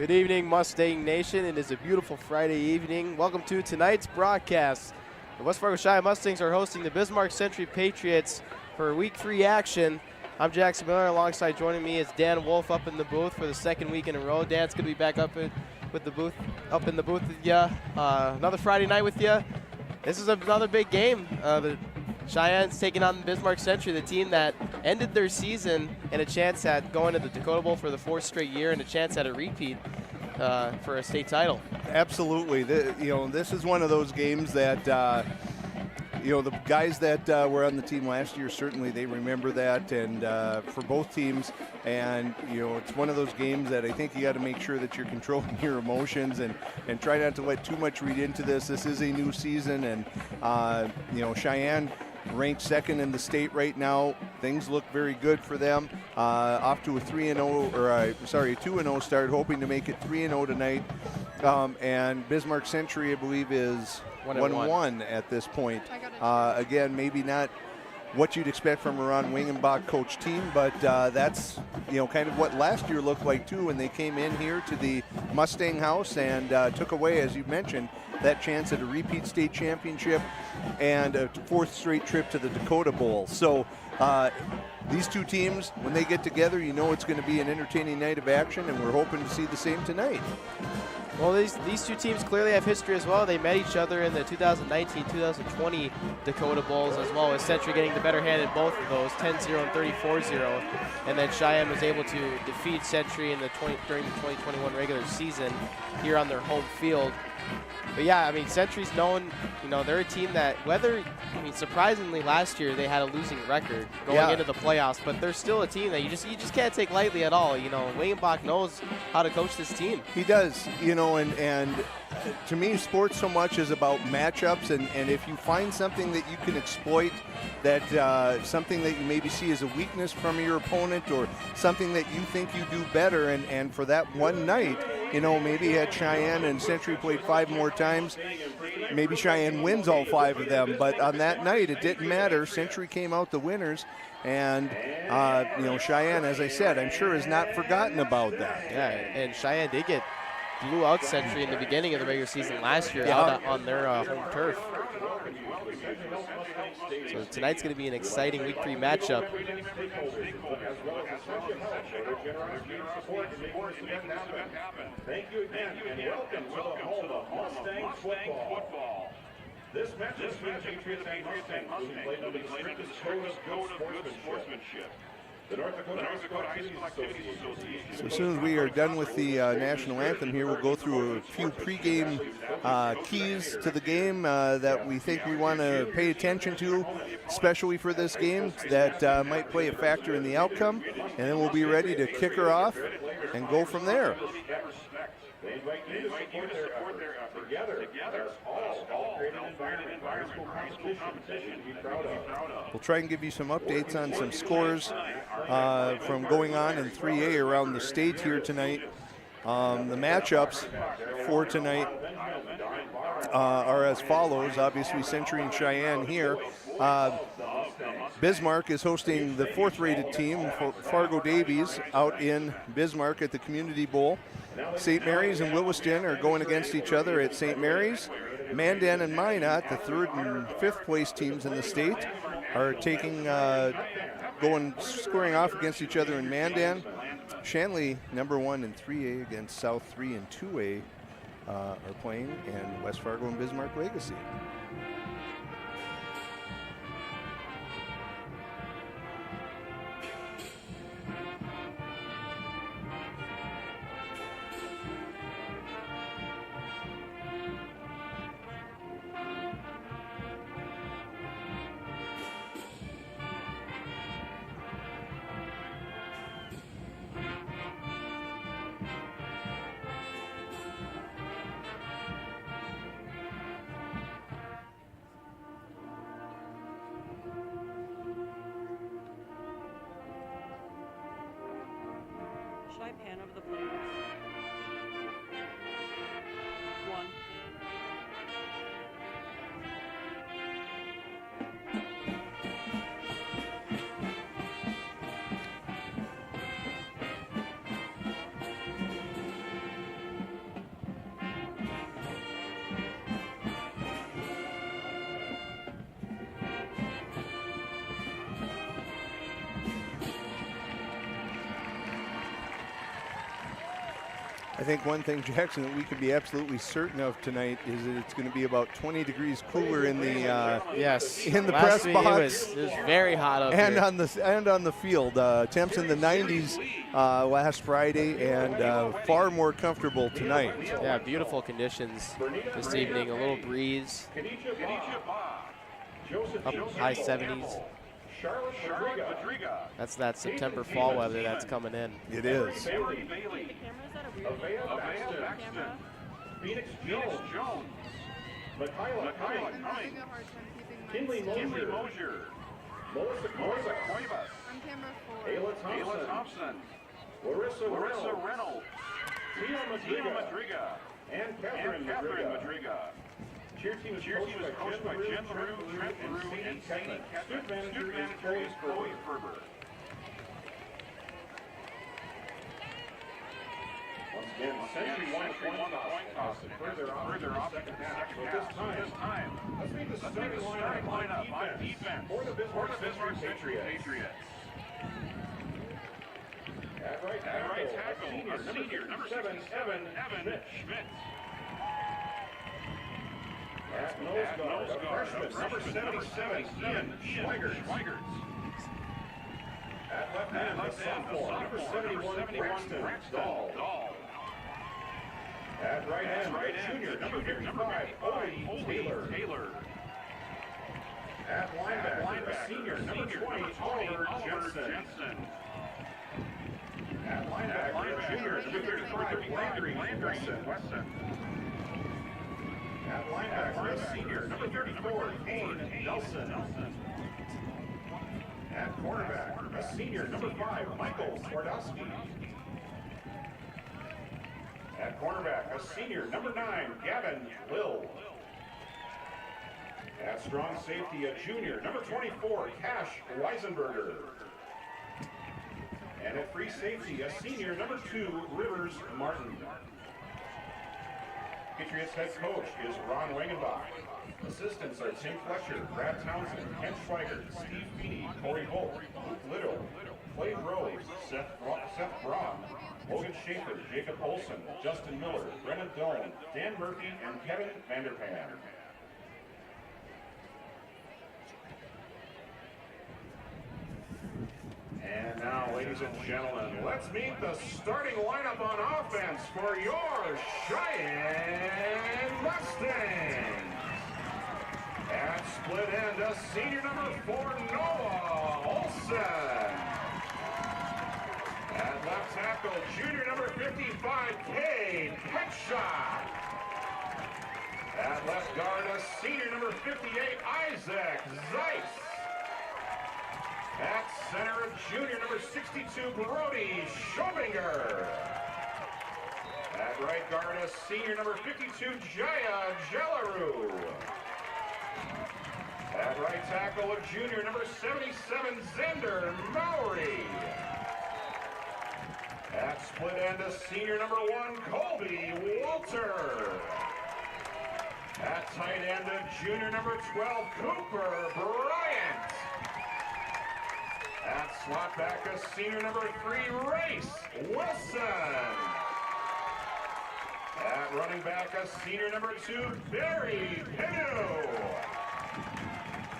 Good evening, Mustang Nation. It is a beautiful Friday evening. Welcome to tonight's broadcast. The West Fargo Sheyenne Mustangs are hosting the Bismarck Century Patriots for Week 3 action. I'm Jackson Miller. Alongside joining me is Dan Wolf up in the booth for the second week in a row. Dan's going to be back up in the booth with you. Another Friday night with you. This is another big game. The Cheyenne's taking on Bismarck Century, the team that ended their season and a chance at going to the Dakota Bowl for the 4th straight year and a chance at a repeat for a state title. Absolutely. This is one of those games that, the guys that were on the team last year, certainly they remember that, and for both teams. And, it's one of those games that I think you got to make sure that you're controlling your emotions and try not to let too much read into this. This is a new season, and, Sheyenne ranked second in the state right now. Things look very good for them. Off to a 2-0 start, hoping to make it 3-0 tonight. And Bismarck Century, I believe, is 1-1 at this point. Again, maybe not what you'd expect from a Ron Wingenbach coach team, but that's kind of what last year looked like too when they came in here to the Mustang House and took away, as you mentioned, that chance at a repeat state championship and a 4th straight trip to the Dakota Bowl. So these two teams, when they get together, it's going to be an entertaining night of action, and we're hoping to see the same tonight. Well, these two teams clearly have history as well. They met each other in the 2019-2020 Dakota Bowls as well, with Century getting the better hand in both of those, 10-0 and 34-0. And then Sheyenne was able to defeat Century during the 2021 regular season here on their home field. But yeah, Century's known, they're a team that surprisingly last year they had a losing record going into the playoffs, but they're still a team that you just can't take lightly at all. Wingenbach knows how to coach this team. He does, and to me, sports so much is about matchups, and if you find something that you can exploit, that something that you maybe see as a weakness from your opponent or something that you think you do better, and for that one night, maybe had Sheyenne and Century played 5 more times, maybe Sheyenne wins all 5 of them, but on that night it didn't matter. Century came out the winners, and Sheyenne, as I said, I'm sure has not forgotten about that. Yeah, and Sheyenne did blew out Century in the beginning of the regular season last year out on their home turf. So tonight's going to be an exciting Week 3 matchup. Thank you again, and welcome to the home of Mustangs football. This match is between Patriots and Mustangs will be played under the strictest code of good sportsmanship. The North Dakota High School Activities Association. So as soon as we are done with the national anthem here, we'll go through a few pregame keys to the game that we think we want to pay attention to, especially for this game, that might play a factor in the outcome, and then we'll be ready to kick her off and go from there. They invite you to support their effort. Together, all create an environment for high school competition to be proud of. We'll try and give you some updates on some scores from going on in 3A around the state here tonight. The matchups for tonight are as follows. Obviously, Century and Sheyenne here. Bismarck is hosting the 4th-rated team, Fargo Davies, out in Bismarck at the Community Bowl. St. Mary's and Williston are going against each other at St. Mary's. Mandan and Minot, the 3rd and 5th place teams in the state, are scoring off against each other in Mandan. Shanley, number 1 in 3A against South 3 and 2A are playing, and West Fargo and Bismarck Legacy. Should I pan over the players? 1. I think one thing, Jackson, that we can be absolutely certain of tonight is that it's going to be about 20 degrees cooler in the yes in the Last press week box. It was very hot up and here. on the field. Temps in the 90s last Friday, and far more comfortable tonight. Yeah, beautiful conditions this evening. A little breeze, up high 70s. Charlotte Madriga. That's that September fall weather that's coming in. It is. The camera, is that a rear Avea camera? Phoenix Jones. Mikayla Cummings. having a hard time keeping my Kinley still. Mosier. Melissa Cuevas. On camera 4. Ayla Thompson. Larissa Reynolds. Tia Madriga. And Catherine Madriga. Cheer team is coached by Jim LaRue, Trent LaRue, and Sadie Ketman. Student manager is Chloe Ferber. Once again, Century won the point toss and further off in the second half. So this time, let's meet the starting lineup on defense for the Bismarck Century Patriots. At right tackle, a senior, number 7, Evan Schmidt. At nose guard, a freshman, number 77, Ian Schweigert. At left end, a sophomore, number 71, Braxton Dahl. At right end, a junior, number 55, Odie Taylor. At linebacker, a senior, number 20, Oliver Jensen. At linebacker, a junior, number 35, Landry Wesson. At linebacker, a senior, number 34, Kane Nelson. At cornerback, a senior, number 5, Michael Twardowski. At cornerback, a senior, number 9, Gavin Lill. At strong safety, a junior, number 24, Cash Weisenberger. And at free safety, a senior, number 2, Rivers Martin. Patriots head coach is Ron Wangenbach. Assistants are Tim Fletcher, Brad Townsend, Ken Schweigert, Steve Feeney, Corey Holt, Luke Little, Clay Rose, Seth Braun, Logan Schaefer, Jacob Olson, Justin Miller, Brennan Dolan, Dan Murphy, and Kevin Vanderpan. And now, ladies and gentlemen, let's meet the starting lineup on offense for your Sheyenne Mustangs. At split end, a senior number 4, Noah Olson. At left tackle, junior number 55, Cade Petshot. At left guard, a senior number 58, Isaac Zeiss. At center, a junior number 62, Brody Schobinger. At right guard, a senior number 52, Jaya Jelaru. At right tackle, a junior number 77, Xander Mowry. At split end, a senior number 1, Colby Walter. At tight end, a junior number 12, Cooper Bryant. At slot back, a senior number 3, Race Wilson. At running back, a senior number 2, Barry Pinu.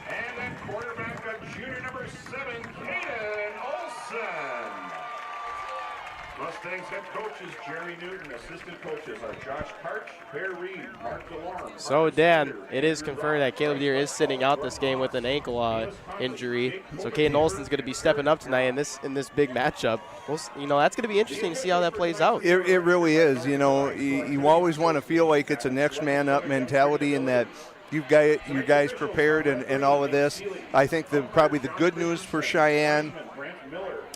And at quarterback, a junior number 7, Caden Olson. Mustangs head coaches Jerry Newton, assistant coaches are Josh Karch, Bear Reed, Mark DeLorme. So Dan, it is confirmed that Caleb Deere is sitting out this game with an ankle injury. So Caden Olson's going to be stepping up tonight in this big matchup. You know, that's going to be interesting to see how that plays out. It really is. You know, you always want to feel like it's a next man up mentality, and that you've got your guys prepared and all of this. I think probably the good news for Sheyenne,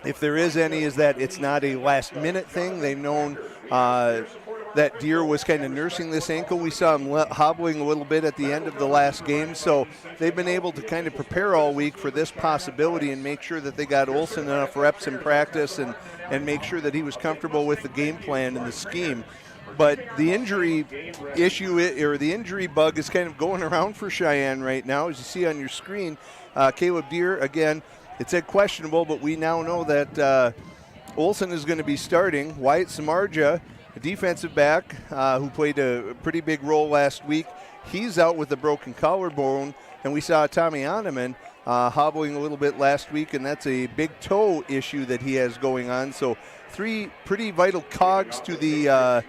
if there is any, is that it's not a last-minute thing. They've known that Deere was kind of nursing this ankle. We saw him hobbling a little bit at the end of the last game, so they've been able to kind of prepare all week for this possibility and make sure that they got Olson enough reps in practice and make sure that he was comfortable with the game plan and the scheme. But the injury issue, or the injury bug, is kind of going around for Sheyenne right now. As you see on your screen, Caleb Deere, again, it said questionable, but we now know that Olson is going to be starting. Wyatt Samardzija a defensive back who played a pretty big role last week. He's out with a broken collarbone, and we saw Tommy Oneman hobbling a little bit last week, and that's a big toe issue that he has going on. So 3 pretty vital cogs to the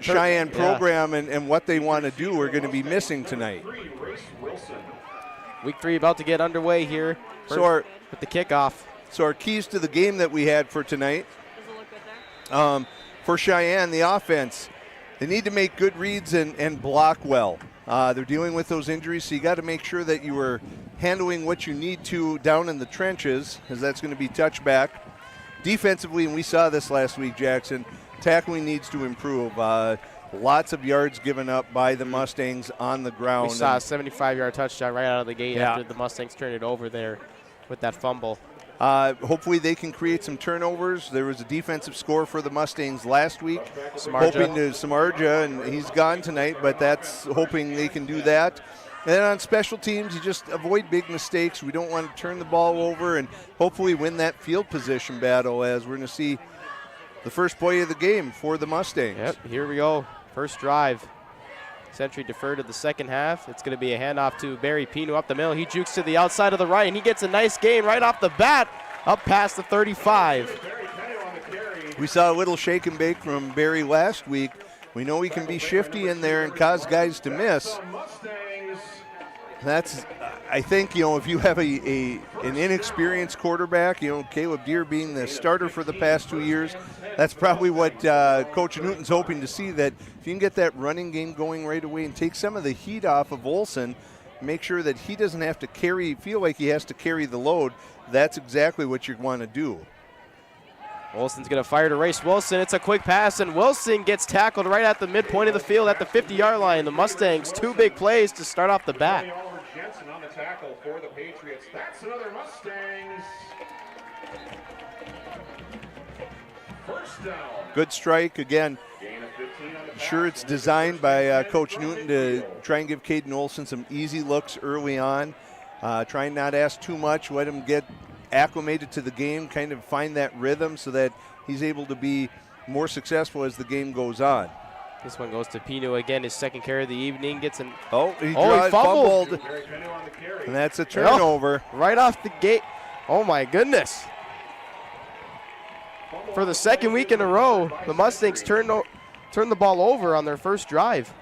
Cheyenne program and what they want to do are going to be missing tonight. Week 3 about to get underway here with the kickoff. So our keys to the game that we had for tonight, Does it look good there? for Cheyenne, the offense, they need to make good reads and block well. They're dealing with those injuries, so you got to make sure that you are handling what you need to down in the trenches, as that's going to be touchback. Defensively, and we saw this last week, Jackson, tackling needs to improve. Lots of yards given up by the Mustangs on the ground. We saw a 75-yard touchdown right out of the gate after the Mustangs turned it over there with that fumble. Hopefully they can create some turnovers. There was a defensive score for the Mustangs last week. Hoping to Samardzija, and he's gone tonight, but that's hoping they can do that. And then on special teams, you just avoid big mistakes. We don't want to turn the ball over and hopefully win that field position battle, as we're going to see the first play of the game for the Mustangs. Yep, here we go. First drive. Century deferred to the second half. It's going to be a handoff to Barry Pino up the middle. He jukes to the outside of the right, and he gets a nice gain right off the bat up past the 35. We saw a little shake and bake from Barry last week. We know he can be shifty in there and cause guys to miss. That's, I think, if you have an inexperienced quarterback, Caleb Deere being the starter for the past 2 years, that's probably what Coach Newton's hoping to see, that if you can get that running game going right away and take some of the heat off of Olson, make sure that he doesn't have to feel like he has to carry the load, that's exactly what you want to do. Wilson's going to fire to Race Wilson. It's a quick pass, and Wilson gets tackled right at the midpoint of the field at the 50-yard line. The Mustangs, 2 big plays to start off the bat. Jensen on the tackle for the Patriots. That's another Mustangs. First down. Good strike again. Sure, it's designed by Coach Newton to try and give Caden Olson some easy looks early on. Try and not ask too much, let him get acclimated to the game, kind of find that rhythm so that he's able to be more successful as the game goes on. This one goes to Pino again, his second carry of the evening. Gets an he fumbled. And that's a turnover. Right off the gate. Oh my goodness. For the second week in a row, the Mustangs turned the ball over on their first drive.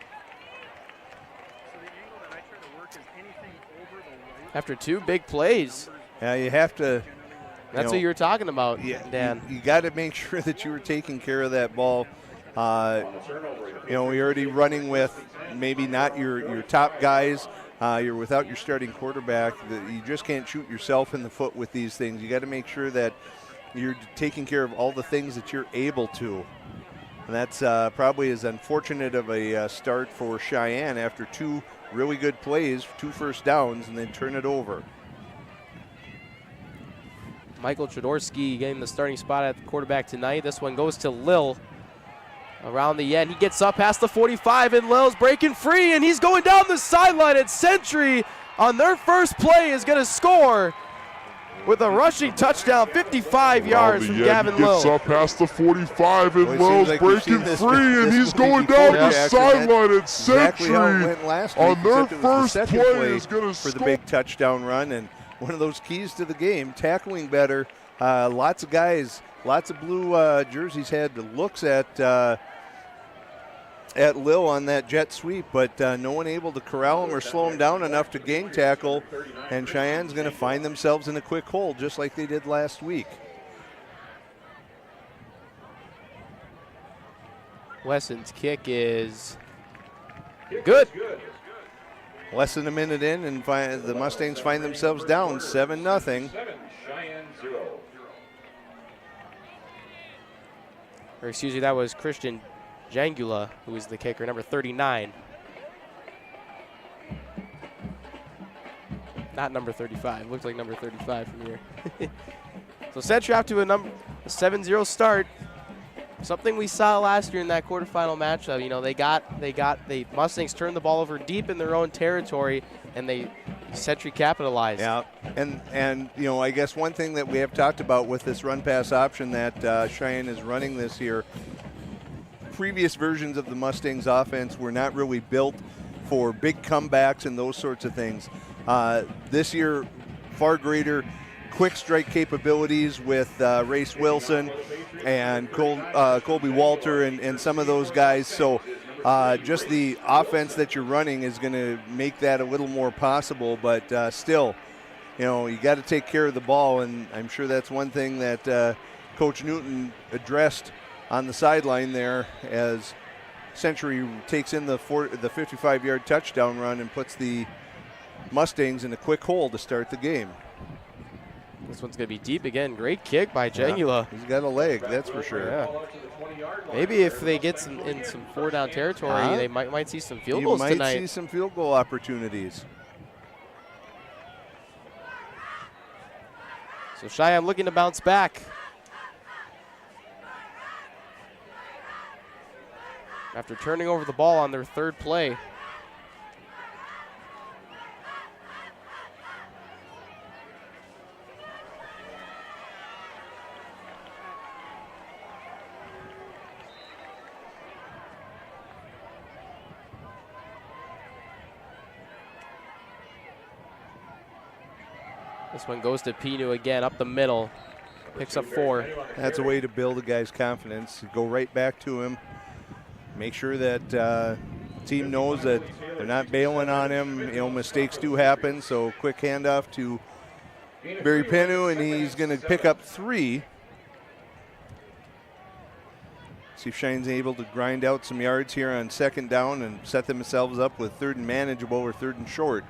After 2 big plays. Yeah, you have to. That's what you were talking about, Dan. You got to make sure that you were taking care of that ball. You're already running with maybe not your top guys. You're without your starting quarterback. You just can't shoot yourself in the foot with these things. You got to make sure that you're taking care of all the things that you're able to. And that's probably as unfortunate of a start for Cheyenne after 2 really good plays, 2 first downs, and then turn it over. Michael Tredorsky getting the starting spot at the quarterback tonight. This one goes to Lil around the end. He gets up past the 45, and Lil's breaking free, and he's going down the sideline. And Century on their first play is going to score with a rushing touchdown, 55 yards from Gavin Lil. He gets up past the 45, and Lil's breaking free, and he's going down the sideline. And Century on their first play is going to score for the big touchdown run. And one of those keys to the game, tackling better. Lots of guys, lots of blue jerseys had looks at Lil on that jet sweep, but no one able to corral him or slow him down enough to gain tackle, and Cheyenne's going to find themselves in a quick hole just like they did last week. Wesson's kick is good. Less than a minute in, and the Mustangs find themselves down 7-0. Or excuse me, that was Christian Jangula, who is the kicker, number 39. Not number 35. Looks like number 35 from here. So Century off to a 7-0 start. Something we saw last year in that quarterfinal matchup. The Mustangs turned the ball over deep in their own territory, and Century capitalized. Yeah, and I guess one thing that we have talked about with this run pass option that Cheyenne is running this year, previous versions of the Mustangs offense were not really built for big comebacks and those sorts of things. This year, far greater quick strike capabilities with Race Wilson and Colby Walter and some of those guys. So just the offense that you're running is going to make that a little more possible, but still, you got to take care of the ball, and I'm sure that's one thing that Coach Newton addressed on the sideline there as Century takes in the 55-yard touchdown run and puts the Mustangs in a quick hole to start the game. This one's going to be deep again. Great kick by Jangula. He's got a leg, that's for sure. Yeah. Maybe if they get in some four-down territory, they might see some field goals tonight. You might see some field goal opportunities. So Cheyenne looking to bounce back. After turning over the ball on their third play. This one goes to Pinu again, up the middle. Picks up 4. That's a way to build a guy's confidence. Go right back to him. Make sure that the team knows that they're not bailing on him. Mistakes do happen, so quick handoff to Barry Penu, and he's going to pick up 3. See if Cheyenne's able to grind out some yards here on second down and set themselves up with third and manageable or third and short.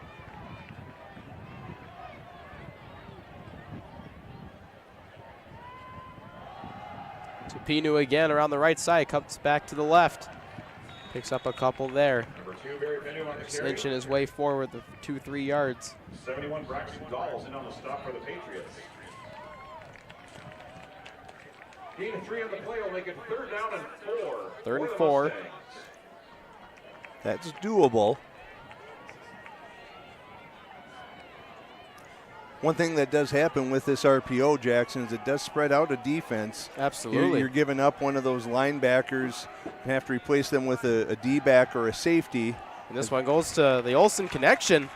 Pinu again around the right side, comes back to the left. Picks up a couple there. Cinching his way forward the 2-3 yards. 71 Braxton Dolls in on the stop for the Patriots. Gain of 3 on the play will make it 3rd down and 4. 3rd and 4. That's doable. One thing that does happen with this RPO, Jackson, is it does spread out a defense. Absolutely. You're giving up one of those linebackers and have to replace them with a D-back or a safety. And this one goes to the Olsen connection.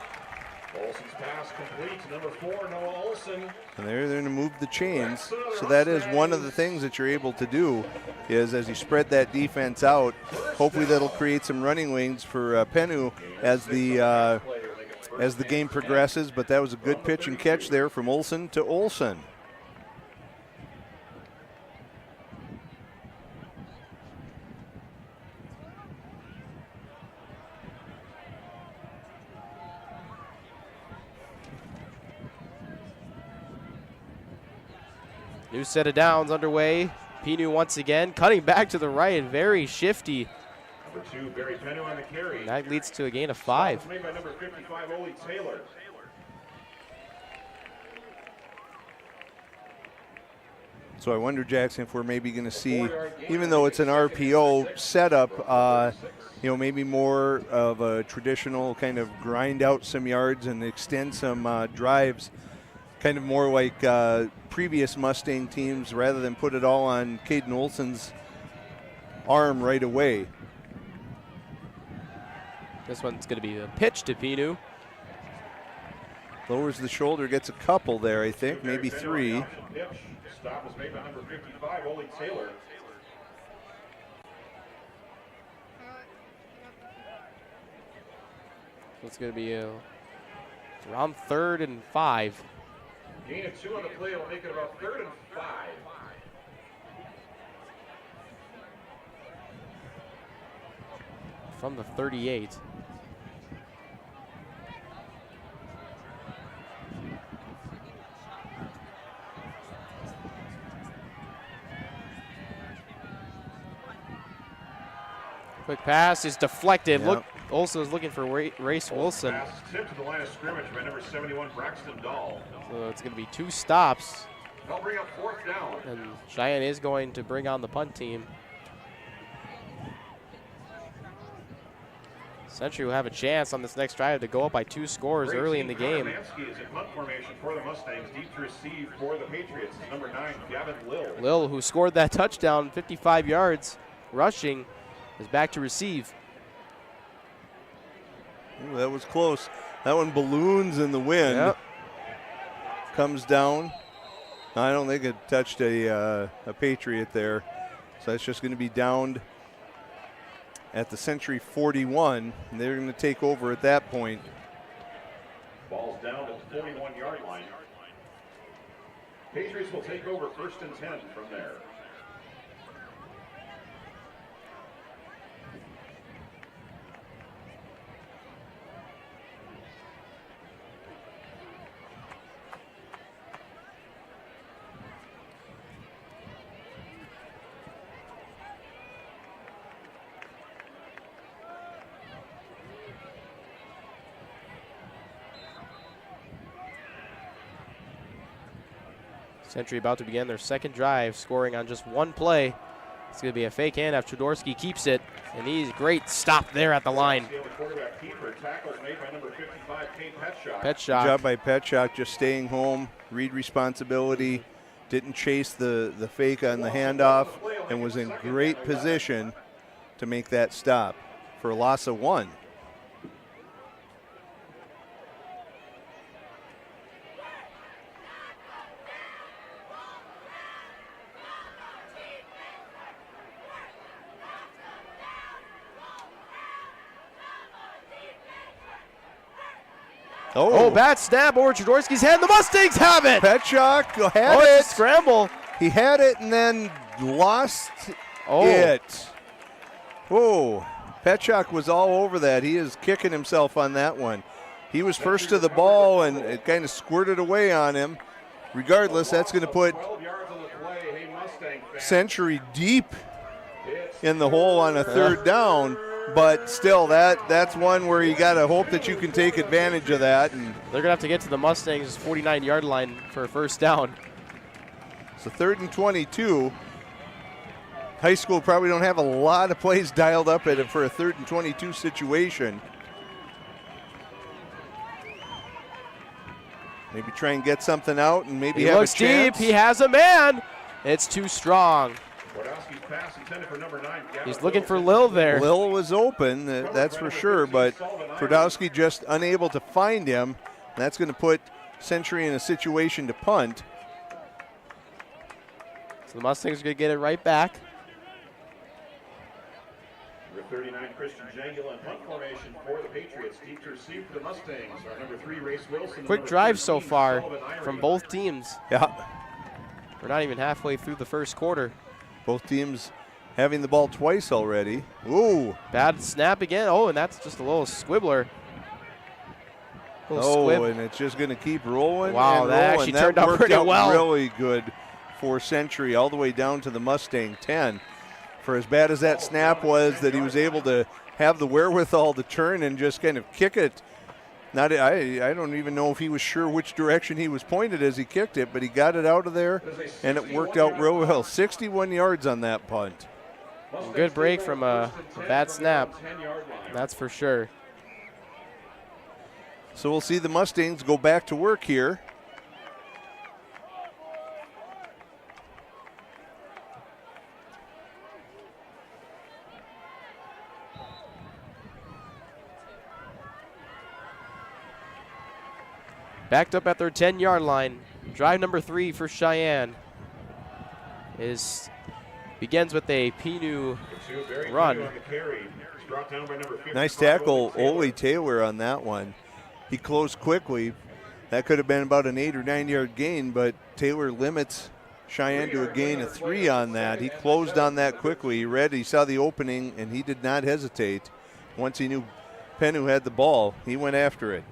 Olsen's pass complete to number 4, Noah Olsen. And they're going to move the chains. So that is one of the things that you're able to do is as you spread that defense out, hopefully that'll create some running lanes for Penu as the game progresses, but that was a good pitch and catch there from Olsen to Olsen. New set of downs underway. Pinu once again, cutting back to the right, very shifty. Number 2, Barry Penu on the carry. That leads to a gain of 5. Made by number 55, Ole Taylor. So I wonder, Jackson, if we're maybe going to see, even though it's an RPO setup, maybe more of a traditional kind of grind out some yards and extend some drives, kind of more like previous Mustang teams rather than put it all on Caden Olsen's arm right away. This one's going to be a pitch to Pinu. Lowers the shoulder, gets a couple there, I think, maybe 3. Stop was made by number 55, Ole Taylor. It's going to be around 3rd and 5. Gain of 2 on the play will make it about 3rd and 5. From the 38. Quick pass is deflected. Yep. Look, Olsen is looking for Race Wilson. Pass tipped to the line of scrimmage by number 71, Braxton Dahl. So it's going to be 2 stops. They'll bring up 4th down. And Cheyenne is going to bring on the punt team. Century will have a chance on this next drive to go up by 2 scores early in the game. Mansky is in punt formation for the Mustangs. Deep to receive for the Patriots. Number 9, Gavin Lill. Lill, who scored that touchdown, 55 yards rushing. is back to receive. Ooh, that was close. That one balloons in the wind. Yep. Comes down. I don't think it touched a Patriot there. So that's just going to be downed at the Century 41. And they're going to take over at that point. Ball's down at the 41-yard line. Patriots will take over 1st and 10 from there. Century about to begin their second drive, scoring on just one play. It's going to be a fake handoff. Chodorski keeps it, and he's great stop there at the line. Petshak. Good job by Petshak, just staying home, read responsibility, didn't chase the fake on the handoff, and was in great position to make that stop for a loss of 1. Oh, bad snap over Chodorski's head. The Mustangs have it. Petshak had It's it. a scramble. He had it and then lost it. Oh, Petshak was all over that. He is kicking himself on that one. He was first to the ball and it kind of squirted away on him. Regardless, that's going to put Century deep in the hole on a 3rd down. But still, that's one where you got to hope that you can take advantage of that. And they're going to have to get to the Mustangs' 49-yard line for a 1st down. So 3rd and 22. High school probably don't have a lot of plays dialed up at it for a 3rd and 22 situation. Maybe try and get something out and maybe have a chance. He looks deep. He has a man. It's too strong. He's looking for Lil there. Lil was open, that's for sure, but Twardowski just unable to find him. That's going to put Century in a situation to punt. So the Mustangs are going to get it right back. Number 39, Christian Jangel in punt formation for the Patriots. Deep to receive for the Mustangs. Our number 3, Race Wilson. Quick drive so far from both teams. Yeah. We're not even halfway through the 1st quarter. Both teams having the ball twice already. Ooh. Bad snap again. Oh, and that's just a little squibbler. And it's just going to keep rolling. Wow, and that rolling. actually turned out pretty well. Really good for Century, all the way down to the Mustang 10. For as bad as that snap was, that he was able to have the wherewithal to turn and just kind of kick it. I don't even know if he was sure which direction he was pointed as he kicked it, but he got it out of there, and it worked out real well. 61 yards on that punt. Good break from a bad snap, that's for sure. So we'll see the Mustangs go back to work here. Backed up at their 10-yard line. Drive number 3 for Cheyenne begins with a Pinu run. Nice tackle, Ole Taylor on that one. He closed quickly. That could have been about an 8 or 9 yard gain, but Taylor limits Cheyenne to a gain of 3 on that. He closed on that quickly. He saw the opening, and he did not hesitate. Once he knew Penu had the ball, he went after it.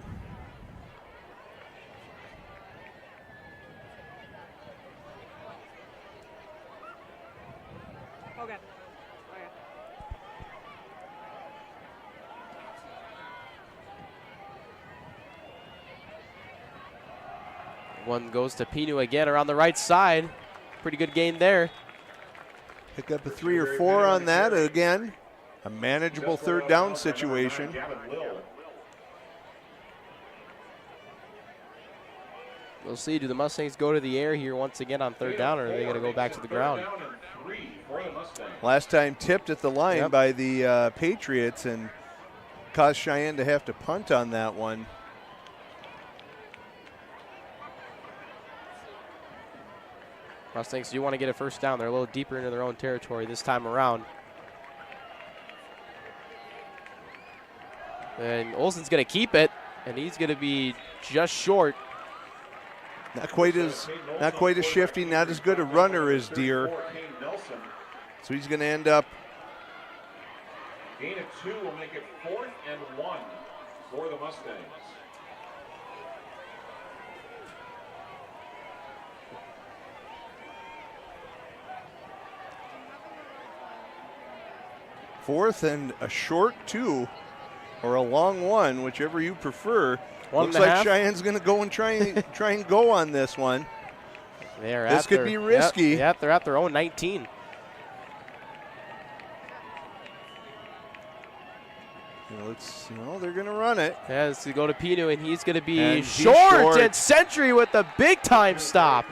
One goes to Pinu again around the right side. Pretty good gain there. Pick up a 3 or 4 on that again. A manageable 3rd down situation. We'll see. Do the Mustangs go to the air here once again on 3rd down, or are they going to go back to the ground? 3 for the Mustangs. Last time tipped at the line by the Patriots and caused Cheyenne to have to punt on that one. Mustangs do want to get a first down. They're a little deeper into their own territory this time around. And Olsen's going to keep it, and he's going to be just short. Not quite as shifty, not as good a runner as Deere. So he's going to end up. Gain of 2 will make it 4th and 1 for the Mustangs. Fourth and a short 2, or a long 1, whichever you prefer. Looks like Cheyenne's going to go and try and go on this one. This could be risky. Yep, they're at their own 19. They're going to run it. Yeah, it's going to go to Pinu, and he's going to be short. And Century with the big-time stop.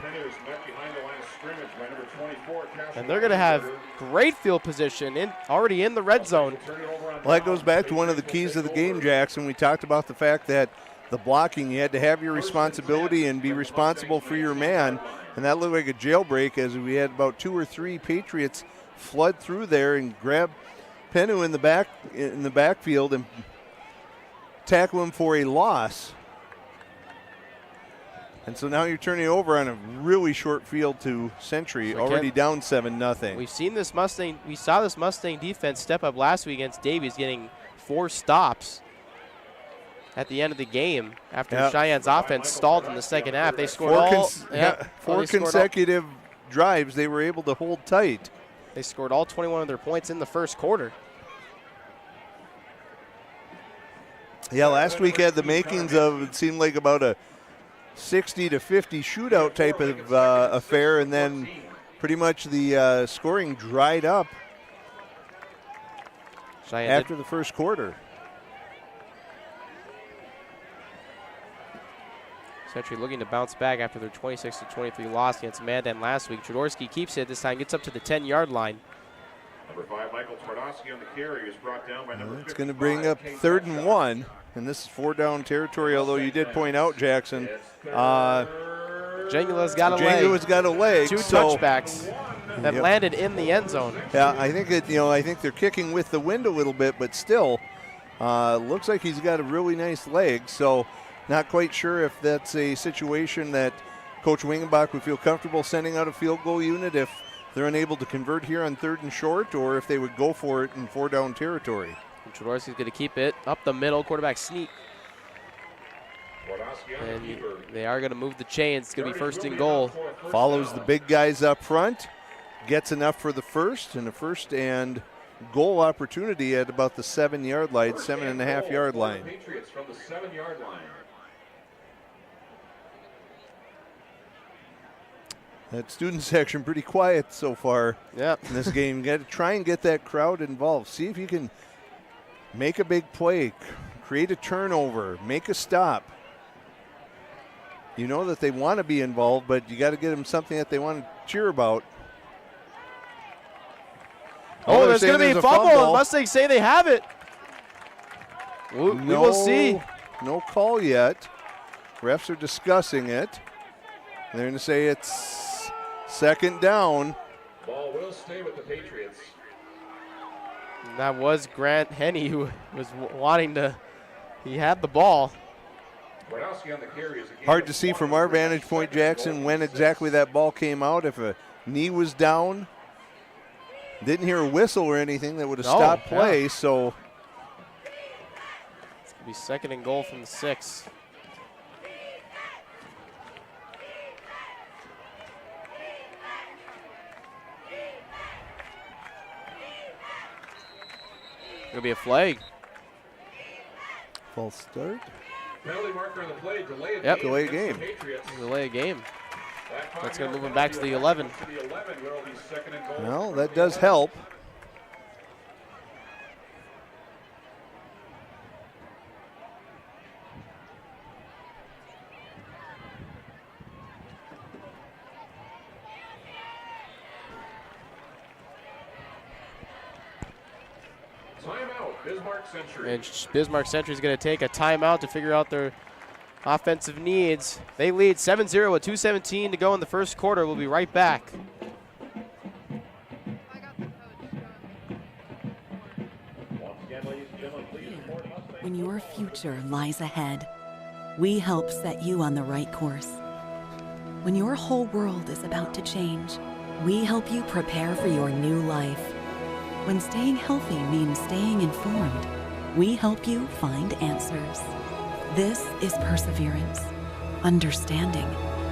And they're going to have great field position already in the red zone. Well, that goes back to one of the keys of the game, Jackson. We talked about the fact that the blocking, you had to have your responsibility and be responsible for your man. And that looked like a jailbreak as we had about 2 or 3 Patriots flood through there and grab Penu in the backfield and tackle him for a loss. And so now you're turning over on a really short field to Century, already down 7-0. We saw this Mustang defense step up last week against Davies, getting 4 stops at the end of the game after Cheyenne's offense stalled in the second half. They scored four consecutive drives. They were able to hold tight. They scored all 21 of their points in the first quarter. Yeah, last week had the makings of, it seemed like about a 60 to 50 shootout type of affair, and then pretty much the scoring dried up after the first quarter. Century looking to bounce back after their 26-23 loss against Mandan last week. Tredorsky keeps it this time, gets up to the 10-yard line. Number 5, Michael Twardowski on the carry is brought down by number 55. It's going to bring up 3rd and 1, and this is 4-down territory, although you did point out, Jackson, Jangula's got a leg. 2 touchbacks that landed in the end zone. Yeah, I think I think they're kicking with the wind a little bit, but still, looks like he's got a really nice leg. So, not quite sure if that's a situation that Coach Wingenbach would feel comfortable sending out a field goal unit if they're unable to convert here on 3rd and short, or if they would go for it in 4-down territory. Tredorsky's going to keep it up the middle, quarterback sneak. And they are going to move the chains. It's going to be 1st and goal. Follows the big guys up front, gets enough for the first, and a 1st and goal opportunity at about the 7-yard line, 7.5-yard line. Patriots from the 7-yard line. That student section pretty quiet so far in this game. You got to try and get that crowd involved. See if you can make a big play, create a turnover, make a stop. You know that they want to be involved, but you got to get them something that they want to cheer about. Oh, there's going to be a fumble. And Mustangs say they have it. We will see. No call yet. Refs are discussing it. They're going to say it's 2nd down. Ball will stay with the Patriots. And that was Grant Henney who was wanting to. He had the ball. Hard to see from our vantage point, Jackson, when exactly that ball came out. If a knee was down, didn't hear a whistle or anything that would have stopped play. So it's going to be 2nd and goal from the 6. Going to be a flag. False start. Penalty marker on the play. Delay a game. Delay a game. Delay a game. That's going to move him back to the 11. Well, that does help. Timeout, Bismarck Century. And Bismarck Century is going to take a timeout to figure out their offensive needs. They lead 7-0 with 2:17 to go in the first quarter. We'll be right back. I got the coach. Once again, ladies and gentlemen, please report Mustangs. When your future lies ahead, we help set you on the right course. When your whole world is about to change, we help you prepare for your new life. When staying healthy means staying informed, we help you find answers. This is perseverance, understanding,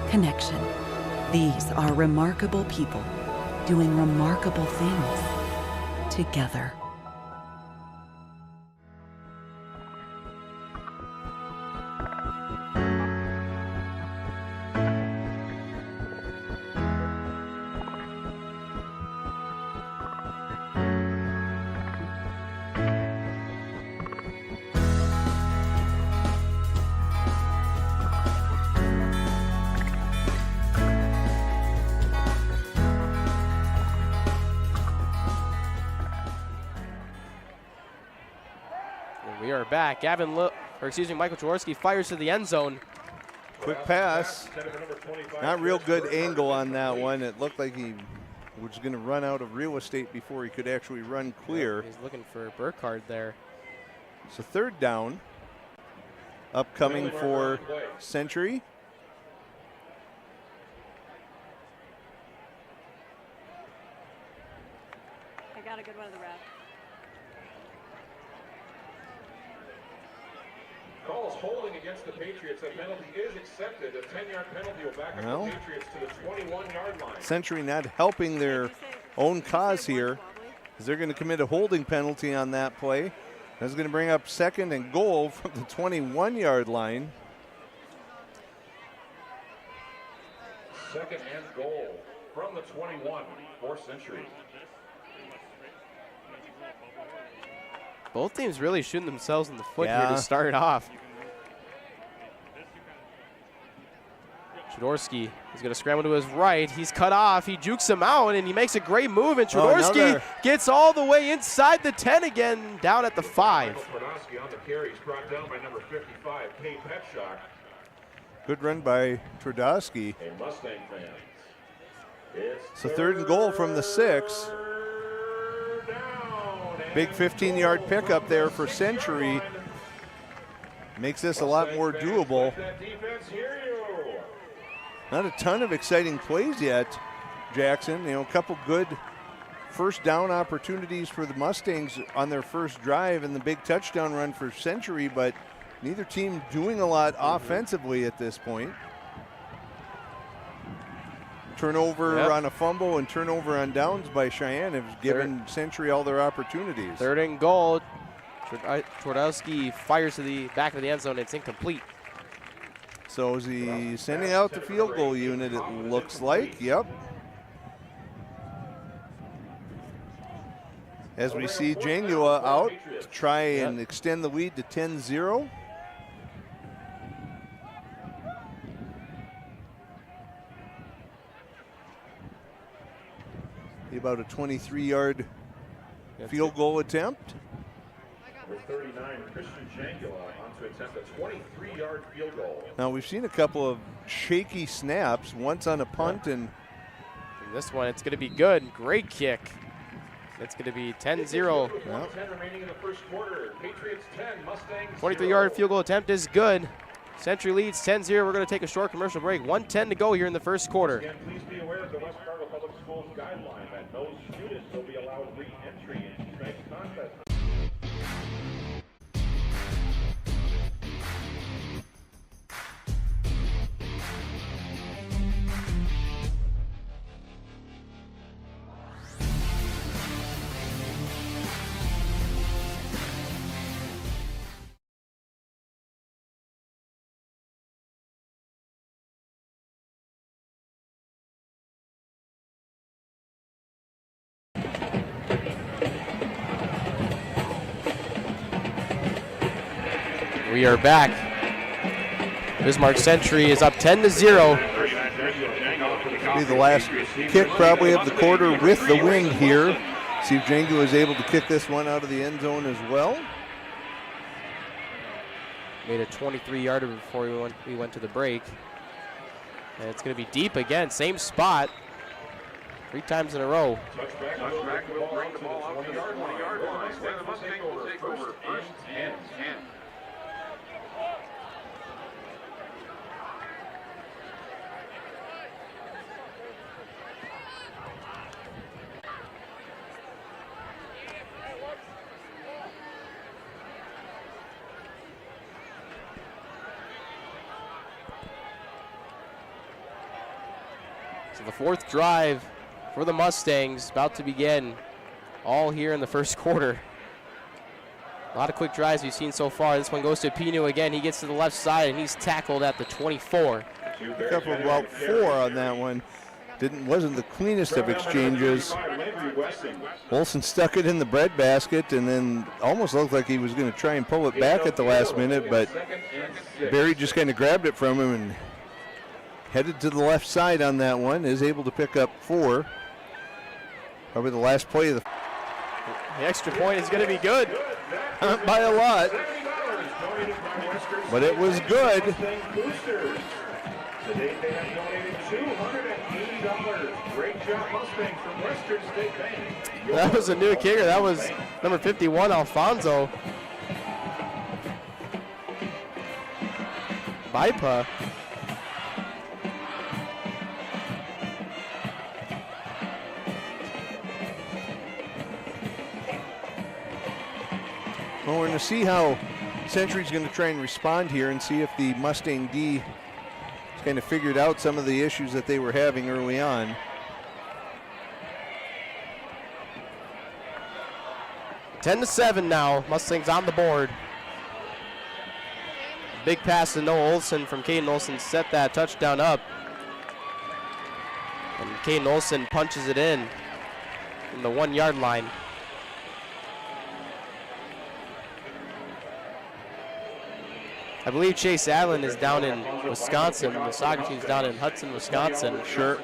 connection. These are remarkable people doing remarkable things together. We are back. Michael Jaworski fires to the end zone. Quick pass. Not real good angle on that one. It looked like he was going to run out of real estate before he could actually run clear. He's looking for Burkhardt there. So third down. Upcoming for Century. I got a good one of the ref. Calls holding against the Patriots. That penalty is accepted. A 10-yard penalty will back up the Patriots to the 21-yard line. Century not helping their own cause here, as they're going to commit a holding penalty on that play. That's going to bring up second and goal from the 21-yard line. Second and goal from the 21 for Century. Both teams really shooting themselves in the foot here to start off. Jaworski is going to scramble to his right. He's cut off. He jukes him out, and he makes a great move. And Jaworski gets all the way inside the 10 again, down at the 5. Twardowski on the carry. He's brought down by number 55, Kay Petschak. Good run by Twardowski. A Mustang fan. So third and goal from the 6. Big 15-yard pickup there for Century. Makes this a lot more doable. Not a ton of exciting plays yet, Jackson. You know, a couple good first down opportunities for the Mustangs on their first drive and the big touchdown run for Century, but neither team doing a lot offensively at this point. Turnover on a fumble and turnover on downs by Cheyenne have given Century all their opportunities. Third and goal. Twardowski fires to the back of the end zone. It's incomplete. So is he sending out the field goal unit, it looks like. Yep. As we see Jangua out to try and extend the lead to 10-0. About a 23-yard field goal attempt. With 39, Christian Jangula on to attempt a 23-yard field goal. Now we've seen a couple of shaky snaps, once on a punt and this one, it's going to be good. Great kick. It's going to be 10-0. 10 remaining in the first quarter. Patriots 10, Mustangs 23-yard field goal attempt is good. Century leads 10-0. We're going to take a short commercial break. 1:10 to go here in the first quarter. Again, please be aware of the West Fargo Public Schools guideline that no students will be allowed re-entry into tonight's contest. We are back. Bismarck Century is up 10-0. Be the last kick probably of the quarter with the win here. See if Django is able to kick this one out of the end zone as well. Made a 23-yarder before we went to the break. And it's going to be deep again, same spot. 3 times in a row. Touchback will bring the ball out to the 20-yard line. Where the Mustangs will take over first and 10. So the 4th drive for the Mustangs about to begin, all here in the first quarter. A lot of quick drives we've seen so far. This one goes to Pino again. He gets to the left side and he's tackled at the 24. Pick up about 4 on that one. Wasn't the cleanest of exchanges. Olsen stuck it in the breadbasket and then almost looked like he was going to try and pull it back at the last minute, but Barry just kind of grabbed it from him and headed to the left side on that one. Is able to pick up 4. Probably the last play of the extra point is going to be good. By a lot. But it was good. Today they have donated $280. Great job, Mustangs from Western State Bank. That was a new kicker. That was number 51, Alfonso. Bipa. Well, we're going to see how Century's going to try and respond here and see if the Mustang D has kind of figured out some of the issues that they were having early on. Ten to 7 now. Mustangs on the board. Big pass to Noah Olsen from Caden Olsen set that touchdown up. And Caden Olsen punches it in from the 1-yard line. I believe Chase Allen is down in Wisconsin. The soccer team's down in Hudson, Wisconsin. Sure.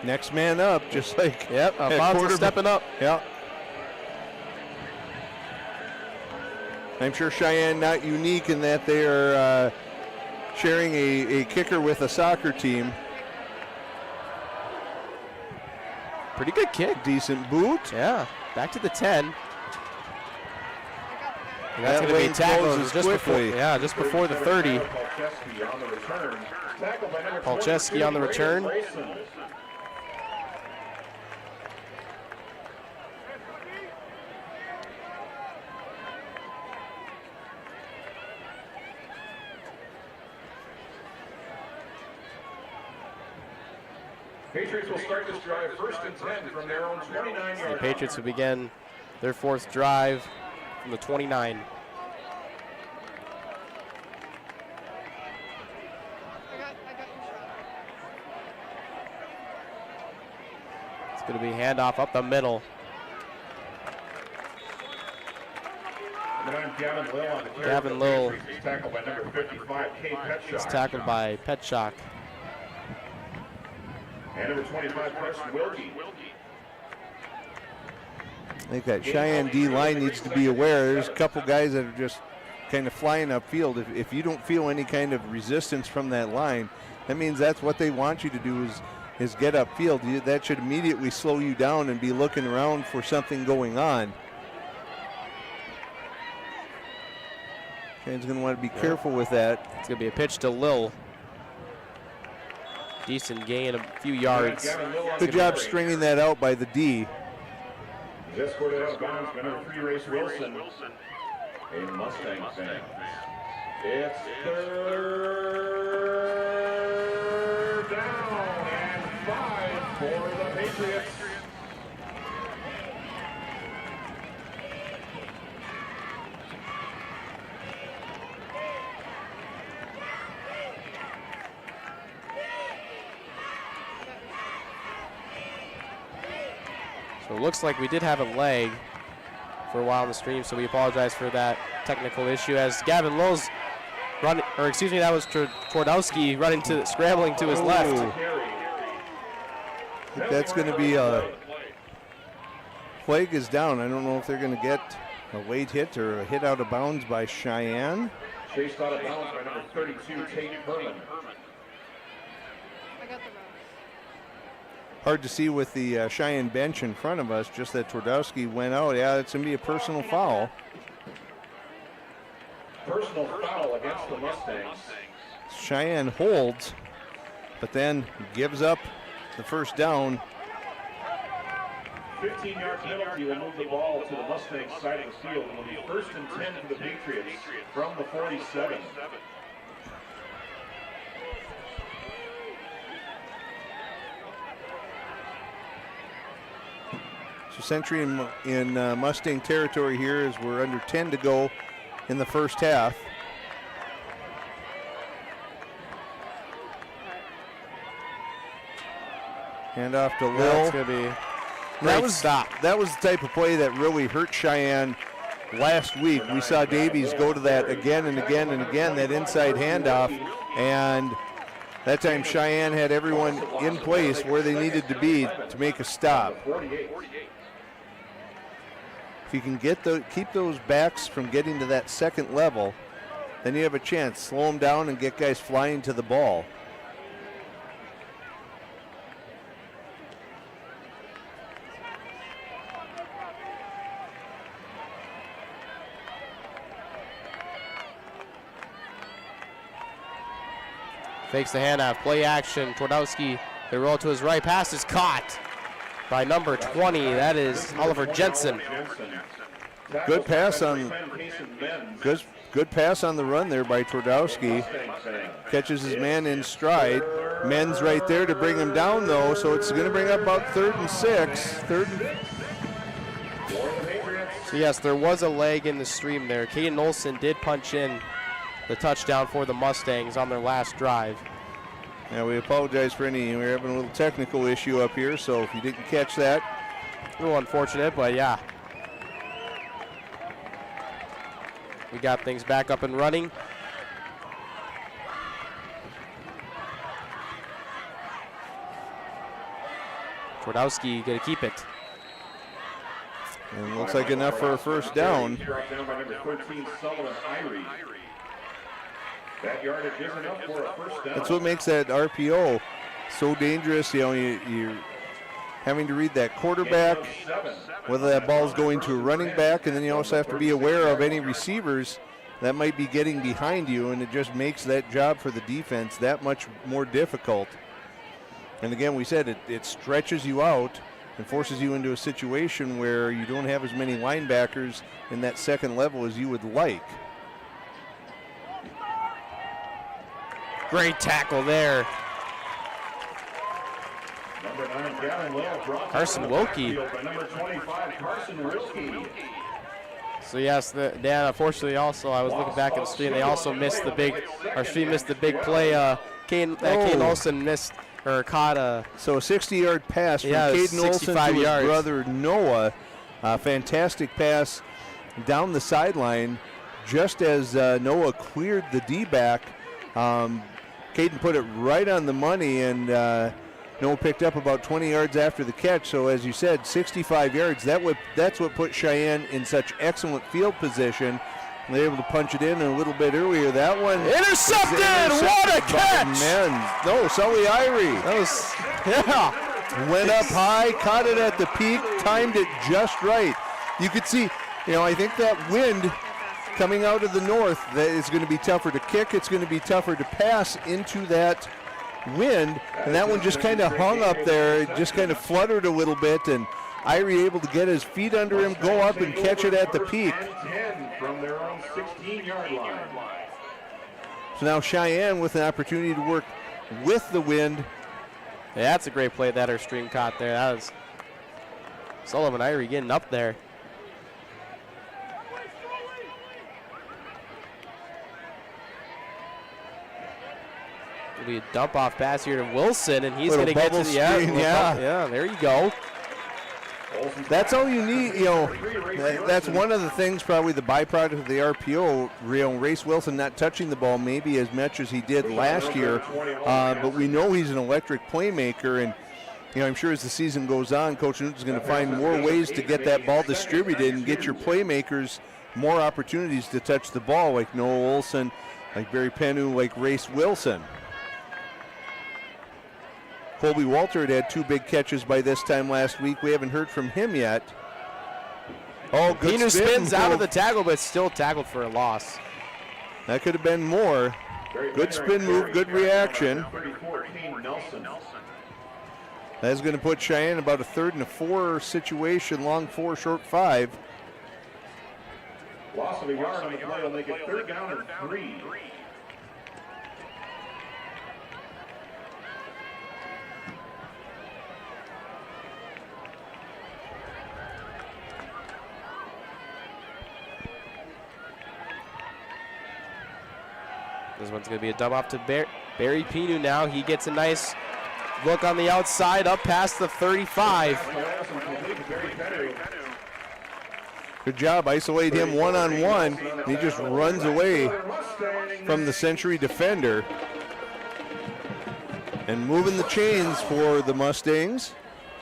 Next man up, just like Alfonso stepping up. Yeah. I'm sure Cheyenne not unique in that they are sharing a kicker with a soccer team. Pretty good kick. Decent boot. Yeah, back to the 10. And that's That going to be lane tackled closes just before, quickly. just before the 30. Palczewski on the return. Patriots will start this drive first and 10 from their own 29-yard. The Patriots will begin their 4th drive from the 29. It's going to be handoff up the middle. Gavin Lill is tackled by number 55, Kate Petschak. is tackled by Petschak. And number 25, Preston Wilkie. I think that Cheyenne D line needs to be aware. There's a couple guys that are just kind of flying upfield. If you don't feel any kind of resistance from that line, that means that's what they want you to do is get upfield. That should immediately slow you down and be looking around for something going on. Cheyenne's going to want to be careful with that. It's going to be a pitch to Lill. Decent gain, a few yards. Good job stringing that out by the D. Just scored it out of bounds by number 3, Race Wilson. A Mustang fan. It's 3rd down and 5 for the Patriots. So it looks like we did have a lag for a while in the stream, so we apologize for that technical issue as Gavin Lill's running, or excuse me, that was Twardowski running scrambling to his left. That's going to be a flag is down. I don't know if they're going to get a late hit or a hit out of bounds by Sheyenne. Chased out of bounds by number 32, Tate Herman. I got the rubs. Hard to see with the Cheyenne bench in front of us, just that Twardowski went out. Yeah, it's going to be a personal foul. Personal foul against the Mustangs. Cheyenne holds, but then gives up the first down. 15-yard penalty will move the ball to the Mustangs side of the field. It will be 1st and 10 for the Patriots from the 47. So Century in Mustang territory here as we're under 10 to go in the first half. Hand off to Lil. That's going to be That was the type of play that really hurt Cheyenne last week. We saw Davies go to that again and again and again, that inside handoff, and that time Cheyenne had everyone in place where they needed to be to make a stop. If you can keep those backs from getting to that second level, then you have a chance. Slow them down and get guys flying to the ball. Fakes the handoff, play action. Twardowski, they roll to his right. Pass is caught by number 20. That is Oliver Jensen. Good pass on the run there by Twardowski. Catches his man in stride. Men's right there to bring him down though, so it's going to bring up about 3rd and 6. So yes, there was a leg in the stream there. Caden Olson did punch in the touchdown for the Mustangs on their last drive. Yeah, we apologize for we're having a little technical issue up here, so if you didn't catch that. A little unfortunate, but yeah. We got things back up and running. Twardowski gonna keep it. And looks like enough for a first down. That yardage is enough for a first down. That's what makes that RPO so dangerous. You know, you're having to read that quarterback, whether that ball's going to a running back, and then you also have to be aware of any receivers that might be getting behind you, and it just makes that job for the defense that much more difficult. And again, we said it stretches you out and forces you into a situation where you don't have as many linebackers in that second level as you would like. Great tackle there. Number 9, Gavin Will, Carson Wilkie. Number 25, Carson Wilkie. So yes, Dan, unfortunately also, I was looking back at the stream, they also missed the big, our stream missed the big play. Caden Olson missed, or caught a. So a 60-yard pass from Caden Olson to his brother Noah. Fantastic pass down the sideline just as Noah cleared the D-back. Caden put it right on the money, and Noah picked up about 20 yards after the catch. So as you said, 65 yards. That's what put Cheyenne in such excellent field position. They were able to punch it in a little bit earlier. That one intercepted. What a catch! No, Sully Irie. That was, went up high, caught it at the peak, timed it just right. You could see, I think that wind coming out of the north, that is going to be tougher to kick. It's going to be tougher to pass into that wind, and that one just kind of hung up there. It just kind of fluttered a little bit, and Irie able to get his feet under him, go up and catch it at the peak. From their own 16-yard line. So now Cheyenne with an opportunity to work with the wind. Yeah, that's a great play that our stream caught there. That was Sullivan Irie getting up there. It'll be a dump off pass here to Wilson, and he's going to get to the end. Yeah, there you go. That's all you need, that's one of the things, probably the byproduct of the RPO, Race Wilson not touching the ball maybe as much as he did last year, but we know he's an electric playmaker, and I'm sure as the season goes on, Coach Newton's going to find more ways to get that ball distributed and get your playmakers more opportunities to touch the ball, like Noah Olson, like Barry Penu, like Race Wilson. Colby Walter had 2 big catches by this time last week. We haven't heard from him yet. Oh, good Penu spin spins out of move. the tackle, but still tackled for a loss. That could have been more. Good spin move, good reaction. 34, Kane Nelson. That's going to put Cheyenne about a 3rd and 4 situation, long 4, short 5. Loss of a yard on the play will make it 3rd down and 3. This one's going to be a dump off to Barry Penu now. He gets a nice look on the outside, up past the 35. Good job, isolate him one-on-one. He just runs away from the Century defender. And moving the chains for the Mustangs.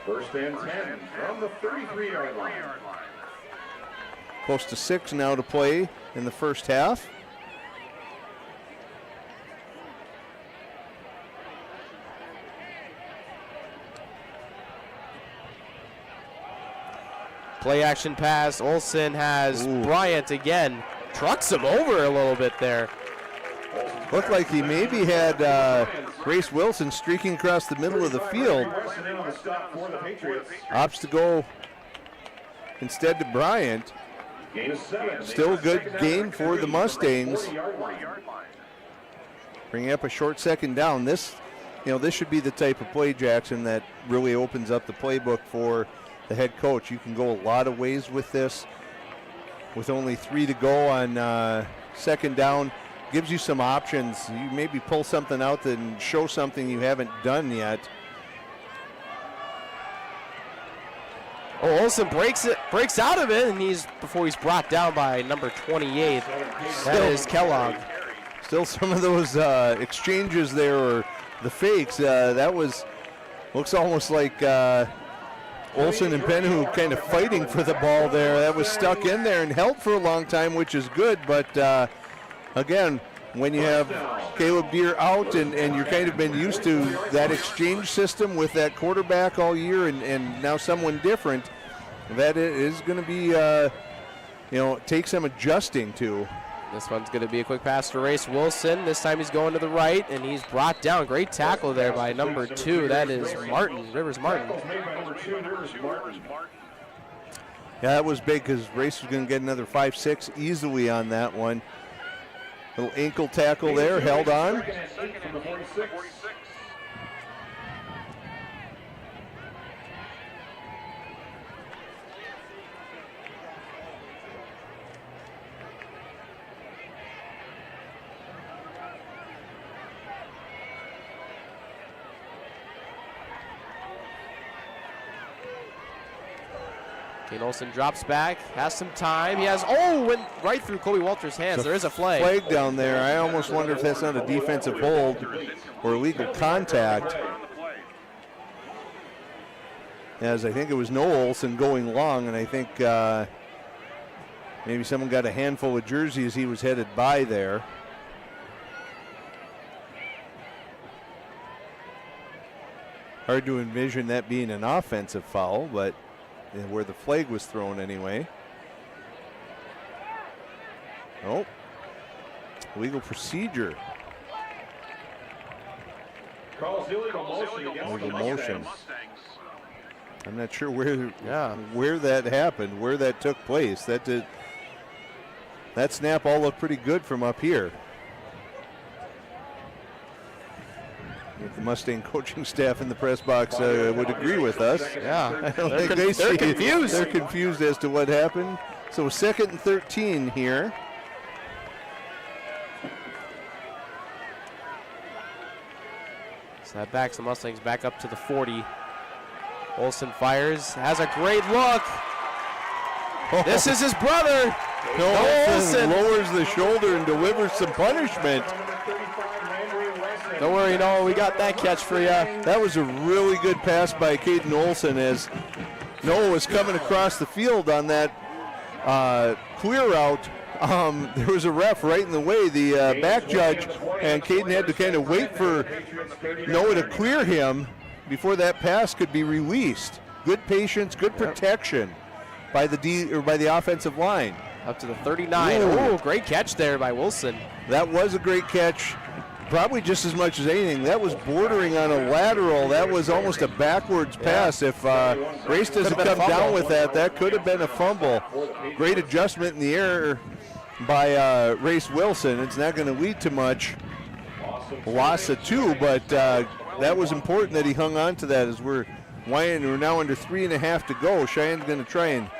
1st and 10 from the 33-yard line. Close to 6 now to play in the first half. Play action pass. Olson has Bryant again. Trucks him over a little bit there. Looked like he maybe had Grace Wilson streaking across the middle of the field. Opts to go instead to Bryant. Still good gain for the Mustangs. Bringing up a short 2nd down. This should be the type of play, Jackson, that really opens up the playbook for the head coach. You can go a lot of ways with this. With only 3 to go on 2nd down, gives you some options. You maybe pull something out and show something you haven't done yet. Oh, Olson breaks out of it, and before he's brought down by number 28. That is Kellogg. Still some of those exchanges there, or the fakes. Looks almost like Olson and Penu kind of fighting for the ball there. That was stuck in there and held for a long time, which is good. But again, when you have Caleb Deere out and you're kind of been used to that exchange system with that quarterback all year and now someone different, that is going to be, take some adjusting to. This one's going to be a quick pass to Race Wilson. This time he's going to the right, and he's brought down. Great tackle there by number 2. That is Rivers Martin. Yeah, that was big because Race was going to get another 5-6 easily on that one. Little ankle tackle there, held on. Kane Olson drops back, has some time. He went right through Colby Walter's hands. There is a flag. Flag down there. I almost wonder if that's not a defensive hold or illegal contact. As I think it was Noah Olson going long, and I think maybe someone got a handful of jerseys as he was headed by there. Hard to envision that being an offensive foul, but where the flag was thrown anyway. Oh, legal procedure. Illegal motion. I'm not sure where that happened, where that took place. That snap all looked pretty good from up here. If the Mustang coaching staff in the press box would agree with us. Yeah, I don't think they're confused. They're confused as to what happened. So 2nd and 13 here. So that backs the Mustangs back up to the 40. Olson fires, has a great look. This is his brother. Olson lowers the shoulder and delivers some punishment. Don't worry, Noah, we got that catch for you. That was a really good pass by Caden Olson as Noah was coming across the field on that clear route. There was a ref right in the way, the back judge, and Caden had to kind of wait for Noah to clear him before that pass could be released. Good patience, good protection by the offensive line. Up to the 39. Oh, great catch there by Wilson. That was a great catch. Probably just as much as anything. That was bordering on a lateral. That was almost a backwards pass. If Race doesn't come down with that, that could have been a fumble. Great adjustment in the air by Race Wilson. It's not going to lead to much. Loss of 2, but that was important that he hung on to that as we're now under 3.5 to go. Cheyenne's going to try and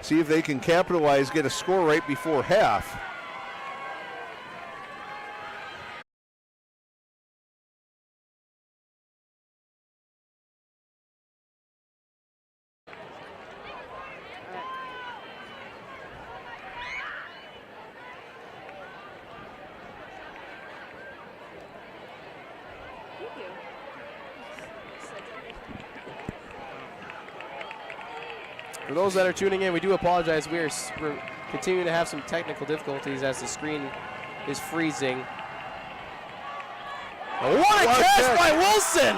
see if they can capitalize, get a score right before half. For those that are tuning in, we do apologize. We're continuing to have some technical difficulties as the screen is freezing. What a catch by Wilson!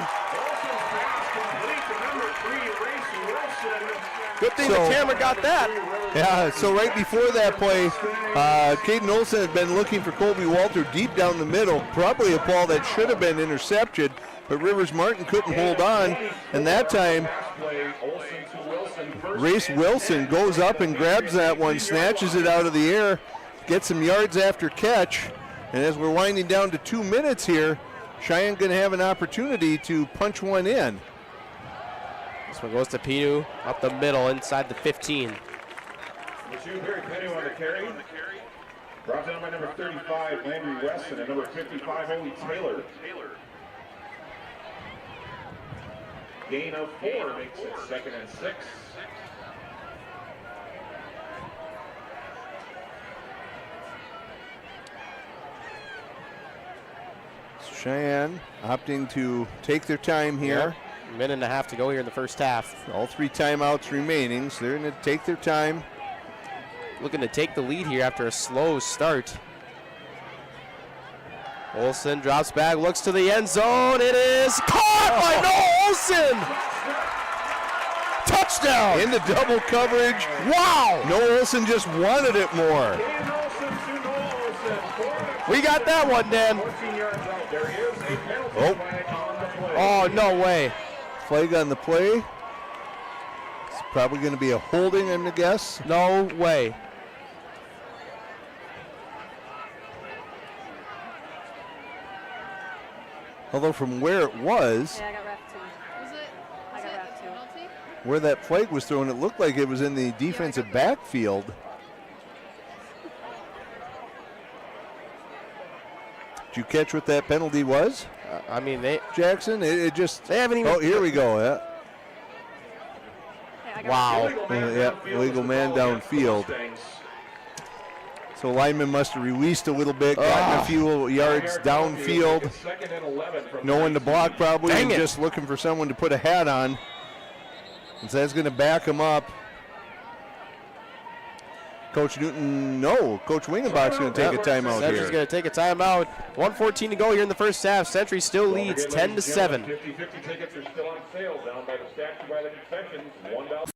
Good thing the camera got that. Yeah, so right before that play, Caden Olson had been looking for Colby Walter deep down the middle, probably a ball that should have been intercepted, but Rivers Martin couldn't hold on, and that time Race Wilson goes up and grabs that one, snatches it out of the air, gets some yards after catch, and as we're winding down to 2 minutes here, Cheyenne going to have an opportunity to punch one in. This one goes to Pinu up the middle inside the 15. Harry Penu on the carry. Brought down by number 35, Landry Weston, and number 55, Oli Taylor. Gain of 4 makes it 2nd and 6. Cheyenne opting to take their time here. A minute and a half to go here in the first half. All 3 timeouts remaining, so they're going to take their time. Looking to take the lead here after a slow start. Olson drops back, looks to the end zone. It is caught by Noah Olson. Touchdown. Into double coverage. Wow. Noah Olson just wanted it more. We got that one, Dan. Oh, no way. Flag on the play. It's probably going to be a holding, I'm going to guess. No way. Although from where it was, Yeah, I got ref too. Was it? I Was got it ref a too. penalty? where that flag was thrown, it looked like it was in the defensive backfield. Did you catch what that penalty was, I mean, they Jackson? It just. They haven't even. Oh, here we go. Yeah. Hey, I got Wow. Yeah, illegal man downfield. So lineman must have released a little bit, gotten a few yards downfield. No one to block probably, Dang and it. just looking for someone to put a hat on. And so that's going to back him up. Coach Newton, no. Coach Wingenbach's going to take a timeout Century's here. going to take a timeout. 1:14 to go here in the first half. Century still leads 10-7. 50-50 tickets are still on sale down by the statue by the concessions. $1.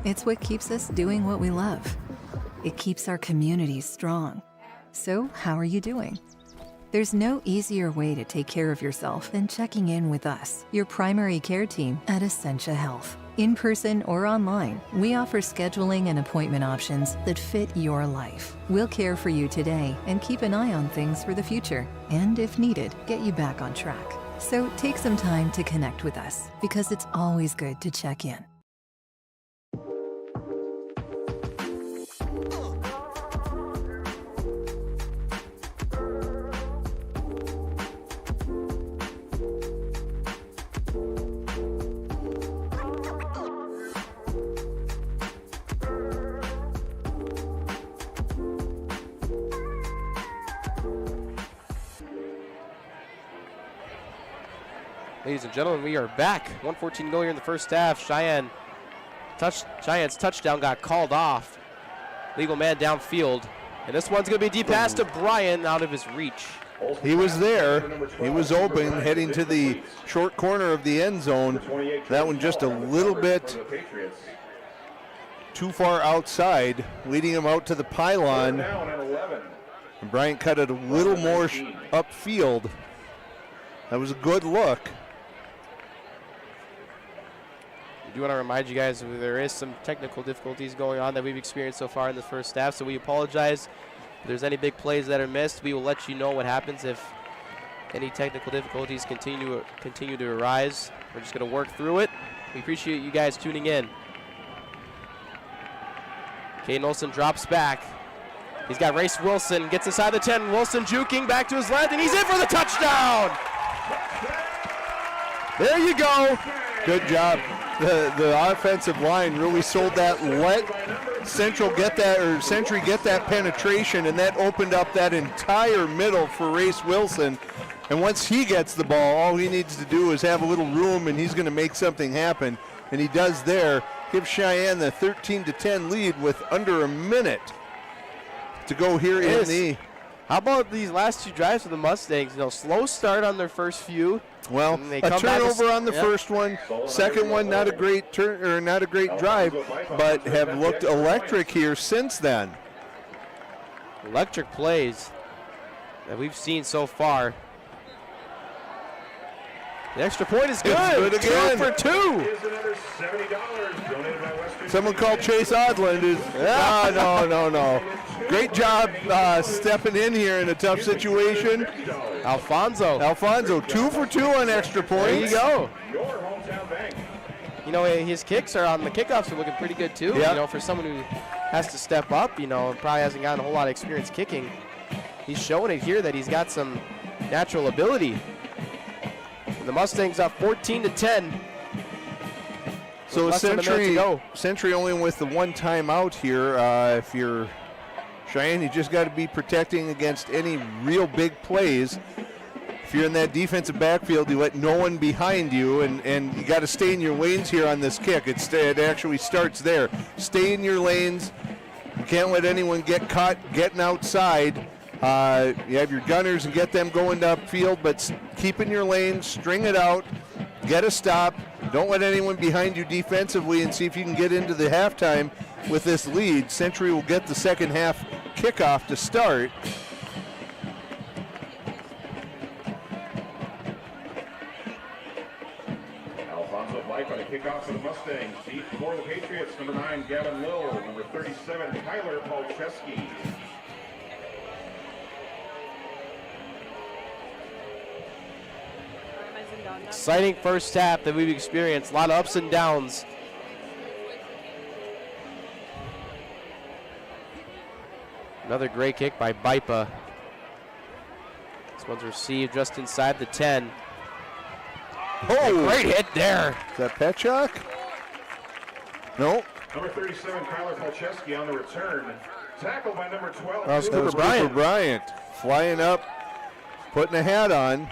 It's what keeps us doing what we love. It keeps our communities strong. So, how are you doing? There's no easier way to take care of yourself than checking in with us, your primary care team at Essentia Health. In person or online, we offer scheduling and appointment options that fit your life. We'll care for you today and keep an eye on things for the future. And if needed, get you back on track. So take some time to connect with us because it's always good to check in. Ladies and gentlemen, we are back. 1:14 to go here in the first half. Cheyenne's touchdown got called off. Legal man downfield. And this one's going to be a deep pass to Brian out of his reach. He was there. He was open, heading to the short corner of the end zone. That one just a little bit too far outside, leading him out to the pylon. And Bryant cut it a little more upfield. That was a good look. I do want to remind you guys there is some technical difficulties going on that we've experienced so far in the first half, so we apologize. If there's any big plays that are missed, we will let you know what happens if any technical difficulties continue to arise. We're just going to work through it. We appreciate you guys tuning in. Caden Olsen drops back. He's got Race Wilson, gets inside the 10. Wilson juking back to his left, and he's in for the touchdown. There you go. Good job. The offensive line really sold that. Let Century get that penetration, and that opened up that entire middle for Race Wilson. And once he gets the ball, all he needs to do is have a little room, and he's going to make something happen. And he does there. Gives Cheyenne the 13-10 lead with under a minute to go here in the. How about these last two drives for the Mustangs? Slow start on their first few. Well, a turnover on the first one. Second one, not a great turn or not a great drive, but have looked electric here since then. Electric plays that we've seen so far. The extra point is good. It's good again. 2 for 2. Someone called Chase Odland. No. Great job stepping in here in a tough situation. Alfonso, 2 for 2 on extra points. There you go. His kicks are on the kickoffs are looking pretty good too. Yep. For someone who has to step up, probably hasn't gotten a whole lot of experience kicking. He's showing it here that he's got some natural ability. And the Mustangs up 14-10. So Century only with the one timeout here. If you're Cheyenne, you just got to be protecting against any real big plays. If you're in that defensive backfield, you let no one behind you, and you got to stay in your lanes here on this kick. It actually starts there. Stay in your lanes. You can't let anyone get caught getting outside. You have your gunners and get them going upfield, but keep in your lanes, string it out, get a stop. Don't let anyone behind you defensively, and see if you can get into the halftime with this lead. Century will get the second half kickoff to start. Alfonso Blake on the kickoff for the Mustangs. Deep for the Patriots, number 9, Gavin Lill. Number 37, Tyler Polcheski. Exciting first half that we've experienced. A lot of ups and downs. Another great kick by Bipa. This one's received just inside the 10. Oh, great hit there. Is that Petchak? No. Number 37, Tyler Polcheski on the return. Tackled by number 12. That was Cooper Bryant. Flying up, putting a hat on.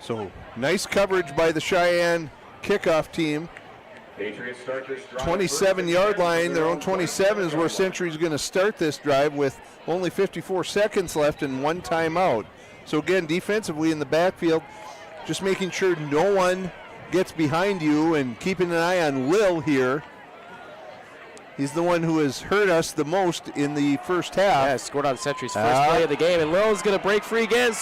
So nice coverage by the Cheyenne kickoff team. 27-yard line, their own 27 is where Century's going to start this drive with only 54 seconds left and one timeout. So again, defensively in the backfield, just making sure no one gets behind you and keeping an eye on Lil here. He's the one who has hurt us the most in the first half. Yeah, scored on Century's first play of the game, and Lil's going to break free again.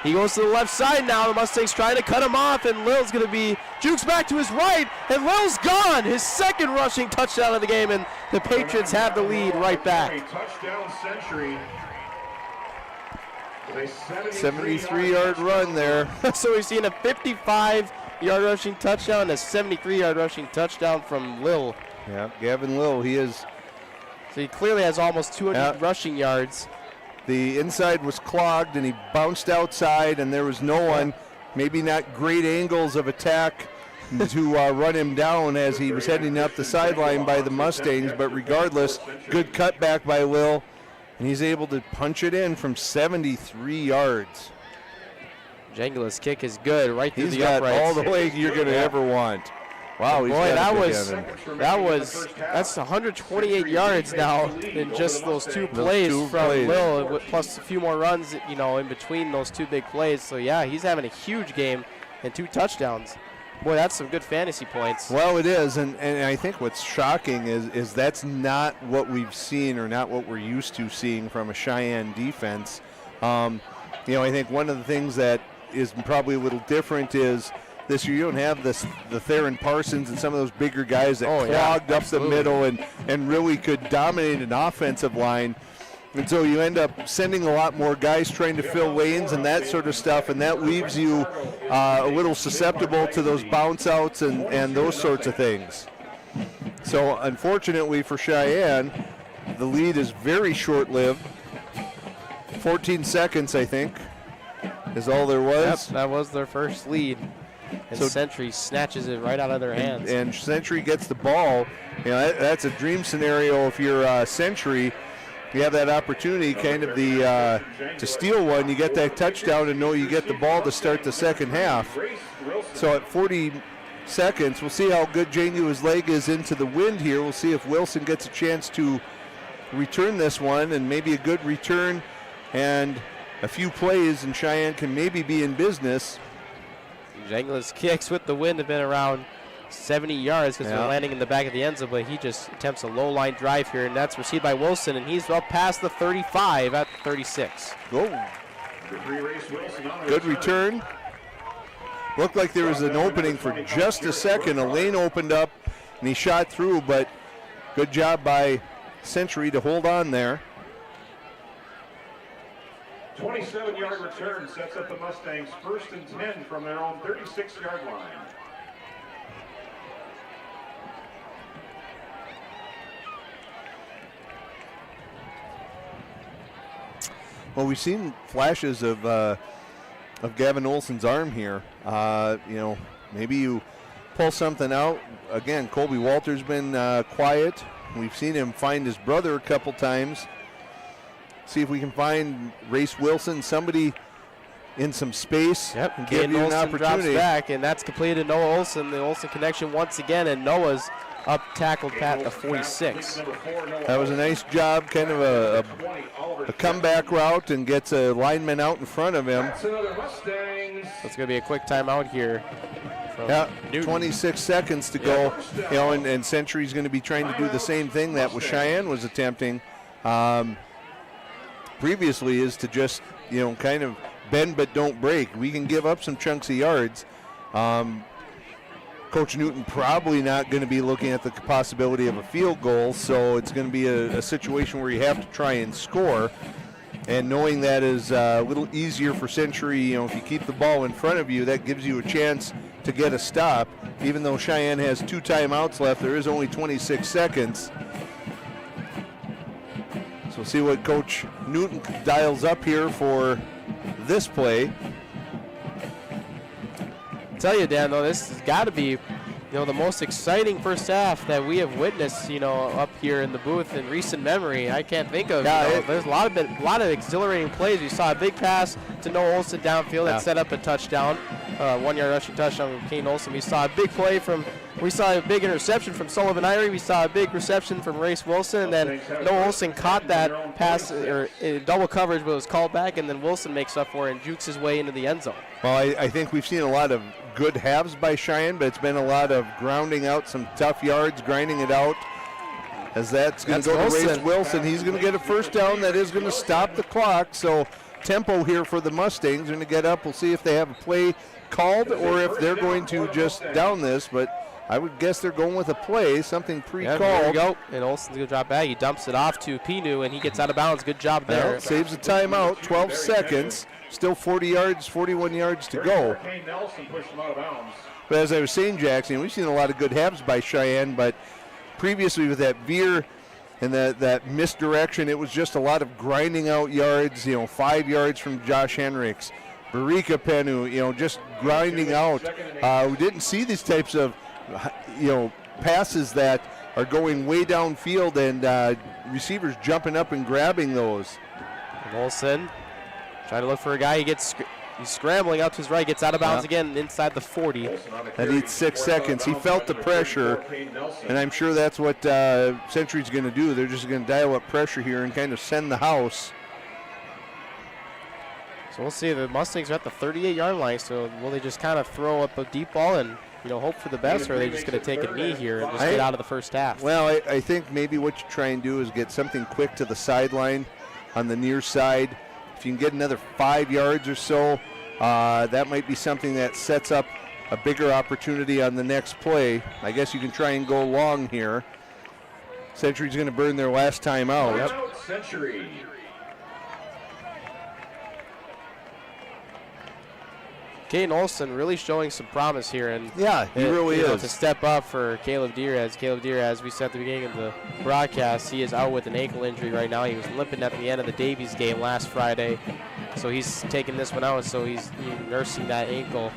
He goes to the left side now. The Mustangs trying to cut him off, and Lil's going to be jukes back to his right, and Lil's gone. His second rushing touchdown of the game, and the Patriots have the lead right back. Touchdown Century. 73-yard run there. So we've seen a 55-yard rushing touchdown, a 73-yard rushing touchdown from Lil. Yeah, Gavin Lil, he is. So he clearly has almost 200 rushing yards. The inside was clogged, and he bounced outside, and there was no one. Maybe not great angles of attack to run him down as he was heading up the sideline by the Mustangs, but regardless, good cutback by Lil. And he's able to punch it in from 73 yards. Jangula's kick is good, right through He's the got uprights. all the leg you're going to ever want. Wow, he's boy, got that's 128 yards now in just those two plays from Will, plus a few more runs, in between those two big plays. So yeah, he's having a huge game and 2 touchdowns. Boy, that's some good fantasy points. Well, it is, and I think what's shocking is that's not what we've seen or not what we're used to seeing from a Cheyenne defense. I think one of the things that is probably a little different is this year you don't have the Theron Parsons and some of those bigger guys that clogged up the middle and really could dominate an offensive line. And so you end up sending a lot more guys trying to fill lanes and that sort of stuff, and that leaves you a little susceptible to those bounce outs and those sorts of things. So unfortunately for Cheyenne, the lead is very short-lived. 14 seconds, I think, is all there was. Yep, that was their first lead. And so Century snatches it right out of their hands. And Century gets the ball. That's a dream scenario if you're Century. You have that opportunity kind of to steal one. You get that touchdown and know you get the ball to start the second half. So at 40 seconds, we'll see how good Jangua's leg is into the wind here. We'll see if Wilson gets a chance to return this one, and maybe a good return and a few plays, and Cheyenne can maybe be in business. Jangula's kicks with the wind have been around 70 yards because they're landing in the back of the end zone, but he just attempts a low line drive here, and that's received by Wilson, and he's up past the 35 at 36. Good return. Looked like there was an opening for just a second. A lane opened up, and he shot through, but good job by Century to hold on there. 27-yard return sets up the Mustangs 1st and 10 from their own 36-yard line. Well, we've seen flashes of Gavin Olson's arm here. Maybe you pull something out. Again, Colby Walter's been quiet. We've seen him find his brother a couple times. See if we can find Race Wilson, somebody in some space. Yep, and give you an opportunity. Drops back, and that's completed to Noah Olson. The Olson connection once again, and Noah's up tackled Pat the 46. That was a nice job, kind of a comeback route, and gets a lineman out in front of him. That's going to be a quick timeout here. 26 seconds to go. And Century's going to be trying to do the same thing that Cheyenne was attempting previously, is to just kind of bend but don't break. We can give up some chunks of yards. Coach Newton probably not going to be looking at the possibility of a field goal, so it's going to be a situation where you have to try and score. And knowing that is a little easier for Century, if you keep the ball in front of you, that gives you a chance to get a stop. Even though Cheyenne has 2 timeouts left, there is only 26 seconds. So we'll see what Coach Newton dials up here for this play. Tell you, Dan, though, this has got to be the most exciting first half that we have witnessed up here in the booth in recent memory. I can't think of there's a lot of exhilarating plays. We saw a big pass to Noah Olson downfield that set up a touchdown, 1-yard rushing touchdown from Kane Olson. We saw a big interception from Sullivan Irie. We saw a big reception from Race Wilson, and then Noah Olson caught that pass in double coverage, but it was called back, and then Wilson makes up for it and jukes his way into the end zone. Well, I think we've seen a lot of good halves by Cheyenne, but it's been a lot of grounding out some tough yards, grinding it out. As that's going to go to Race Wilson. He's going to get a first down. That is going to stop the clock. So tempo here for the Mustangs. They're going to get up. We'll see if they have a play called or if they're going to just down this. But I would guess they're going with a play, something pre-called. There we go. And Olson's going to drop back. He dumps it off to Pinu, and he gets out of bounds. Good job there. Saves a timeout, 12 seconds. Still 41 yards to go. But as I was saying, Jackson, we've seen a lot of good halves by Cheyenne, but previously with that veer and that misdirection, it was just a lot of grinding out yards, 5 yards from Josh Henricks. Barika Penu, just grinding out. We didn't see these types of, passes that are going way downfield, and receivers jumping up and grabbing those. And Olsen trying to look for a guy. He's scrambling out to his right, gets out of bounds again inside the 40. That needs 6 seconds. He felt the pressure, and I'm sure that's what Century's going to do. They're just going to dial up pressure here and kind of send the house. So we'll see. The Mustangs are at the 38-yard line, so will they just kind of throw up a deep ball and hope for the best, or are they just going to take a knee here and just get out of the first half? Well, I think maybe what you try and do is get something quick to the sideline on the near side. If you can get another 5 yards or so, that might be something that sets up a bigger opportunity on the next play. I guess you can try and go long here. Century's going to burn their last time out. Yep. Century. Caden Olsen really showing some promise here, and yeah, he really is. To step up for Caleb Diaz. Caleb Diaz, as we said at the beginning of the broadcast, he is out with an ankle injury right now. He was limping at the end of the Davies game last Friday, so he's taking this one out, and so he's nursing that ankle.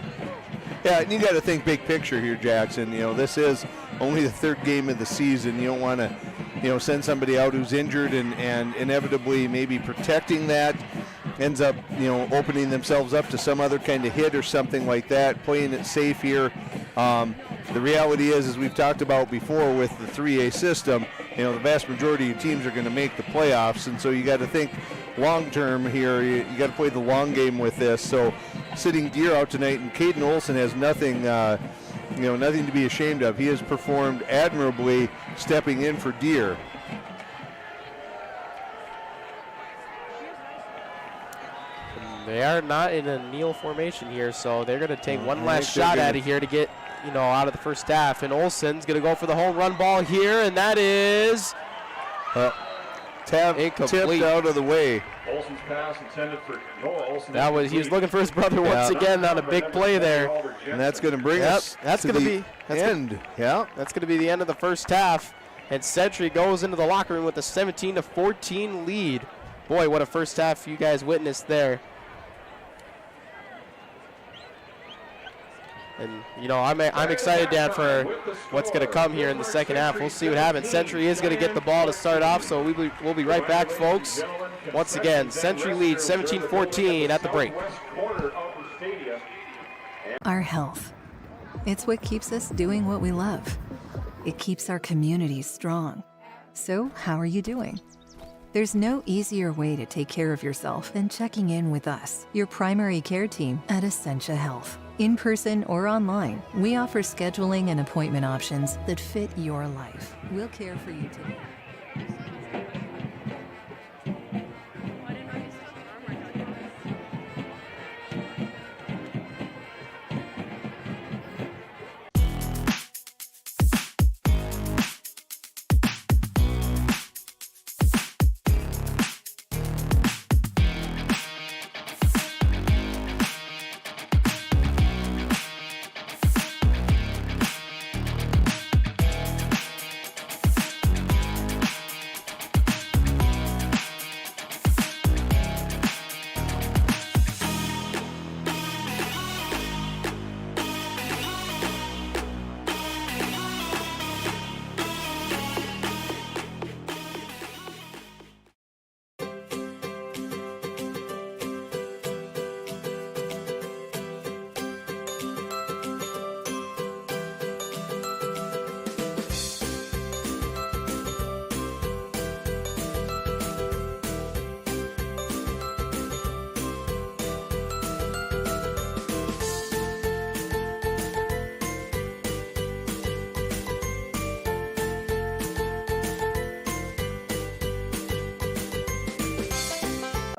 Yeah, and you got to think big picture here, Jackson. This is only the 3rd game of the season. You don't want to, send somebody out who's injured and inevitably maybe protecting that. Ends up, opening themselves up to some other kind of hit or something like that, playing it safe here. The reality is, as we've talked about before with the 3A system, the vast majority of teams are going to make the playoffs, and so you got to think long term here. You got to play the long game with this. So sitting Deer out tonight, and Caden Olsen has nothing, nothing to be ashamed of. He has performed admirably stepping in for Deer. They are not in a kneel formation here, so they're going to take one last shot at it here to get, out of the first half. And Olsen's going to go for the home run ball here, and that is tipped out of the way. Olsen's pass intended for Noah Olsen. He was looking for his brother once again on a big play there. And that's going to bring us to the end. That's going to be the end of the first half. And Century goes into the locker room with a 17-14 lead. Boy, what a first half you guys witnessed there. And, I'm excited, Dan, for what's going to come here in the second half. We'll see what happens. Century is going to get the ball to start off, so we'll be right back, folks. Once again, Century leads 17-14 at the break. Our health. It's what keeps us doing what we love. It keeps our communities strong. So, how are you doing? There's no easier way to take care of yourself than checking in with us, your primary care team at Essentia Health. In person or online, we offer scheduling and appointment options that fit your life. We'll care for you today.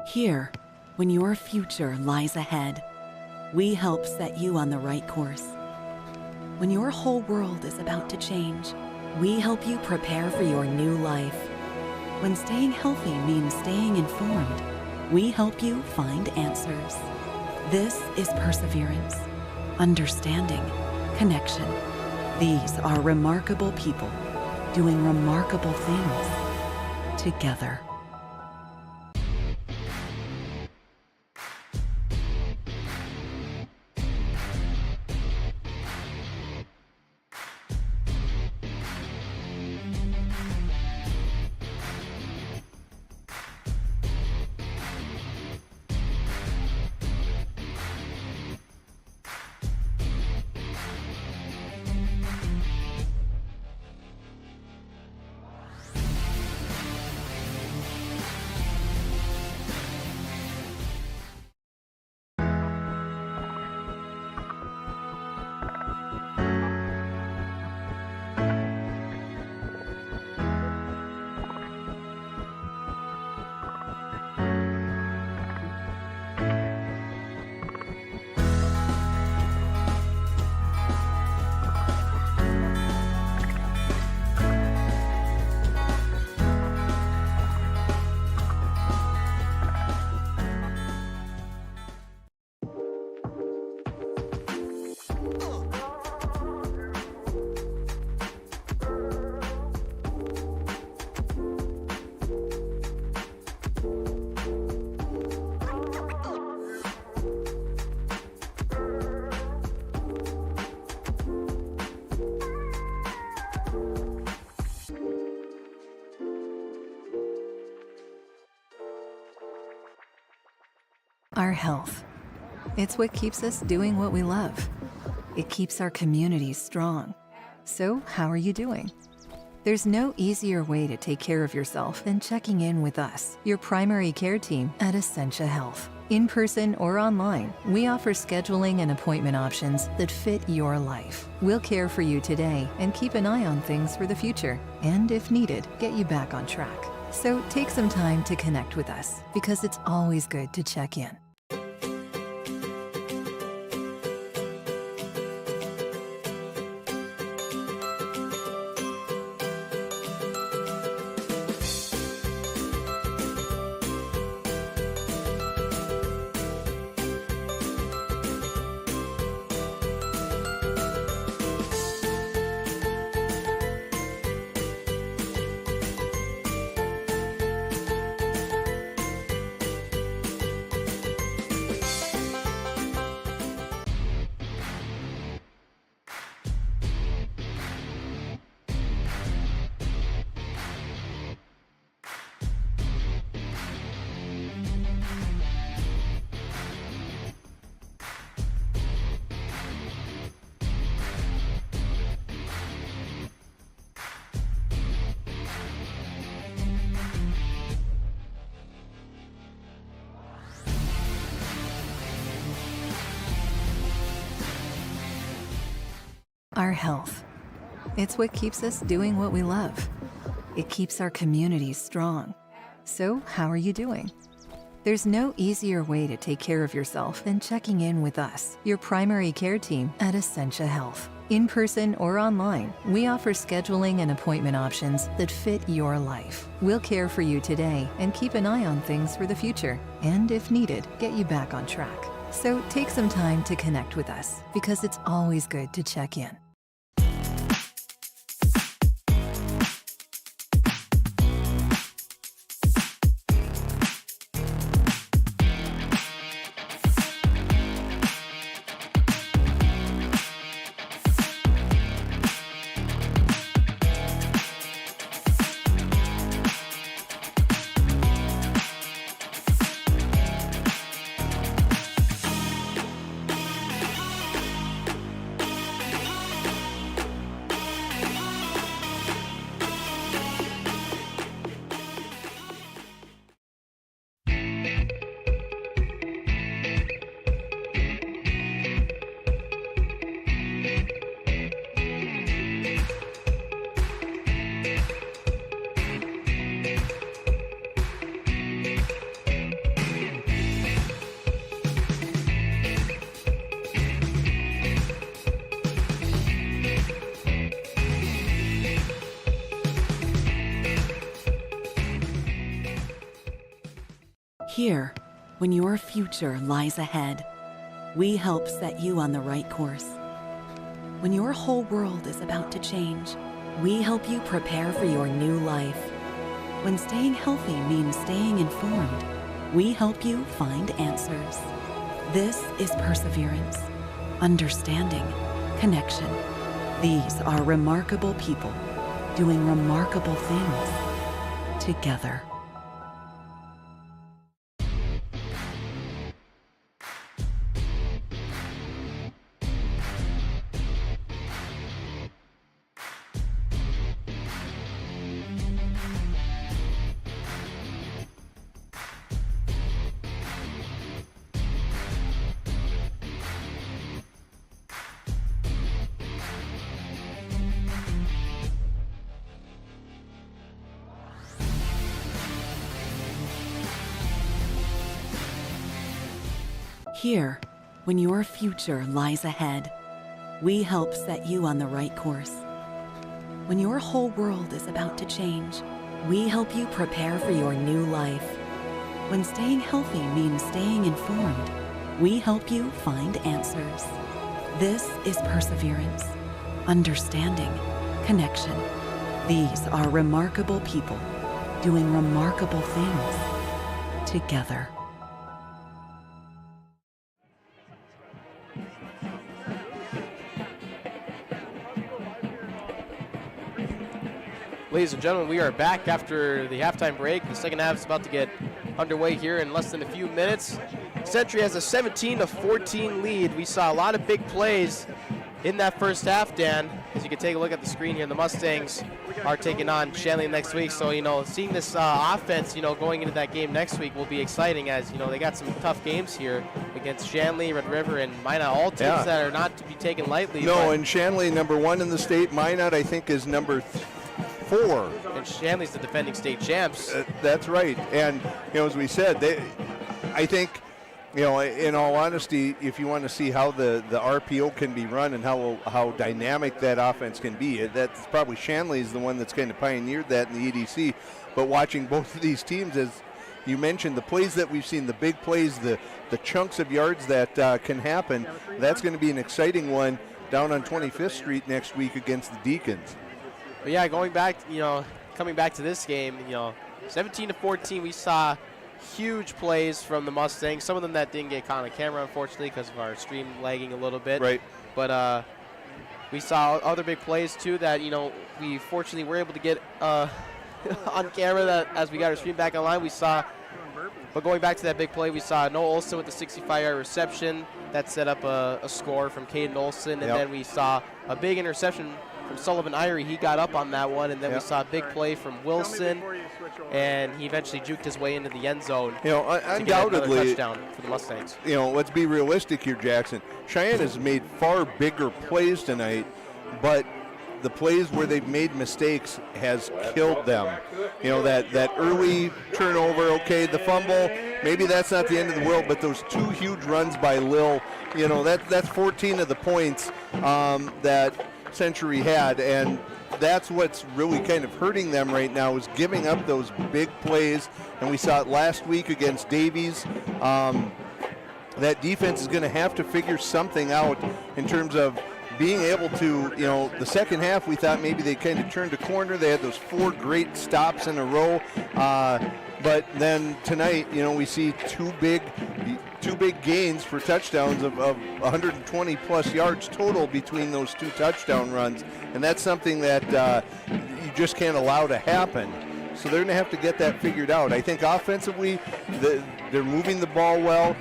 Here, when your future lies ahead, we help set you on the right course. When your whole world is about to change, we help you prepare for your new life. When staying healthy means staying informed, we help you find answers. This is perseverance, understanding, connection. These are remarkable people doing remarkable things together. Our health. It's what keeps us doing what we love. It keeps our communities strong. So, how are you doing? There's no easier way to take care of yourself than checking in with us, your primary care team at Essentia Health. In person or online, we offer scheduling and appointment options that fit your life. We'll care for you today and keep an eye on things for the future, and if needed, get you back on track. So take some time to connect with us, because it's always good to check in. Our health. It's what keeps us doing what we love. It keeps our communities strong. So, how are you doing? There's no easier way to take care of yourself than checking in with us, your primary care team at Essentia Health. In person or online, we offer scheduling and appointment options that fit your life. We'll care for you today and keep an eye on things for the future, and if needed, get you back on track. So take some time to connect with us, because it's always good to check in. Here, when your future lies ahead, we help set you on the right course. When your whole world is about to change, we help you prepare for your new life. When staying healthy means staying informed, we help you find answers. This is perseverance, understanding, connection. These are remarkable people doing remarkable things together. Here, when your future lies ahead, we help set you on the right course. When your whole world is about to change, we help you prepare for your new life. When staying healthy means staying informed, we help you find answers. This is perseverance, understanding, connection. These are remarkable people doing remarkable things together. Ladies and gentlemen, we are back after the halftime break. The second half is about to get underway here in less than a few minutes. Century has a 17-14 lead. We saw a lot of big plays in that first half, Dan. As you can take a look at the screen here, the Mustangs are taking on Shanley next week. So, seeing this offense, going into that game next week will be exciting, as, they got some tough games here against Shanley, Red River, and Minot, all teams that are not to be taken lightly. No, and Shanley, number 1 in the state. Minot, I think, is number 4. And Shanley's the defending state champs. That's right. And, as we said, I think, in all honesty, if you want to see how the RPO can be run and how dynamic that offense can be, that's probably Shanley is the one that's kind of pioneered that in the EDC. But watching both of these teams, as you mentioned, the plays that we've seen, the big plays, the chunks of yards that can happen, that's going to be an exciting one down on 25th Street next week against the Deacons. But yeah, coming back to this game, 17-14, we saw huge plays from the Mustangs. Some of them that didn't get caught on camera, unfortunately, because of our stream lagging a little bit. Right. But we saw other big plays too that we fortunately were able to get on camera. That as we got our stream back online, we saw. But going back to that big play, we saw Noah Olson with the 65-yard reception that set up a score from Caden Olson, and then we saw a big interception from Sullivan Irie. He got up on that one, and then we saw a big play from Wilson, and he eventually juked his way into the end zone. Undoubtedly, touchdown for the Mustangs. Let's be realistic here, Jackson. Cheyenne has made far bigger plays tonight, but the plays where they've made mistakes has killed them. That early turnover, okay, the fumble, maybe that's not the end of the world, but those 2 huge runs by Lil, that's 14 of the points that Century had, and that's what's really kind of hurting them right now, is giving up those big plays. And we saw it last week against Davies. That defense is going to have to figure something out in terms of being able to, the second half we thought maybe they kind of turned a corner. They had those 4 great stops in a row. But then tonight, we see two big gains for touchdowns of 120 plus yards total between those 2 touchdown runs, and that's something that you just can't allow to happen. So they're going to have to get that figured out. I think offensively, they're moving the ball well,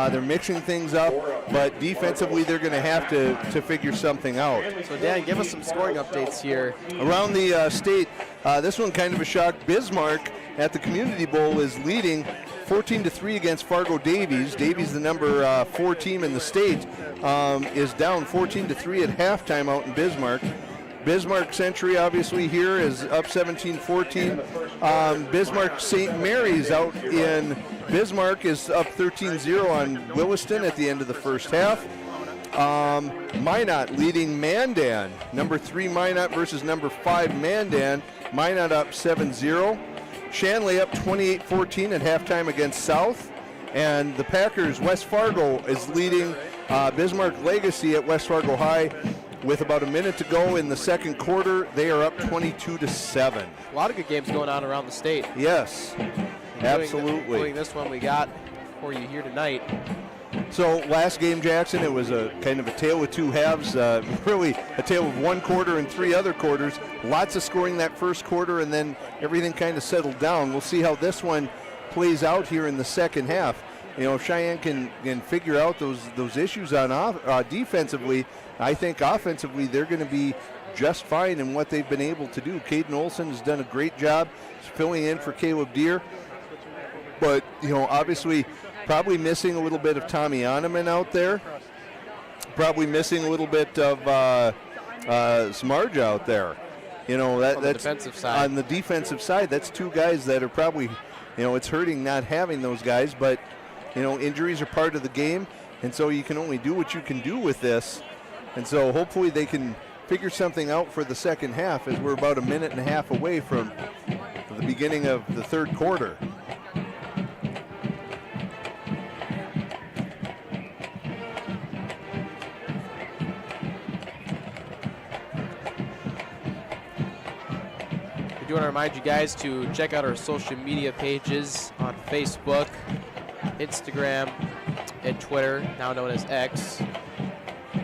they're mixing things up, but defensively they're going to have to figure something out. So Dan, give us some scoring updates here. Around the state, this one kind of a shock. Bismarck at the Community Bowl is leading 14-3 against Fargo Davies. Davies, the number 4 team in the state, is down 14-3 at halftime out in Bismarck. Bismarck Century, obviously, here is up 17-14. Bismarck St. Mary's out in Bismarck is up 13-0 on Williston at the end of the first half. Minot leading Mandan. Number 3 Minot versus number 5 Mandan. Minot up 7-0. Shanley up 28-14 at halftime against South. And the Packers, West Fargo, is leading Bismarck Legacy at West Fargo High with about a minute to go in the second quarter. They are up 22-7. A lot of good games going on around the state. Yes, absolutely. Including this one we got for you here tonight. So last game, Jackson, it was a kind of a tale of 2 halves, really a tale of 1 quarter and 3 other quarters. Lots of scoring that first quarter, and then everything kind of settled down. We'll see how this one plays out here in the second half. If Cheyenne can figure out those issues on defensively, I think offensively they're going to be just fine in what they've been able to do. Caden Olson has done a great job filling in for Caleb Deere, but obviously probably missing a little bit of Tommy Oneman out there, probably missing a little bit of Smarja out there. That's defensive side. On the defensive side, that's 2 guys that are probably, it's hurting not having those guys, but injuries are part of the game, and so you can only do what you can do with this. And so hopefully they can figure something out for the second half, as we're about a minute and a half away from the beginning of the third quarter. We do want to remind you guys to check out our social media pages on Facebook, Instagram, and Twitter, now known as X.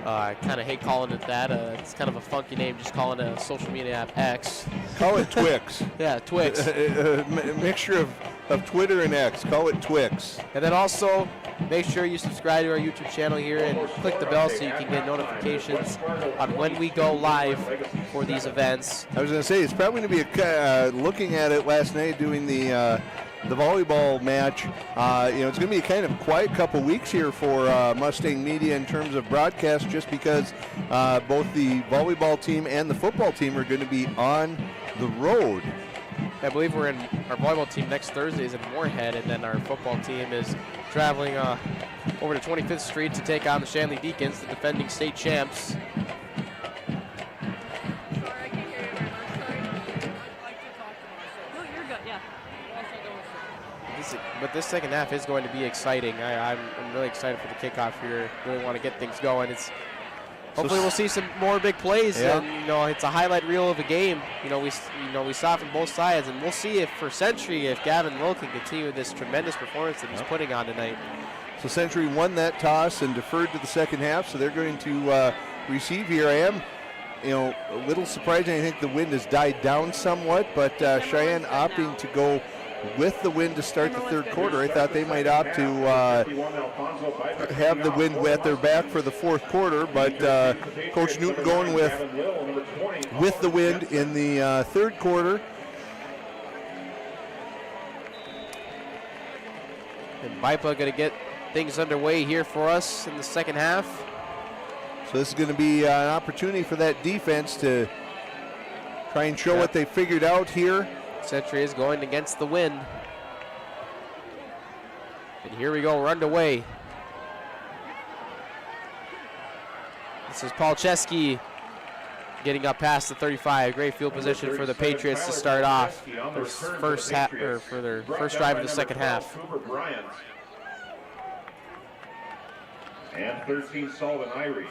I kind of hate calling it that. It's kind of a funky name, just calling it a social media app X. Call it Twix. Yeah, Twix. A mixture of Twitter and X. Call it Twix. And then also, make sure you subscribe to our YouTube channel here and click the bell so you can get notifications on when we go live for these events. I was going to say, it's probably going to be looking at it last night doing the volleyball match. It's going to be a kind of quiet couple weeks here for Mustang Media in terms of broadcast, just because both the volleyball team and the football team are going to be on the road. I believe our volleyball team next Thursday is in Moorhead, and then our football team is traveling over to 25th Street to take on the Shanley Deacons, the defending state champs. Sorry, I can't hear you very much. Sorry. I'd like to talk to myself. No, you're good, yeah. But this second half is going to be exciting. I'm really excited for the kickoff here. Really want to get things going. Hopefully we'll see some more big plays, and it's a highlight reel of a game. We saw it from both sides, and we'll see if for Century, if Gavin Will can continue this tremendous performance that he's putting on tonight. So Century won that toss and deferred to the second half, so they're going to receive here. I am, a little surprising. I think the wind has died down somewhat, but Sheyenne opting to go with the wind to start the third quarter. I thought they might opt to have the wind at their back for the fourth quarter, but Coach Newton going with the wind in the third quarter. And BIPA going to get things underway here for us in the second half. So this is going to be an opportunity for that defense to try and show what they figured out here. Century is going against the wind. And here we go, we're underway. This is Paul Chesky getting up past the 35. Great field position for the Patriots to start off their first drive of the second half. And 13, Sullivan Irie.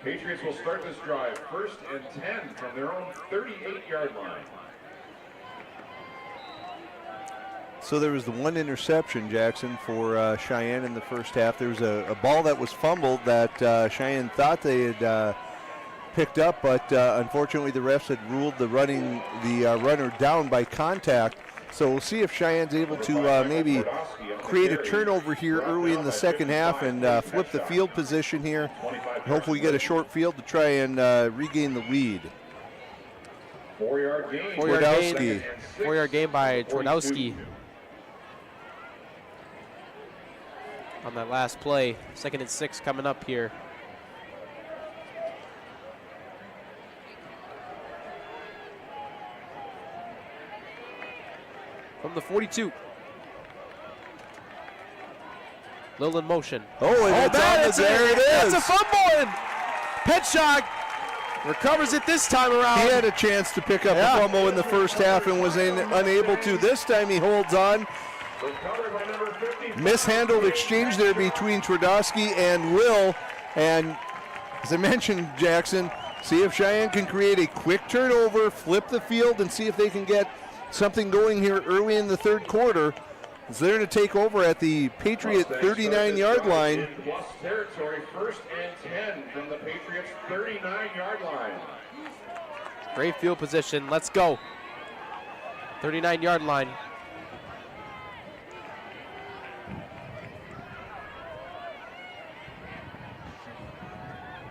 Patriots will start this drive 1st and 10 from their own 38-yard line. So there was the one interception, Jackson, for Cheyenne in the first half. There was a ball that was fumbled that Cheyenne thought they had picked up, but unfortunately the refs had ruled the runner down by contact. So we'll see if Cheyenne's able to maybe create a turnover here early in the second half and flip the field position here. Hopefully get a short field to try and regain the lead. 4-yard gain. 4-yard gain by Twardowski on that last play. 2nd and 6 coming up here. From the 42. Lil in motion. Oh, and there it is. That's a fumble, and Petschog recovers it this time around. He had a chance to pick up a fumble in the first half and was unable to. This time he holds on. Mishandled exchange there between Twardowski and Will. And as I mentioned, Jackson, see if Cheyenne can create a quick turnover, flip the field, and see if they can get something going here early in the third quarter. So they're going to take over at the Patriot 39-yard line. Plus territory, 1st and 10 from the Patriots 39-yard line. Great field position. Let's go. 39-yard line.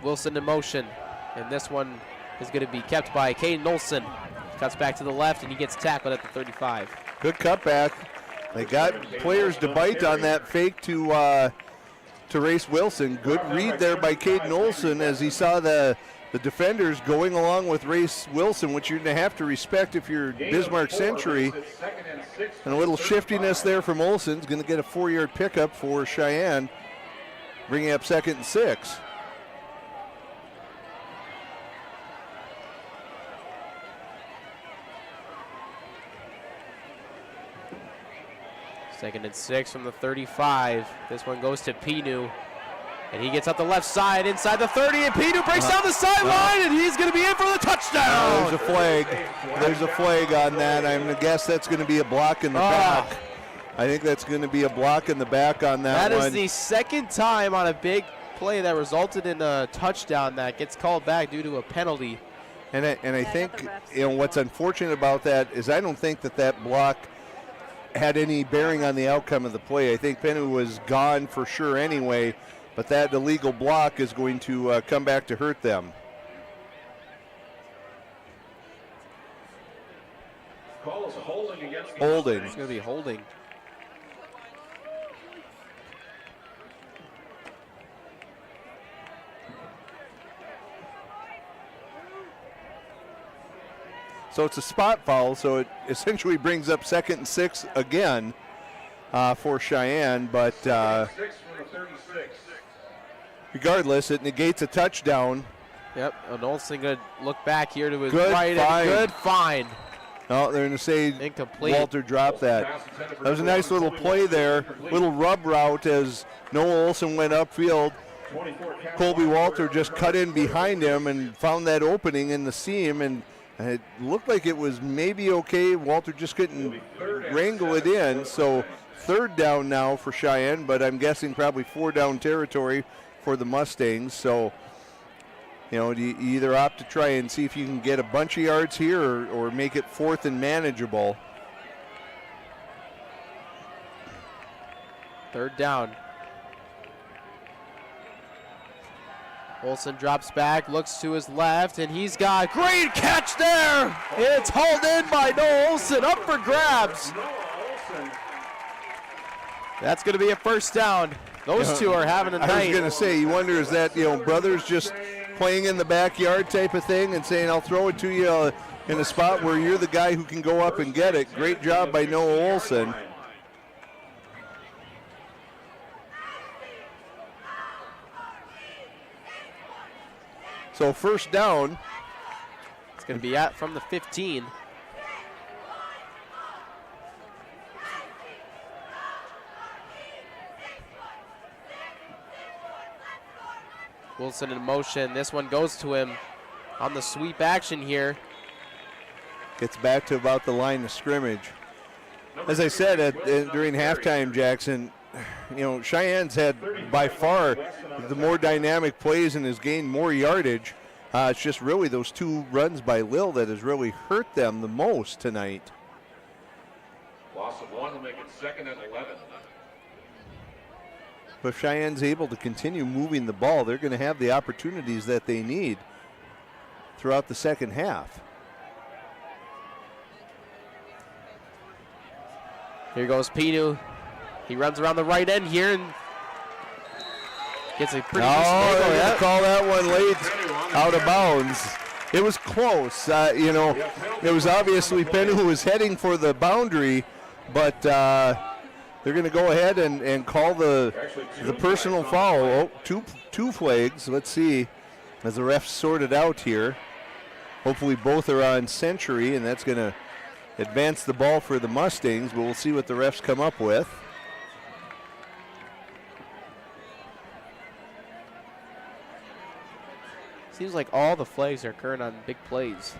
Wilson in motion. And this one is going to be kept by Caden Olson. Cuts back to the left, and he gets tackled at the 35. Good cutback. They got players to bite on that fake to Race Wilson. Good read there by Caden Olson as he saw the defenders going along with Race Wilson, which you're going to have to respect if you're Bismarck Century. And a little shiftiness there from Olson's going to get a 4-yard pickup for Cheyenne, bringing up 2nd and 6. Second and 6 from the 35. This one goes to Pinu. And he gets up the left side inside the 30, and Pinu breaks down the sideline, and he's going to be in for the touchdown. There's a flag. There's a flag on that. I'm going to guess that's going to be a block in the back. I think that's going to be a block in the back on that one. That is the second time on a big play that resulted in a touchdown that gets called back due to a penalty. And I think, what's unfortunate about that is I don't think that block had any bearing on the outcome of the play. I think Pennu was gone for sure anyway, but that illegal block is going to come back to hurt them. Call is holding against the Holding. It's going to be holding. So it's a spot foul, so it essentially brings up 2nd and 6 again for Sheyenne, but 6 from the 36. regardless, it negates a touchdown. Yep, and Olsen going to look back here to his Good right. find. Good find. No, they're going to say Incomplete. Walter dropped that. That was a nice little play there, little rub route as Noah Olsen went upfield. Colby Walter just cut in behind him and found that opening in the seam, and it looked like it was maybe okay. Walter just couldn't wrangle it in. So 3rd down now for Sheyenne, but I'm guessing probably 4 down territory for the Mustangs. So, you either opt to try and see if you can get a bunch of yards here or make it 4th and manageable. 3rd down. Olsen drops back, looks to his left, and he's got great catch there. It's hauled in by Noah Olsen, up for grabs. That's going to be a 1st down. Those two are having a night. I was going to say, you wonder, is that, brothers just playing in the backyard type of thing and saying, I'll throw it to you in a spot where you're the guy who can go up and get it. Great job by Noah Olsen. So 1st down. It's going to be from the 15. Wilson in motion. This one goes to him on the sweep action here. Gets back to about the line of scrimmage. As I said during halftime, Jackson, Cheyenne's had by far the more dynamic plays and has gained more yardage. It's just really those 2 runs by Lil that has really hurt them the most tonight. Loss of 1 will make it 2nd and 11. But if Cheyenne's able to continue moving the ball, they're going to have the opportunities that they need throughout the second half. Here goes Pinu. He runs around the right end here and gets a pretty good call that one late out of bounds. It was close. It was obviously Penn who was heading for the boundary, but they're going to go ahead and call the personal foul. Oh, two flags. Let's see as the refs sort it out here. Hopefully both are on Century, and that's going to advance the ball for the Mustangs, but we'll see what the refs come up with. Seems like all the flags are occurring on big plays.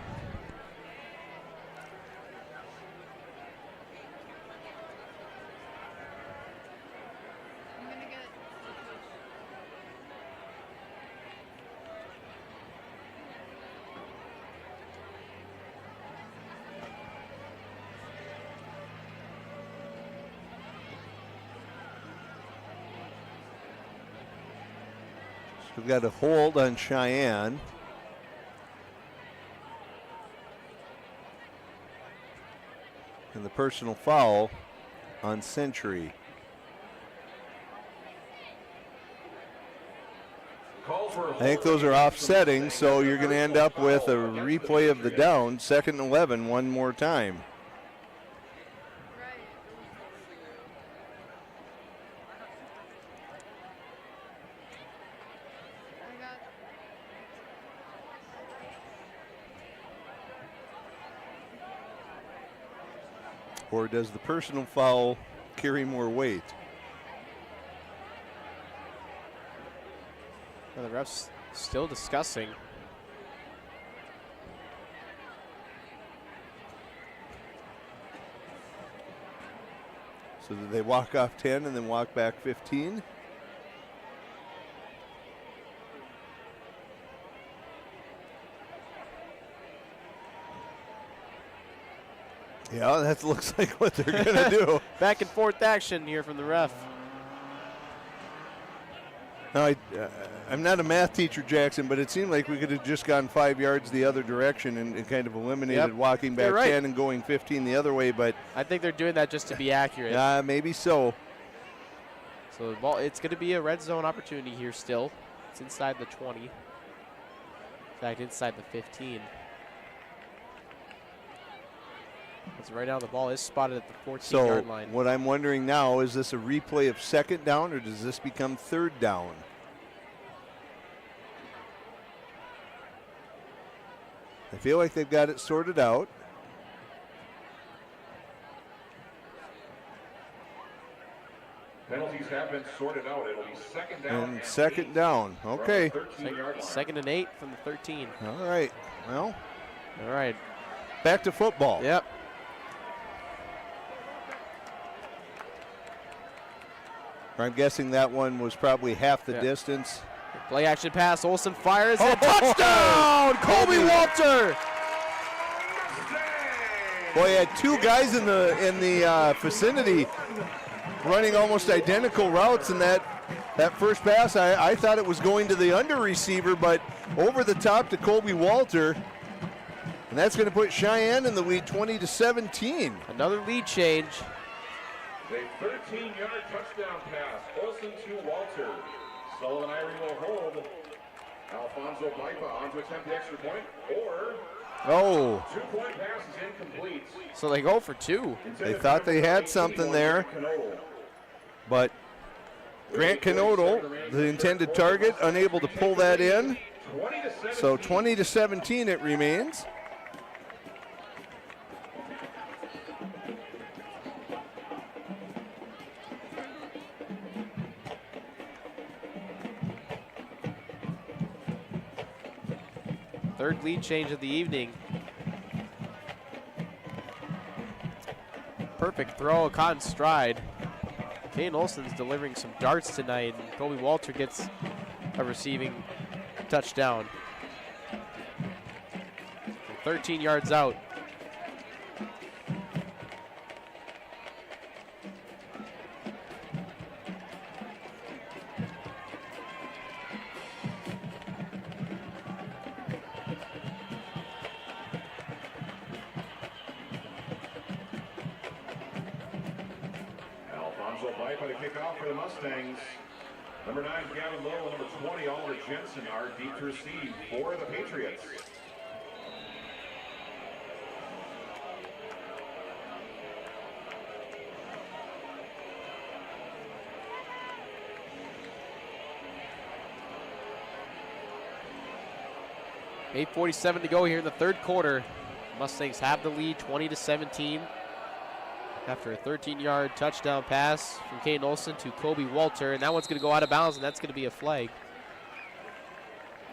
We've got a hold on Sheyenne. And the personal foul on Century. I think those are offsetting, so you're going to end up with a replay of the down, 2nd and 11, one more time. Or does the personal foul carry more weight? Well, the refs still discussing. So did they walk off 10 and then walk back 15? Yeah, that looks like what they're going to do. Back and forth action here from the ref. Now, I'm not a math teacher, Jackson, but it seemed like we could have just gone 5 yards the other direction and kind of eliminated walking back 10 and going 15 the other way. But I think they're doing that just to be accurate. Maybe so. So the ball, it's going to be a red zone opportunity here still. It's inside the 20. In fact, inside the 15. Because right now the ball is spotted at the 14-yard line. So what I'm wondering now, is this a replay of second down or does this become third down? I feel like they've got it sorted out. Penalties have been sorted out. It'll be second down. And second down. Okay. Second and 8 from the 13. All right. Well. All right. Back to football. Yep. I'm guessing that one was probably half the distance. Play action pass. Olsen fires it. Touchdown! Colby Walter! Boy, he had two guys in the vicinity running almost identical routes in that first pass. I thought it was going to the under receiver, but over the top to Colby Walter. And that's going to put Sheyenne in the lead 20-17. Another lead change. A 13-yard touchdown pass. Olsen to Walter. Sullivan Irie will hold. Alfonso Pipa on to attempt the extra point. Or 2-point pass is incomplete. So they go for 2. They thought they had something there. But Grant Canodal, the intended target, unable to pull that in. So 20-17 it remains. Third lead change of the evening. Perfect throw, caught in stride. Kane Olsen's delivering some darts tonight, and Colby Walter gets a receiving touchdown. 13 yards out. Pipa to kick off for the Mustangs. Number 9, Gavin Lowe, and number 20, Oliver Jensen are deep to receive for the Patriots. .8:47 to go here in the third quarter. Mustangs have the lead 20-17. After a 13-yard touchdown pass from Caden Olsen to Colby Walter, and that one's going to go out of bounds, and that's going to be a flag.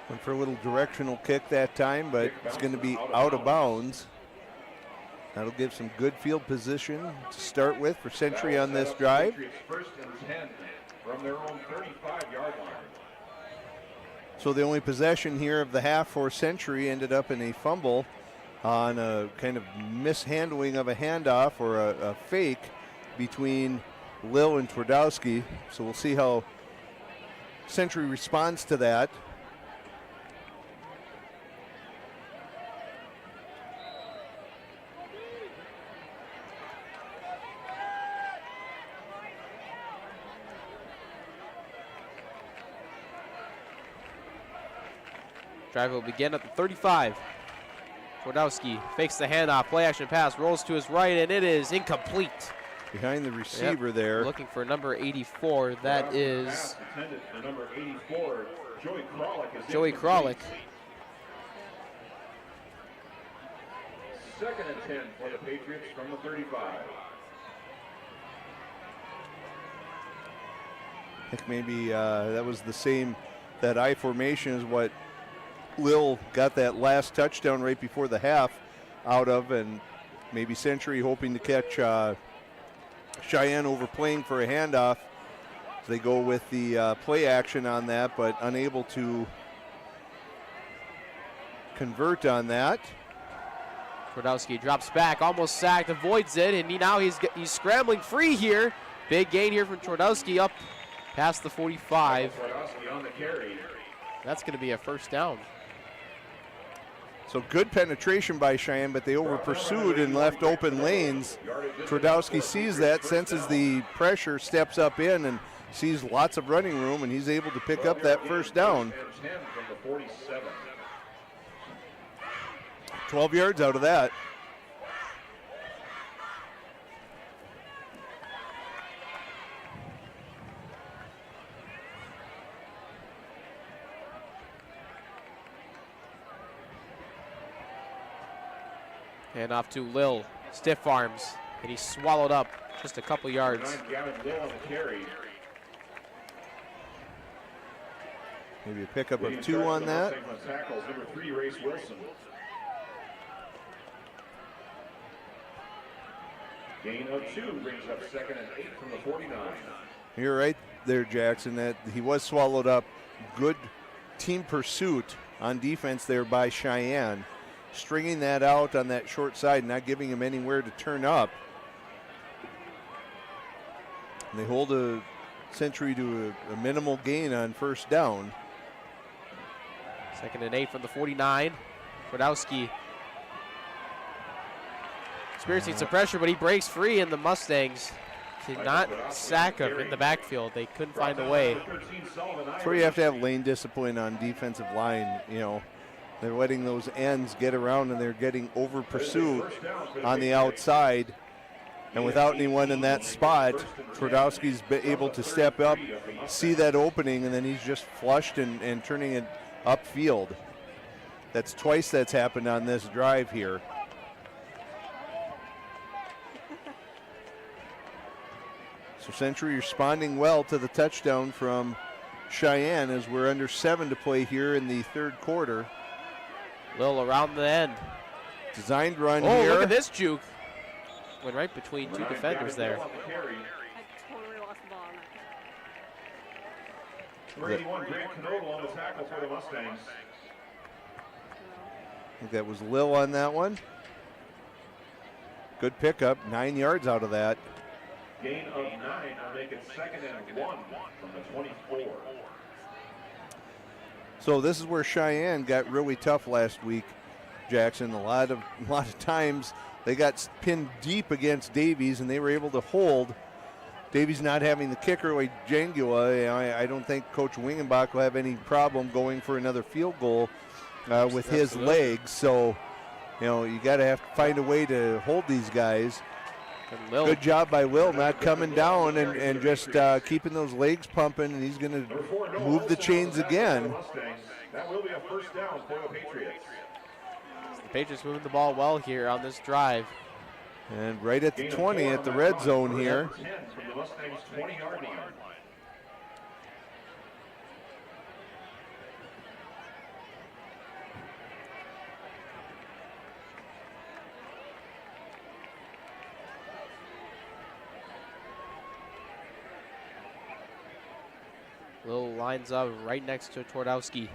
Went for a little directional kick that time, but it's going to be out of bounds. That'll give some good field position to start with for Century on this drive. First and 10 from their own 35-yard line. So the only possession here of the half for Century ended up in a fumble on a kind of mishandling of a handoff or a fake between Lil and Twardowski. So we'll see how Century responds to that. Drive will begin at the 35. Twardowski fakes the handoff, play action pass, rolls to his right, and it is incomplete. Behind the receiver there. Looking for number 84. That is intended for number 84, Joey Kralik. Joey Kralik. Second and 10 for the Patriots from the 35. I think maybe that was the same, that I formation is what Lil got that last touchdown right before the half out of, and maybe Century hoping to catch Sheyenne overplaying for a handoff. They go with the play action on that, but unable to convert on that. Twardowski drops back, almost sacked, avoids it, and he's scrambling free here. Big gain here from Twardowski up past the 45. That's going to be a first down. So good penetration by Cheyenne, but they over pursued and left open lanes. Twardowski sees that, senses the pressure, steps up in and sees lots of running room, and he's able to pick up that first down. 12 yards out of that. And off to Lil, stiff arms, and he's swallowed up just a couple yards. Maybe a pickup of 2 on that. Gain of 2 brings up 2nd and 8 from the 49. You're right there, Jackson, that he was swallowed up. Good team pursuit on defense there by Cheyenne. Stringing that out on that short side, not giving him anywhere to turn up. And they hold a Century to a minimal gain on first down. 2nd and 8 from the 49. Twardowski experiencing some pressure, but he breaks free, and the Mustangs did not sack him in the backfield. They couldn't find a way. That's where you have to have lane discipline on defensive line. You know, they're letting those ends get around, and they're getting over pursuit on the outside. And without anyone in that spot, Twardowski's been able to step up, see that opening, and then he's just flushed and turning it upfield. That's twice that's happened on this drive here. So Century responding well to the touchdown from Cheyenne as we're under 7 to play here in the third quarter. Lil around the end. Designed run here. here. Oh, look at this juke. Went right between 2 defenders there. I totally lost the ball on that. 31 Grant Canodal on the tackle for the Mustangs. I think that was Lil on that one. Good pickup, 9 yards out of that. Gain of 9 will make it 2nd and 1 from the 24. So this is where Cheyenne got really tough last week, Jackson. A lot of times they got pinned deep against Davies, and they were able to hold. Davies not having the kicker like Jangua, I don't think Coach Wingenbach will have any problem going for another field goal with his legs. So, you know, you got to have to find a way to hold these guys. Good job by Will, not coming down and just keeping those legs pumping, and he's going to move the chains again. That will be a first down for the Patriots. The Patriots moving the ball well here on this drive. And right at the 20 at the red zone here. From the Mustangs' 20-yard line. Lil lines up right next to Twardowski.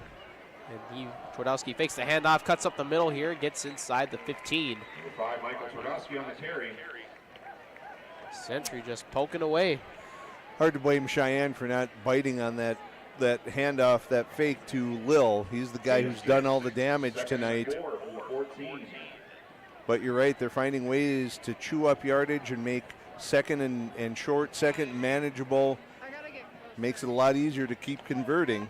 And Twardowski fakes the handoff, cuts up the middle here, gets inside the 15. By Michael Twardowski on the carry. Century just poking away. Hard to blame Cheyenne for not biting on that handoff, that fake to Lil. He's the guy who's done all the damage tonight. But you're right, they're finding ways to chew up yardage and make second and short, second manageable. Makes it a lot easier to keep converting.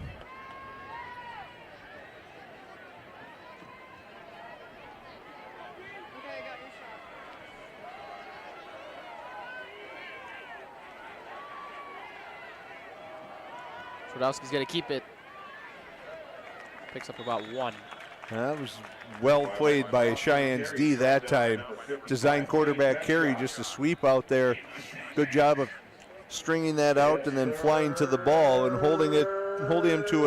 Twardowski's going to keep it. Picks up about 1. That was well played by Cheyenne's D that time. Designed quarterback carry, just a sweep out there. Good job of stringing that out and then flying to the ball and holding him to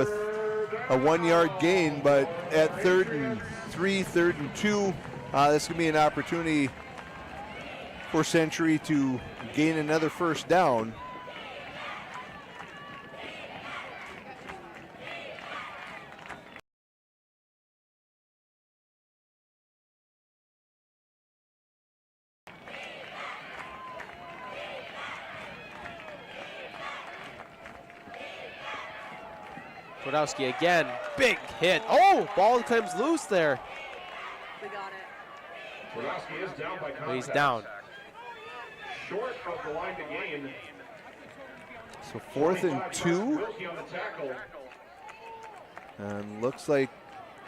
a 1 yard gain. But at 3rd and 3, 3rd and 2, this could be an opportunity for Century to gain another first down. Twardowski again, big hit. Oh, ball comes loose there. We got it. Twardowski is down by contact. But he's down. Short of the line to gain. So 4th and 2. Wilkie on the tackle. And looks like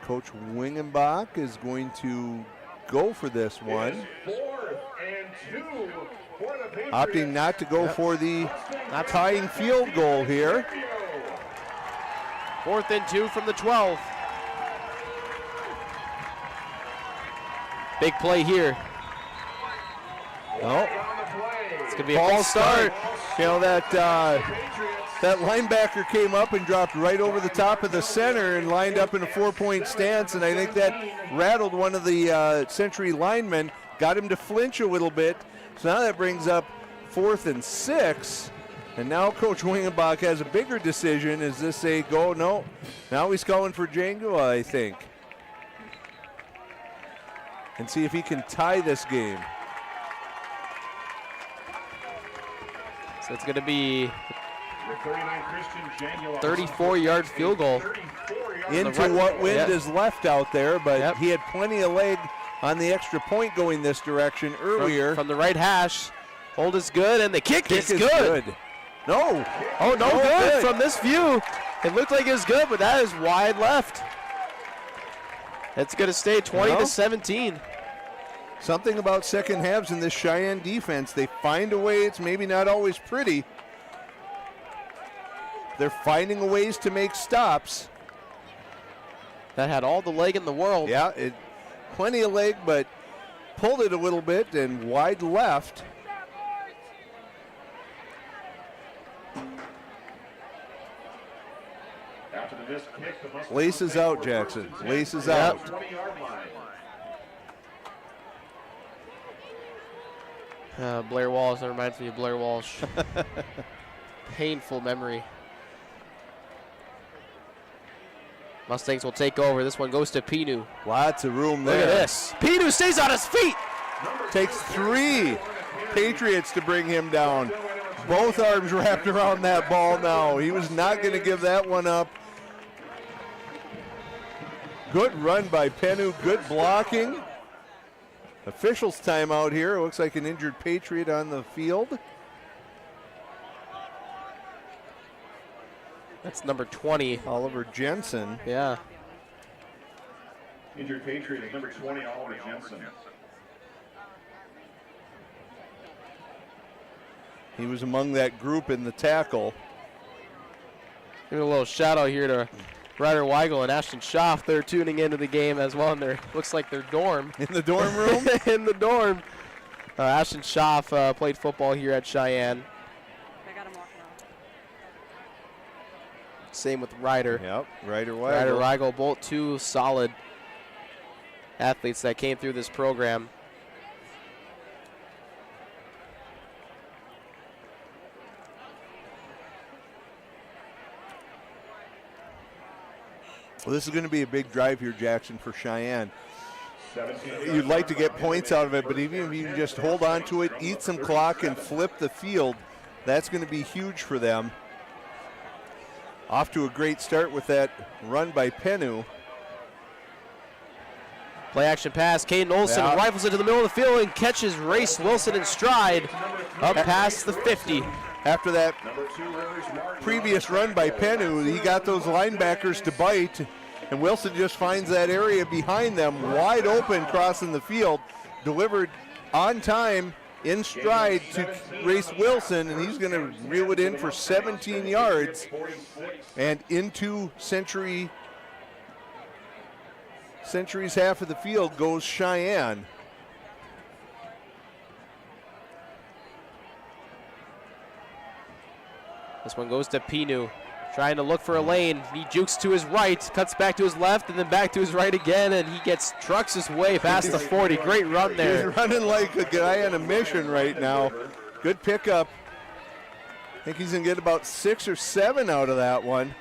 Coach Wingenbach is going to go for this one. 4th and 2 for the Patriots. Opting not to go for the tying field goal here. 4th and 2 from the 12. Big play here. Oh, It's going to be a false start. You know, that linebacker came up and dropped right over the top of the center and lined up in a 4-point stance, and I think that rattled one of the Century linemen, got him to flinch a little bit. So now that brings up 4th and 6, and now Coach Wingenbach has a bigger decision. Is this a go? No. Now he's calling for Django, I think, and see if he can tie this game. So it's going to be With 39, Christian Jangula. 34-yard field goal. 34 yards. Into what wind Yep. is left out there, but Yep. he had plenty of leg on the extra point going this direction earlier. From the right hash. Hold is good, and the kick is good. No. Oh, no Oh, good good. from this view. It looked like it was good, but that is wide left. It's going to stay 20 to 17. Something about second halves in this Cheyenne defense. They find a way. It's maybe not always pretty. They're finding ways to make stops. That had all the leg in the world. Yeah, plenty of leg, but pulled it a little bit and wide left. After the missed kick, the Mustangs Laces will out, take Jackson. first and 10 Laces from the out. 20-yard line. Blair Walsh, that reminds me of Blair Walsh. Painful memory. Mustangs will take over. This one goes to Pinu. Lots of room Look there. at this. Pinu stays on his feet. Takes 3 Patriots to bring him down. Both arms wrapped around that ball now. He was not going to give that one up. Good run by Penu, good blocking. Officials timeout here. Looks like an injured Patriot on the field. That's number 20. Oliver Jensen. Yeah. Injured Patriot is number 20, Oliver Jensen. He was among that group in the tackle. Give a little shout out here to Ryder Weigel and Ashton Schaff. They're tuning into the game as well, and they're looks like their dorm. In the dorm room? In the dorm. Ashton Schaff played football here at Cheyenne. I got him walking off. Same with Ryder. Yep, Ryder Weigel. Ryder Weigel, both two solid athletes that came through this program. Well, this is going to be a big drive here, Jackson, for Cheyenne. 17 You'd like to get points out of it, but even if you can just hold on to it, eat some clock, and flip the field, that's going to be huge for them. Off to a great start with that run by Penu. Play action pass. Caden Olson rifles into the middle of the field and catches Race Wilson in stride up past the 50. After that Number 2, Rivers Martin. previous run by Penu, he got those linebackers to bite, and Wilson just finds that area behind them wide open crossing the field, delivered on time in stride to Race Wilson, and he's going to reel it in for 17 yards and into Century's half of the field goes Cheyenne. This one goes to Pinu, trying to look for a lane. He jukes to his right, cuts back to his left, and then back to his right again, and he trucks his way past the 40. Great run there. He's running like a guy on a mission right now. Good pickup. I think he's going to get about 6 or 7 out of that one.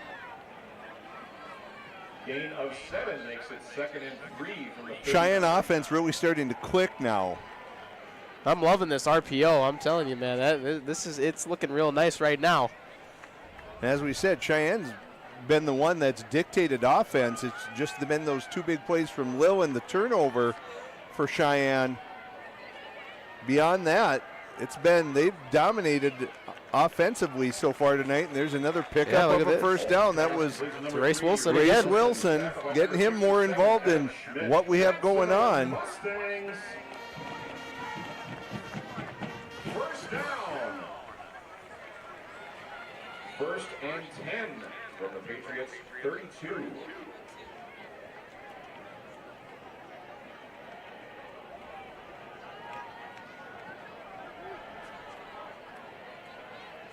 Gain of 7 makes it 2nd and 3 from the 30. Cheyenne offense really starting to click now. I'm loving this RPO. I'm telling you, man, it's looking real nice right now. As we said, Cheyenne's been the one that's dictated offense. It's just been those two big plays from Lil and the turnover for Sheyenne. Beyond that, they've dominated offensively so far tonight, and there's another pickup of a first down. That was Race Wilson. Race Wilson, getting him more involved in what we have going on. Mustangs. First down. First and 10 from the Patriots 32.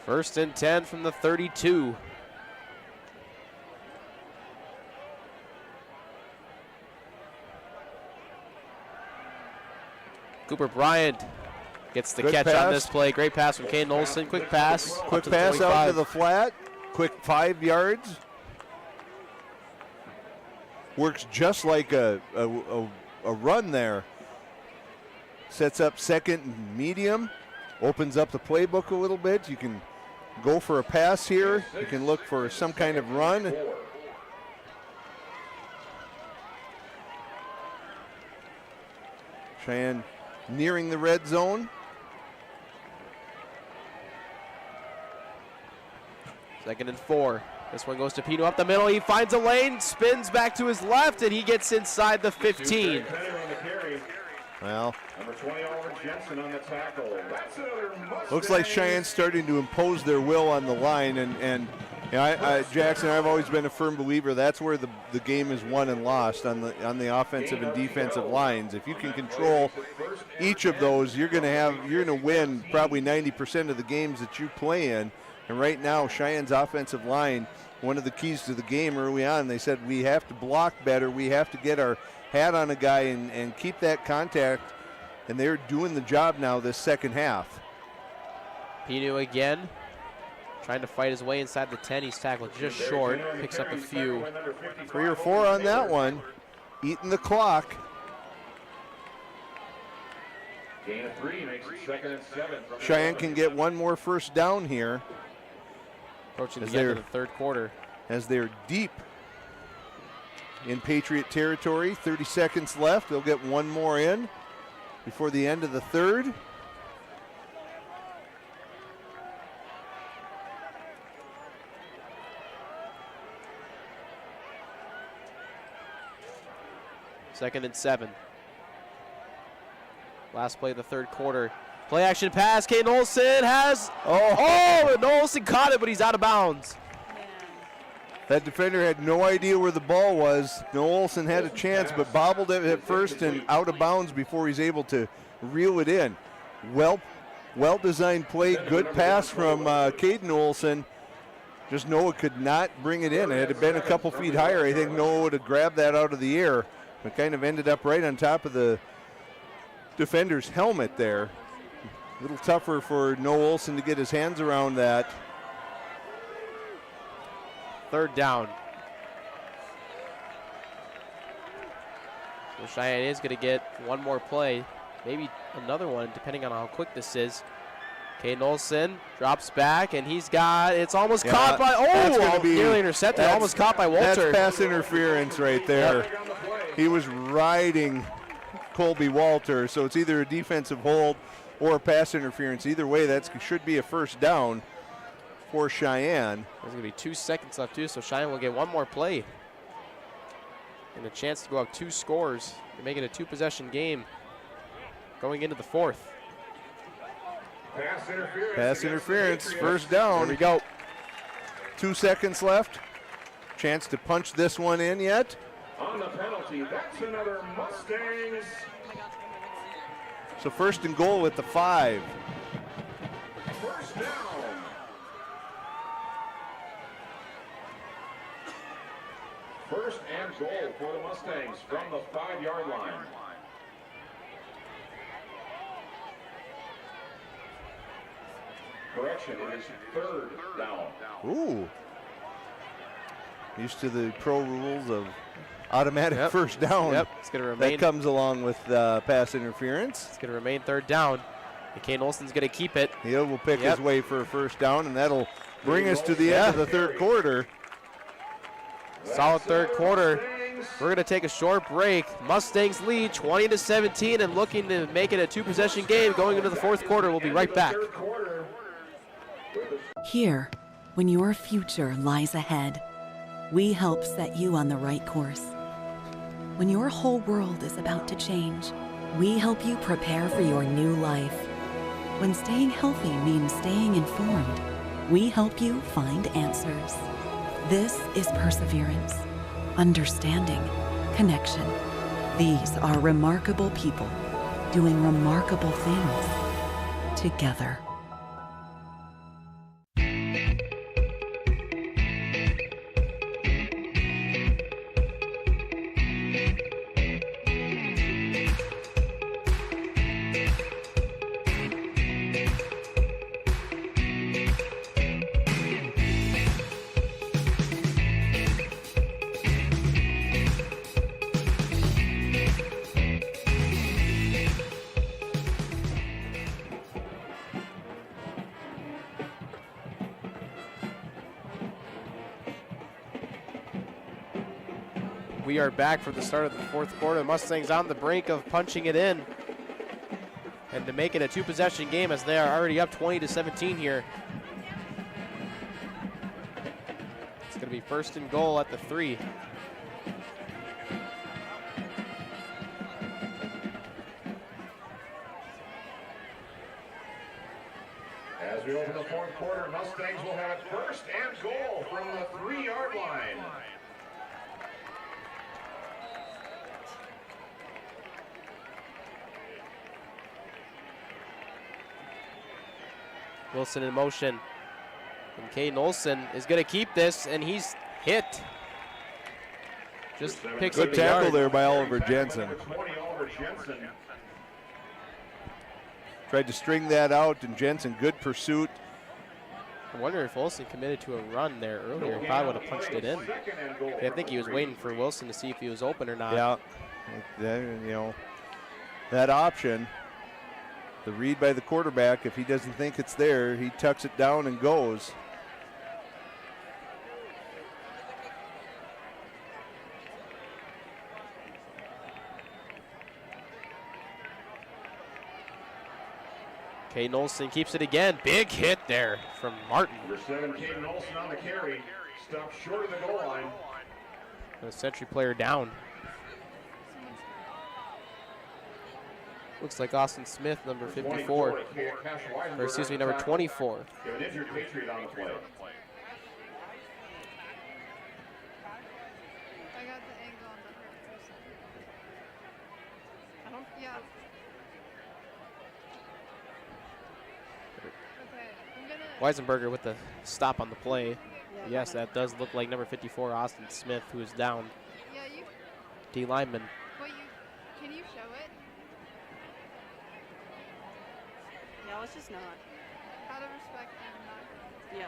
First and 10 from the 32. Cooper Bryant gets the catch on this play. Great pass from Caden Olson. Quick pass. Quick pass out to the flat. Quick 5 yards. Works just like a run there. Sets up second and medium. Opens up the playbook a little bit. You can go for a pass here. You can look for some kind of run. Sheyenne nearing the red zone. Second and 4. This one goes to Pino up the middle. He finds a lane, spins back to his left, and he gets inside the 15. Well, Number 20, Oliver Jensen on the tackle. That's another Mustang. looks like Cheyenne's starting to impose their will on the line, and you know, Jackson, I've always been a firm believer that's where the game is won and lost, on the offensive and defensive lines. If you can control each of those, you're going to win probably 90% of the games that you play in. And right now, Cheyenne's offensive line, one of the keys to the game early on, they said we have to block better, we have to get our hat on a guy and keep that contact, and they're doing the job now this second half. Pino again, trying to fight his way inside the 10. He's tackled just short, picks up a few. 3 or 4 on that one, eating the clock. Gain of 3 makes it 2nd and 7. Cheyenne can get one more first down here. Approaching the end of the third quarter. As they're deep in Patriot territory, 30 seconds left. They'll get one more in before the end of the third. Second and 7. Last play of the third quarter. Play action pass. Caden Olson has. And Olson caught it, but he's out of bounds. That defender had no idea where the ball was. Noah Olson had a chance, but bobbled it at first and out of bounds before he's able to reel it in. Well-designed play, good pass from Caden Olson. Just Noah could not bring it in. Had it been a couple feet higher, I think Noah would have grabbed that out of the air, but kind of ended up right on top of the defender's helmet there. A little tougher for Noah Olson to get his hands around that. Third down. So Cheyenne is going to get one more play, maybe another one, depending on how quick this is. Caden Olson drops back, and it's almost caught by, nearly intercepted, almost caught by Walter. That's pass interference right there. Yep. He was riding Colby Walter, so it's either a defensive hold or a pass interference. Either way, that should be a first down for Cheyenne. There's going to be 2 seconds left, too, so Cheyenne will get one more play. And a chance to go up 2 scores and make it a 2-possession game going into the fourth. Pass interference, first down. There we go. 2 seconds left. Chance to punch this one in yet. On the penalty, that's another Mustangs. So first and goal at the 5. First down. First and goal for the Mustangs from the 5-yard line. Correction, it is third down. Ooh. Used to the pro rules of automatic first down. Yep, it's going to remain. That comes along with pass interference. It's going to remain third down. And Caden Olson's going to keep it. He will pick his way for a first down, and that'll bring us to the end of the third quarter. Solid third quarter. We're going to take a short break. Mustangs lead 20-17 and looking to make it a two-possession game going into the fourth quarter. We'll be right back. Here, when your future lies ahead, we help set you on the right course. When your whole world is about to change, we help you prepare for your new life. When staying healthy means staying informed, we help you find answers. This is perseverance, understanding, connection. These are remarkable people doing remarkable things together. We are back for the start of the fourth quarter. Mustangs on the brink of punching it in and to make it a two-possession game as they are already up 20-17 here. It's going to be first and goal at the 3. As we open the fourth quarter, Mustangs will have it first and goal from the 3-yard line. Wilson in motion. And Caden Olsen is going to keep this, and he's hit. Just picks up Good the tackle yard. there by Oliver Jensen. Tried to string that out, and Jensen, good pursuit. I wonder if Olsen committed to a run there earlier. He probably would have punched it in. I think he was waiting for Wilson to see if he was open or not. Yeah, you know, that option. The read by the quarterback, if he doesn't think it's there, he tucks it down and goes. Caden Olsen keeps it again. Big hit there from Martin. Number 7, Caden Olsen on the carry. Stopped short of the goal line. The Century player down. Looks like Austin Smith, number 54. Or excuse me, number 24. You have an injured Patriot on the play. I got the angle on the hurt person. I don't. Yeah. Okay, I'm gonna. Weisenberger with the stop on the play. Yes, that does look like number 54, Austin Smith, who is down. Yeah, you. D lineman. Wait, can you show it? Yeah, let's just not. Out of respect, I'm not. Yeah.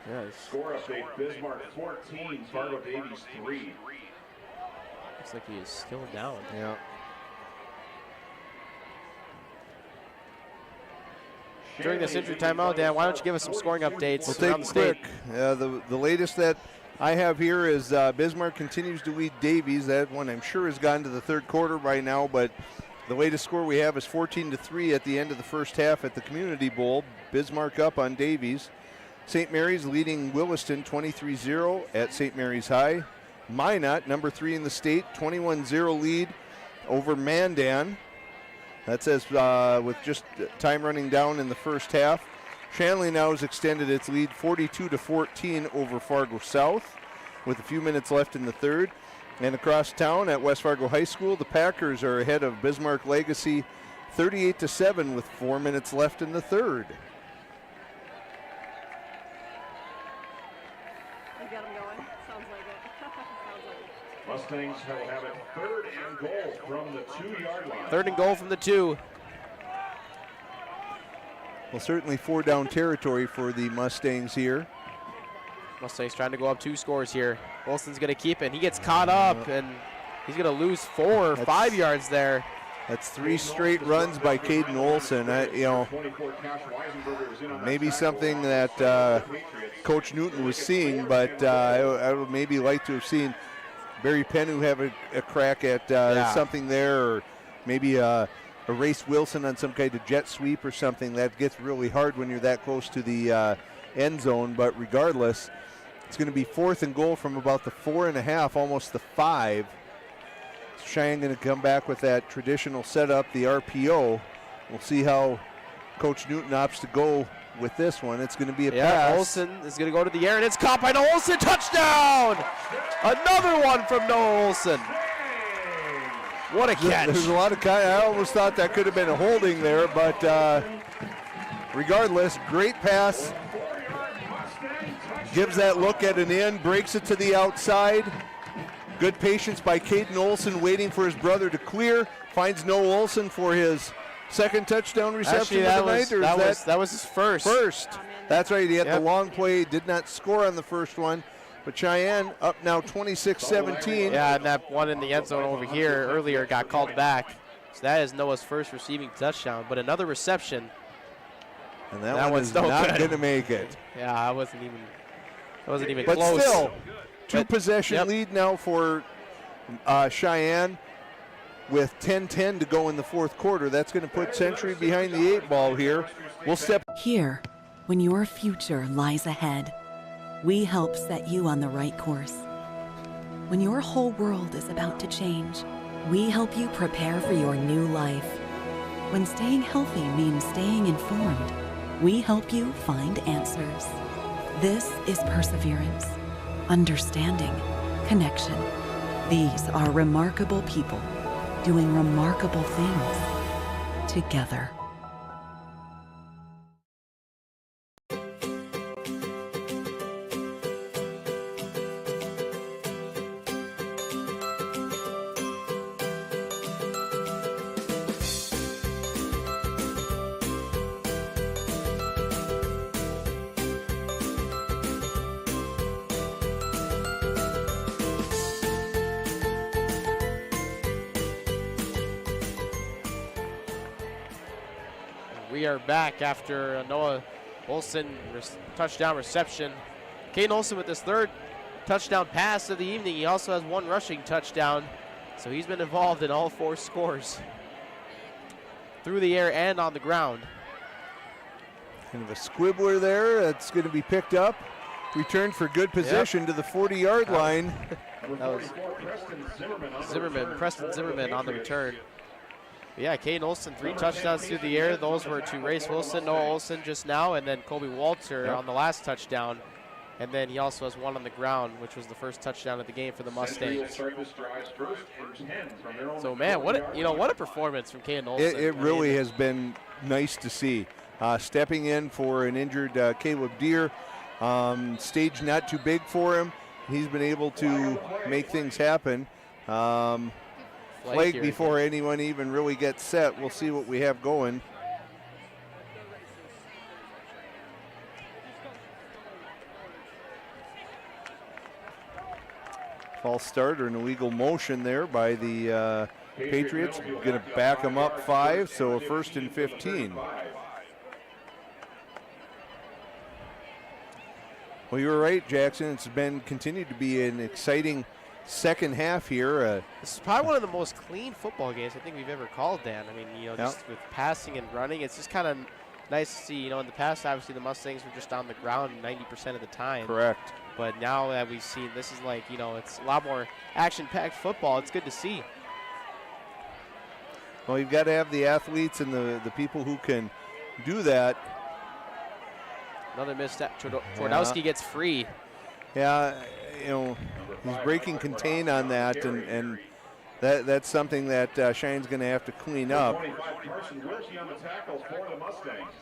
Yes. Score update, Bismarck 14, Fargo Davies 3. Looks like he is still down. Yeah. During this injury timeout, Dan, why don't you give us some scoring updates We'll around take the it state? quick. The latest that I have here is Bismarck continues to lead Davies. That one I'm sure has gone to the third quarter by now, but the latest score we have is 14-3 at the end of the first half at the Community Bowl. Bismarck up on Davies. St. Mary's leading Williston 23-0 at St. Mary's High. Minot, number 3 in the state, 21-0 lead over Mandan. That says with just time running down in the first half. Shanley now has extended its lead 42-14 over Fargo South with a few minutes left in the third. And across town at West Fargo High School, the Packers are ahead of Bismarck Legacy 38-7 with 4 minutes left in the third. You got him going. Sounds like it. Sounds like it. Mustangs will have it 3rd and goal from the 2-yard line. 3rd and goal from the 2. Well, certainly 4-down territory for the Mustangs here. Mustangs trying to go up 2 scores here. Wilson's going to keep it. He gets caught up, and he's going to lose 4 or 5 yards there. That's 3 straight runs by Caden Olson. Maybe something that Coach Newton was seeing, but I would maybe like to have seen Barry Pennu have a crack at something there, or maybe erase Wilson on some kind of jet sweep or something. That gets really hard when you're that close to the end zone, but regardless, it's going to be 4th and goal from about the 4.5, almost the 5. Cheyenne going to come back with that traditional setup, the RPO. We'll see how Coach Newton opts to go with this one. It's going to be a pass. Olson is going to go to the air, and it's caught by Noah Olson. Touchdown! Another one from Noah Olson. What a catch. There's a lot of I almost thought that could have been a holding there, but regardless, great pass. Gives that look at an end, breaks it to the outside. Good patience by Caden Olson, waiting for his brother to clear. Finds Noah Olson for his 2nd touchdown reception of the night. That was his first. That's right. He had the long play. Did not score on the first one. But Cheyenne up now 26-17. Yeah, and that one in the end zone over here earlier got called back. So that is Noah's first receiving touchdown. But another reception. And that one's not going to make it. Yeah, I wasn't even but close. But still, 2-possession lead now for Cheyenne with 10-10 to go in the 4th quarter. That's going to put Century behind the 8 ball here. We'll step here. When your future lies ahead, we help set you on the right course. When your whole world is about to change, we help you prepare for your new life. When staying healthy means staying informed, we help you find answers. This is perseverance, understanding, connection. These are remarkable people doing remarkable things together. We are back after a Noah Olson touchdown reception. Caden Olson with his 3rd touchdown pass of the evening. He also has 1 rushing touchdown, so he's been involved in all 4 scores through the air and on the ground. Kind of a squibbler there. That's going to be picked up. Returned for good position to the 40-yard line. That was Preston Zimmerman on the return. Yeah, Caden Olson, 3 touchdowns through the air. Those were to Race Wilson, Noah Olson just now, and then Colby Walter on the last touchdown. And then he also has 1 on the ground, which was the first touchdown of the game for the Mustangs. So man, what a performance from Caden Olson. It really has been nice to see. Stepping in for an injured Caleb Deere. Stage not too big for him. He's been able to make things happen. Flag before anyone even really gets set. We'll see what we have going. False start or an illegal motion there by the Patriots. Going to back them up 5, so a 1st and 15. Well, you were right, Jackson. It's continued to be an exciting second half here. This is probably one of the most clean football games I think we've ever called, Dan. I mean, just with passing and running, it's just kind of nice to see. In the past, obviously, the Mustangs were just on the ground 90% of the time. Correct. But now that we've seen, this is like, it's a lot more action-packed football. It's good to see. Well, you've got to have the athletes and the people who can do that. Another misstep. Twardowski gets free. Yeah, he's breaking contain on that, and that's something that Cheyenne's going to have to clean up. 25 Carson Wilkie on the tackles for the Mustangs.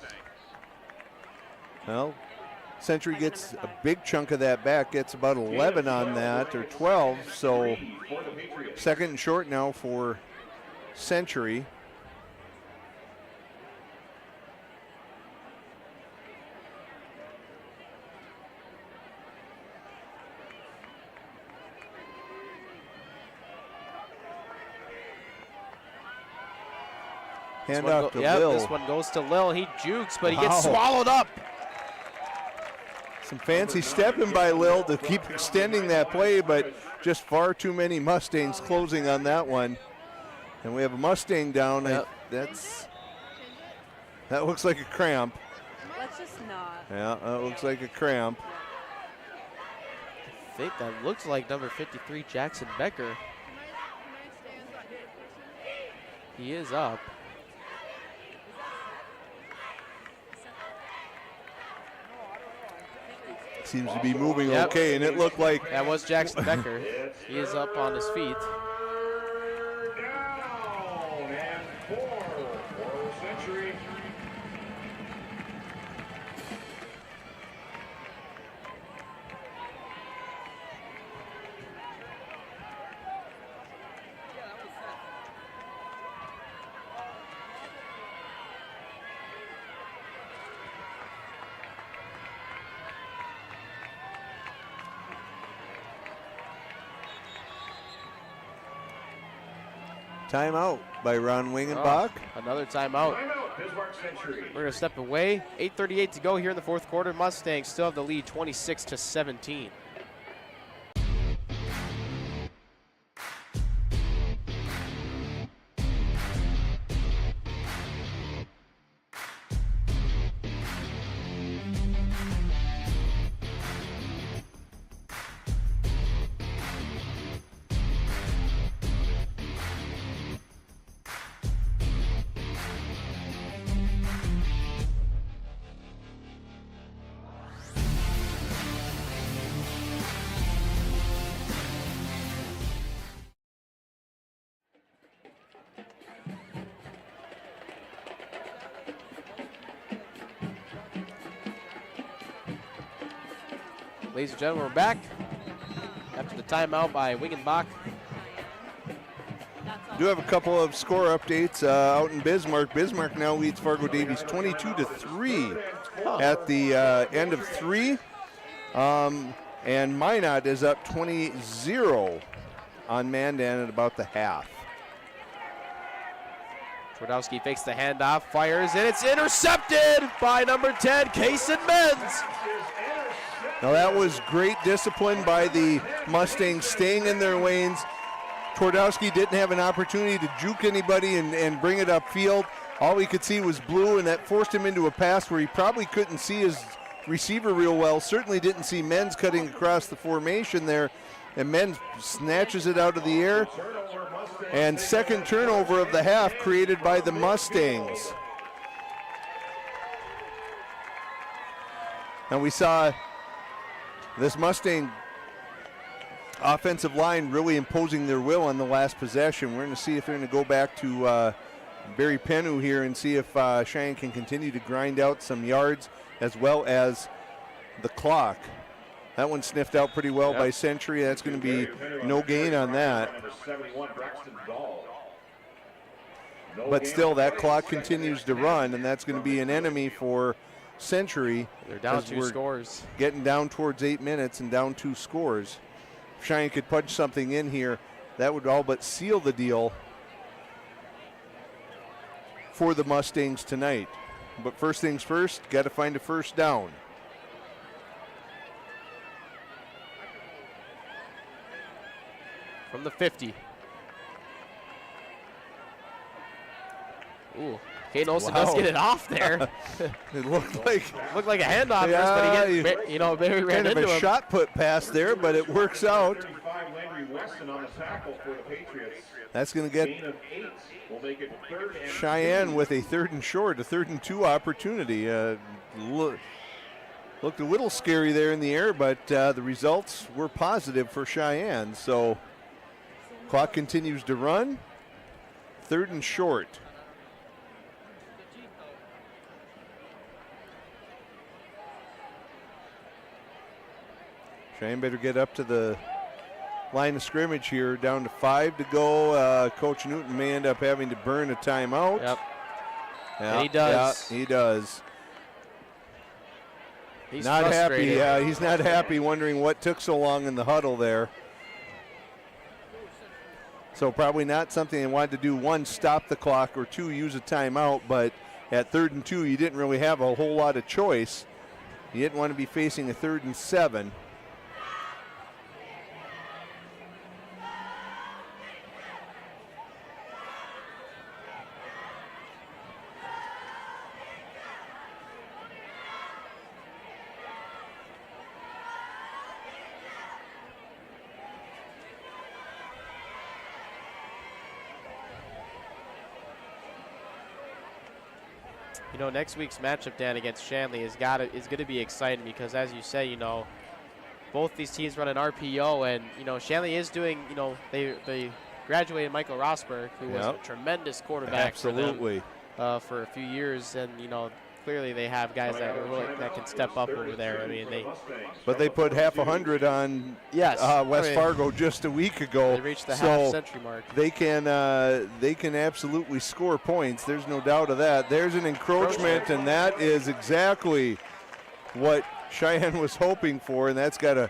Well, Century gets a big chunk of that back, gets about 11 on that, or 12, so second and short now for Century. Hand off to Lil. This one goes to Lil. He jukes, but he gets swallowed up. Some fancy stepping by Lil to keep extending that play, but just far too many Mustangs closing on that one. And we have a Mustang down. Yep. That looks like a cramp. Let's just not. Yeah, that looks like a cramp. I think that looks like number 53, Jackson Becker. He is up. Seems to be moving okay, and it looked like that was Jackson Becker. He is up on his feet. Down and 4 for Century. timeout by Ron Wingenbach. Another timeout. Timeout, Bismarck Century. We're going to step away. 8:38 to go here in the fourth quarter. Mustangs still have the lead, 26-17. Ladies and gentlemen, we're back after the timeout by Wingenbach. Do have a couple of score updates out in Bismarck. Bismarck now leads Fargo Davies 22-3 at the end of 3. And Minot is up 20-0 on Mandan at about the half. Twardowski fakes the handoff, fires, and it's intercepted by number 10, Kaysen Menz. Now that was great discipline by the Mustangs, staying in their lanes. Twardowski didn't have an opportunity to juke anybody and bring it upfield. All he could see was blue, and that forced him into a pass where he probably couldn't see his receiver real well. Certainly didn't see Menz cutting across the formation there, and Menz snatches it out of the air. And second turnover of the half created by the Mustangs. And we saw this Mustang offensive line really imposing their will on the last possession. We're going to see if they're going to go back to Barry Penu here and see if Cheyenne can continue to grind out some yards as well as the clock. That one sniffed out pretty well by Century. That's going to be no gain on that. But still, that clock continues to run, and that's going to be an enemy for Century. They're down 2 scores. Getting down towards 8 minutes and down 2 scores. If Cheyenne could punch something in here, that would all but seal the deal for the Mustangs tonight. But first things first, got to find a first down. From the 50. Ooh, Kane Olsen does get it off there. It looked like a handoff, but he Barry ran kind of into a him. shot put pass there, but it works out. That's going to get Cheyenne with a 3rd and short, a 3rd and 2 opportunity. Looked a little scary there in the air, but the results were positive for Cheyenne. So Clock continues to run. 3rd and short. Cheyenne better get up to the line of scrimmage here. Down to 5 to go. Coach Newton may end up having to burn a timeout. Yep. Yeah, And he does. Yeah, he does. He's not happy. frustrated. He's not happy, wondering what took so long in the huddle there. So probably not something they wanted to do. 1, stop the clock, or 2, use a timeout. But at 3rd and 2, you didn't really have a whole lot of choice. You didn't want to be facing a 3rd and 7. You know, next week's matchup, Dan, against Shanley is going to be exciting because, as you say, you know, both these teams run an RPO, and you know, Shanley is doing, you know, they graduated Michael Rosberg, who was a tremendous quarterback for them, for a few years, and you know, clearly they have guys that can step up over there. I mean, but they put half 100 on West Fargo just a week ago. They reached the half-century mark. They can absolutely score points. There's no doubt of that. There's an encroachment, and that is exactly what Cheyenne was hoping for, and that's got to.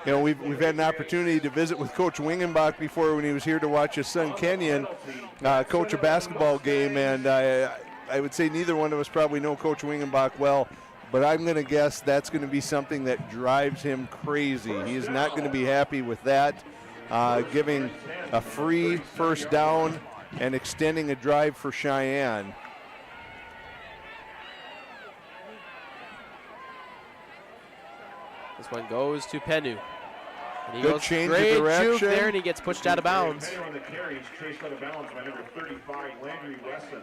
You know, we've had an opportunity to visit with Coach Wingenbach before when he was here to watch his son Kenyon coach a basketball game, and I would say neither one of us probably know Coach Wingenbach well, but I'm going to guess that's going to be something that drives him crazy. He is not going to be happy with that, giving a free first down and extending a drive for Cheyenne. This one goes to Penu. And he Good goes change of great direction. juke there, and he gets pushed out of bounds. On the carries, chased out of bounds by number 35, Landry Wesson.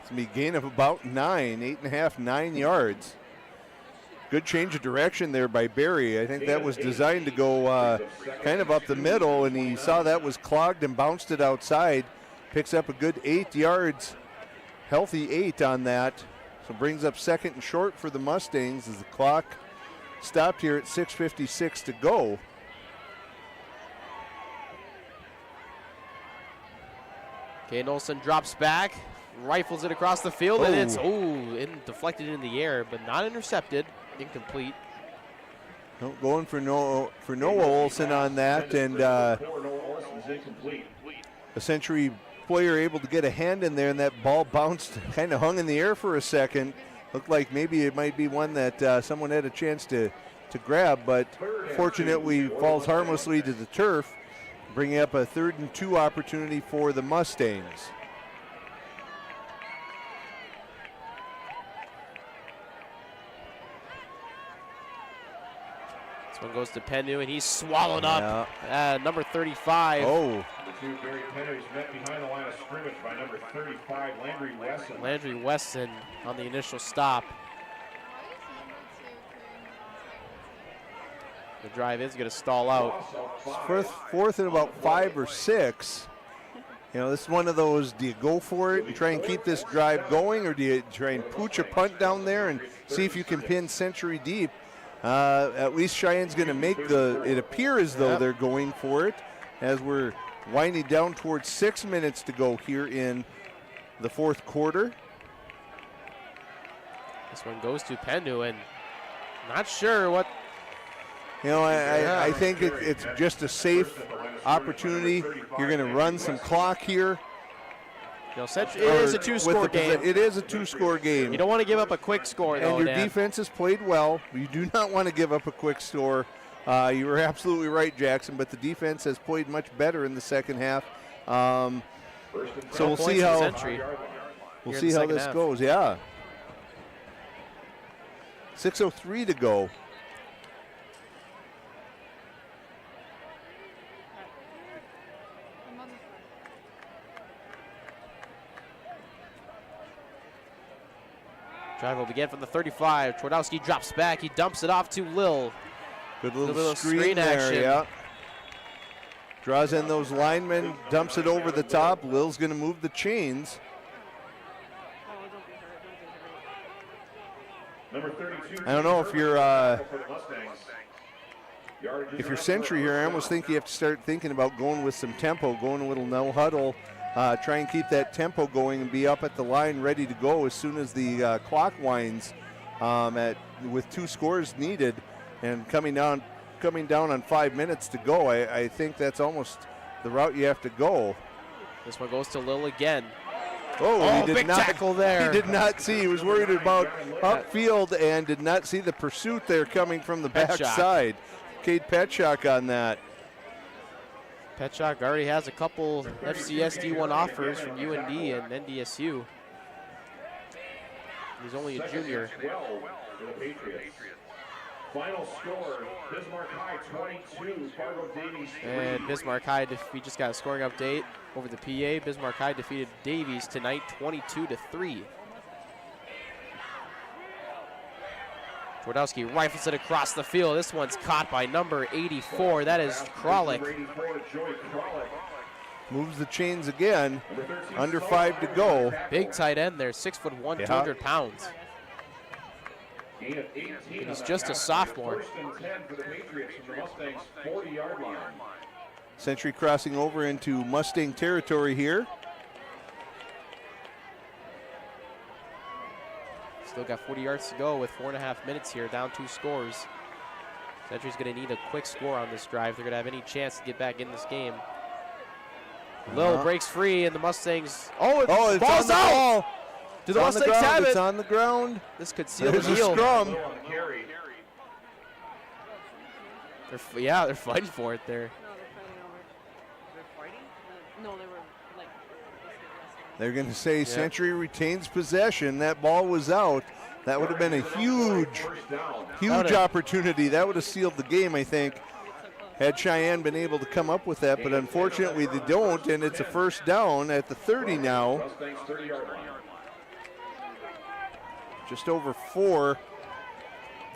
It's going to be a gain of about 8.5, 9 yards. Good change of direction there by Barry. I think that was designed to go kind of up the middle, and he saw that was clogged and bounced it outside. Picks up a good 8 yards, healthy 8 on that. So brings up 2nd and short for the Mustangs as the clock stopped here at 6:56 to go. Kane Olsen drops back, rifles it across the field, and it's deflected in the air, but not intercepted, incomplete. Going for Noah Olsen on that, and a Century player able to get a hand in there, and that ball bounced, kind of hung in the air for a second. Looked like maybe it might be one that someone had a chance to grab, but fortunately falls harmlessly to the turf, bringing up a 3rd and 2 opportunity for the Mustangs. This one goes to Penu, and he's swallowed up. Number 35. The two Barry Penneys met behind the line of scrimmage by number 35, Landry Wesson. Landry Wesson on the initial stop. The drive is going to stall out. Fourth and about 5 or 6. You know, this is one of those, do you go for it and try and keep this drive going, or do you try and pooch a punt down there and see if you can pin Century deep? At least Cheyenne's going to make it appear as though they're going for it, as we're winding down towards 6 minutes to go here in the 4th quarter. This one goes to Penu, and not sure what. You know, I think it's just a safe opportunity. You're going to run some clock here. You know, it is a 2-score game. It is a 2-score game. You don't want to give up a quick score, though, and your Dan. defense has played well. You do not want to give up a quick score. You were absolutely right, Jackson, but the defense has played much better in the second half. So we'll see how this goes. Yeah. 6:03 to go. Drive will begin from the 35. Twardowski drops back. He dumps it off to Lil. Good little screen there, action. yeah. Draws in those linemen, dumps it over the top. Lil's going to move the chains. Number 32. I don't know if you're Century here. I almost think you have to start thinking about going with some tempo, going a little no huddle, try and keep that tempo going and be up at the line ready to go as soon as the clock winds with 2 scores needed and coming down on 5 minutes to go. I think that's almost the route you have to go. This one goes to Lil again. Oh, he did big not tackle there. He did not see. He was worried about upfield and did not see the pursuit there coming from the backside. Cade Petchak on that. Petchak already has a couple FCS D1 offers from UND and NDSU. He's only a junior. Final score, Bismarck High 22, Fargo Davies 3. And Bismarck High, we just got a scoring update over the PA. Bismarck High defeated Davies tonight 22-3. Twardowski rifles it across the field. This one's caught by number 84. That is Kralik. Moves the chains again. Under 5 to go. Big tight end there, 6'1", 200 pounds. He's just a sophomore. Century crossing over into Mustang territory here. Still got 40 yards to go with 4.5 minutes here, down 2 scores. Century's going to need a quick score on this drive. They're going to have any chance to get back in this game. Lil breaks free, and the Mustangs. It's balls out! Do the Mustangs have it? It's on the ground. This could seal There's the deal. a scrum. They're fighting for it there. No, they were like. They're going to say Century retains possession. That ball was out. That would have been a huge opportunity. That would have sealed the game, I think, had Cheyenne been able to come up with that. But unfortunately, they don't, and it's a first down at the 30 now. Just over 4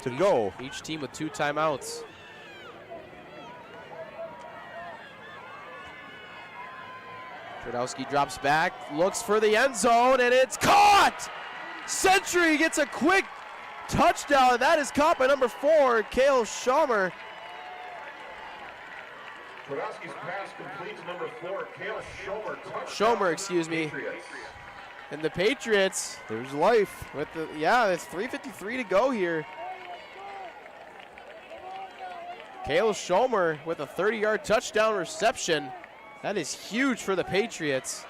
to go. Each team with 2 timeouts. Twardowski drops back, looks for the end zone, and it's caught! Century gets a quick touchdown. That is caught by number 4, Cale Schomer. Twardowski's pass complete to number 4, Cale Schomer. Schomer, excuse me. And the Patriots. There's life. With it's 3:53 to go here. Cale Schomer with a 30-yard touchdown reception. That is huge for the Patriots.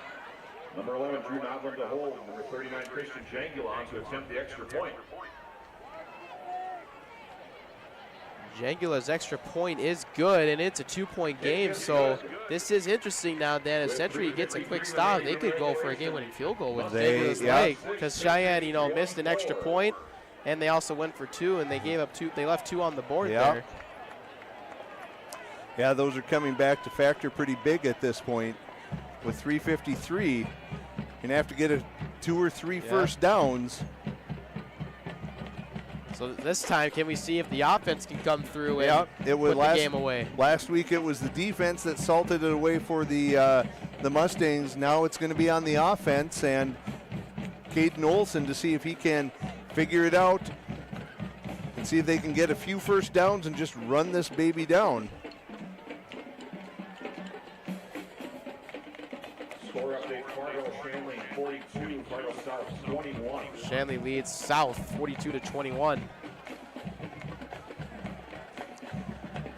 Number 11, Drew Nodland to hold. Number 39, Christian Jangulon to attempt the extra point. Jangula's extra point is good, and it's a 2-point game, so this is interesting now, Dan. If Century gets a quick stop, they could go for a game-winning field goal with Jangula's leg, because Cheyenne, missed an extra point, and they also went for 2, and they gave up 2. They left 2 on the board there. Yeah, those are coming back to factor pretty big at this point. With 3:53, you're gonna have to get a 2 or 3 first downs. So this time, can we see if the offense can come through and it was put the game away? Last week it was the defense that salted it away for the Mustangs. Now it's going to be on the offense, and Caden Olson to see if he can figure it out and see if they can get a few first downs and just run this baby down. Score update, Fargo Shanley 42, Fargo South 21. Shanley leads South 42-21.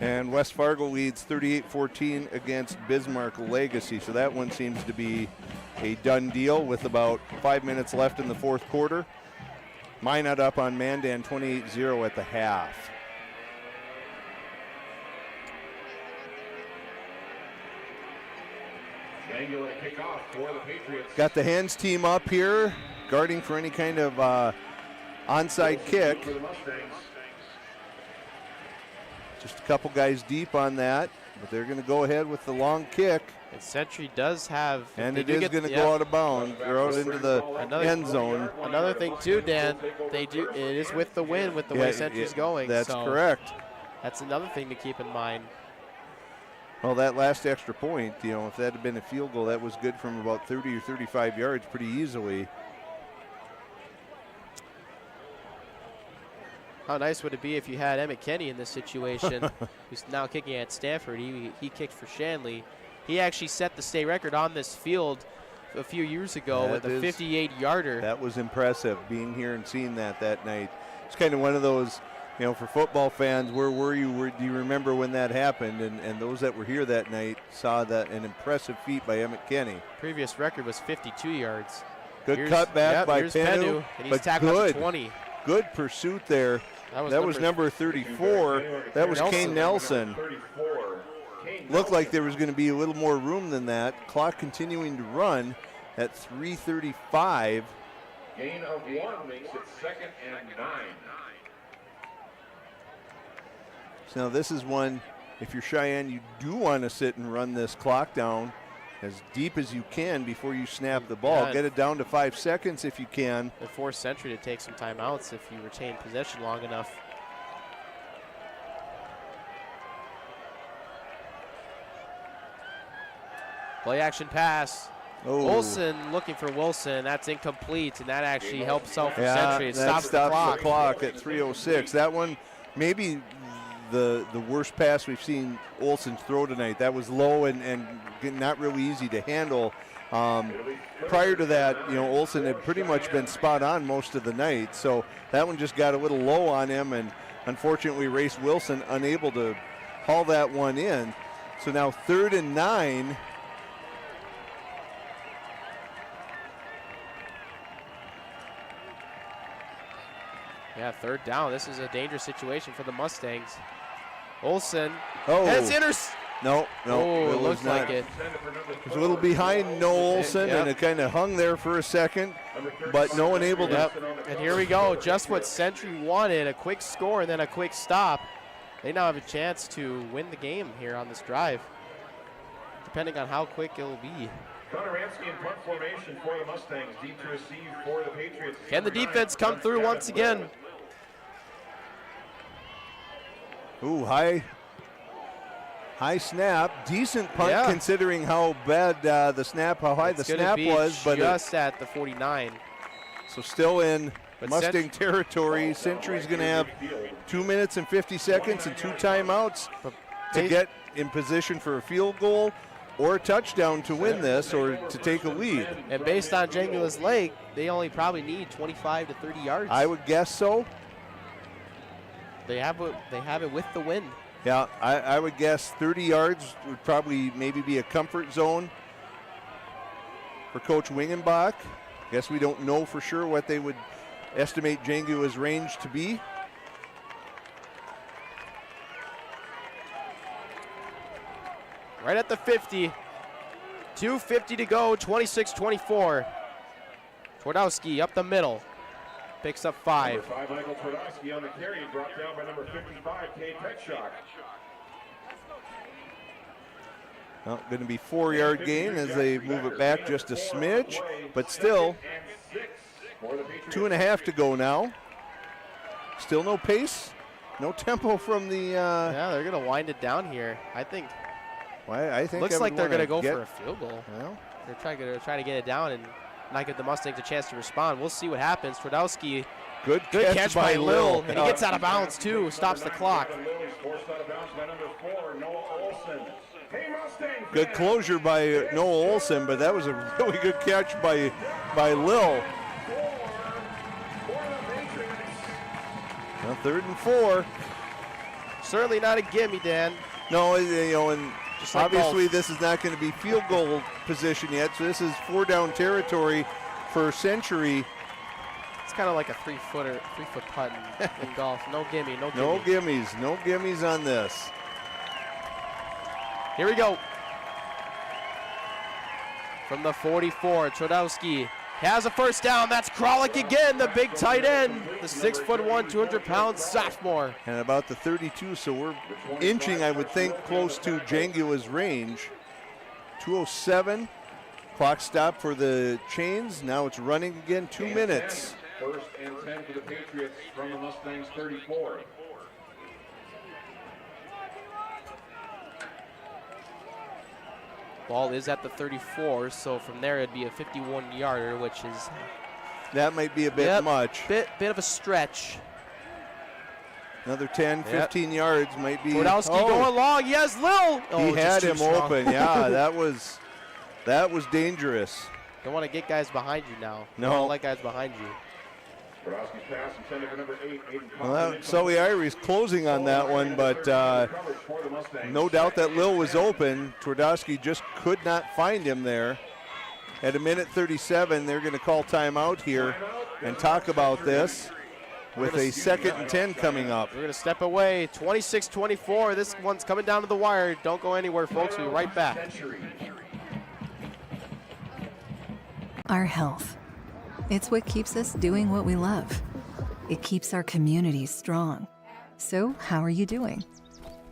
And West Fargo leads 38-14 against Bismarck Legacy. So that one seems to be a done deal with about 5 minutes left in the 4th quarter. Minot up on Mandan 28-0 at the half. Kickoff for the Patriots. Got the hands team up here, guarding for any kind of onside kick. For the Mustangs. Just a couple guys deep on that. But they're going to go ahead with the long kick. And Century does have. And it is going to go out of bounds. They're out into the end zone. Another thing too, Dan, it is with the wind with the way Century's going. That's so correct. That's another thing to keep in mind. Well, that last extra point, if that had been a field goal, that was good from about 30 or 35 yards pretty easily. How nice would it be if you had Emmett Kenny in this situation, who's now kicking at Stanford. He kicked for Shanley. He actually set the state record on this field a few years ago with a 58-yarder. That was impressive, being here and seeing that night. It's kind of one of those, for football fans, where were you? Do you remember when that happened? And those that were here that night saw an impressive feat by Emmett Kenny. Previous record was 52 yards. Good cutback by Pennu, and he's tackled at 20. Good pursuit there. That was number 34. That was Kane Nelson. Looked like there was going to be a little more room than that. Clock continuing to run at 3:35. Gain of 1 makes it 2nd and 9. So now this is one, if you're Cheyenne, you do want to sit and run this clock down as deep as you can before you snap the ball. Get it down to 5 seconds if you can. And force Century to take some timeouts if you retain possession long enough. Play action pass. Oh. Olsen looking for Wilson. That's incomplete, and that actually helps out for Century. It that stops the clock at 3:06. That one, maybe the worst pass we've seen Olsen throw tonight. That was low and not really easy to handle. Prior to that, Olsen had pretty much been spot on most of the night. So that one just got a little low on him, and unfortunately, Race Wilson unable to haul that one in. So now 3rd and 9. Yeah, 3rd down. This is a dangerous situation for the Mustangs. Olsen. Oh. Has No, it looks like it. It was a little behind Noah Olsen, and it kind of hung there for a second, but no one able to. And here we go. Just what Century wanted, a quick score and then a quick stop. They now have a chance to win the game here on this drive, depending on how quick it'll be. Konaransky in punt formation for the Mustangs. Deep to receive for the Patriots. Can the defense come through once again? Ooh, high snap, decent punt considering how bad how high the snap was, but just at the 49. So still in Mustang territory. Century's going to have 2 minutes and 50 seconds and 2 timeouts to get in position for a field goal or a touchdown to win this or to take a lead. And based on Jangula's Lake, they only probably need 25 to 30 yards. I would guess so. They have it with the wind. Yeah, I would guess 30 yards would probably maybe be a comfort zone for Coach Wingenbach. Guess we don't know for sure what they would estimate Jangula's range to be. Right at the 50. 2:50 to go, 26-24. Twardowski up the middle. Picks up 5. Number 5, Michael Twardowski on the carry, brought down by number 55, Kate Petschak. Well, going to be 4-yard gain as they move it back just a smidge, but still 2.5 to go now. Still no pace, no tempo from the. Yeah, they're going to wind it down here. I think. Well, I think looks like they're going to go for a field goal. Well, they're trying to get it down and not give the Mustangs a chance to respond. We'll see what happens. Twardowski, good catch by Lil. And he gets out of bounds too, stops the clock. Good closure by Noah Olsen, but that was a really good catch by Lil. Well, 3rd and 4. Certainly not a gimme, Dan. No, and just like obviously golf. this is not going to be field goal position yet, so this is 4-down territory for Century. It's kind of like a 3-foot putt in golf. No gimme, no gimme. No gimmies on this. Here we go. From the 44, Twardowski has a first down. That's Kralik again, the big tight end, the 6'1", 200-pound sophomore. And about the 32, so we're inching, I would think, close to Jangua's range. 2:07, clock stop for the Chains. Now it's running again, 2 minutes. First and 10 for the Patriots from the Mustangs 34. Ball is at the 34, so from there it'd be a 51-yarder, which is... That might be a bit much. Bit of a stretch. Another 10, 15 yards might be. Twardowski going long. Yes, Lil. He had him open. Yeah, that was dangerous. Don't want to get guys behind you now. No. Don't let guys behind you. Twardowski's pass intended for number 8. Well, Sully Irie's closing on that one, but no doubt that Lil was open. Twardowski just could not find him there. At a minute 37, they're going to call timeout here and talk about this with a 2nd and 10 coming up. We're going to step away. 26-24. This one's coming down to the wire. Don't go anywhere, folks. We'll be right back. Our health. It's what keeps us doing what we love. It keeps our communities strong. So, how are you doing?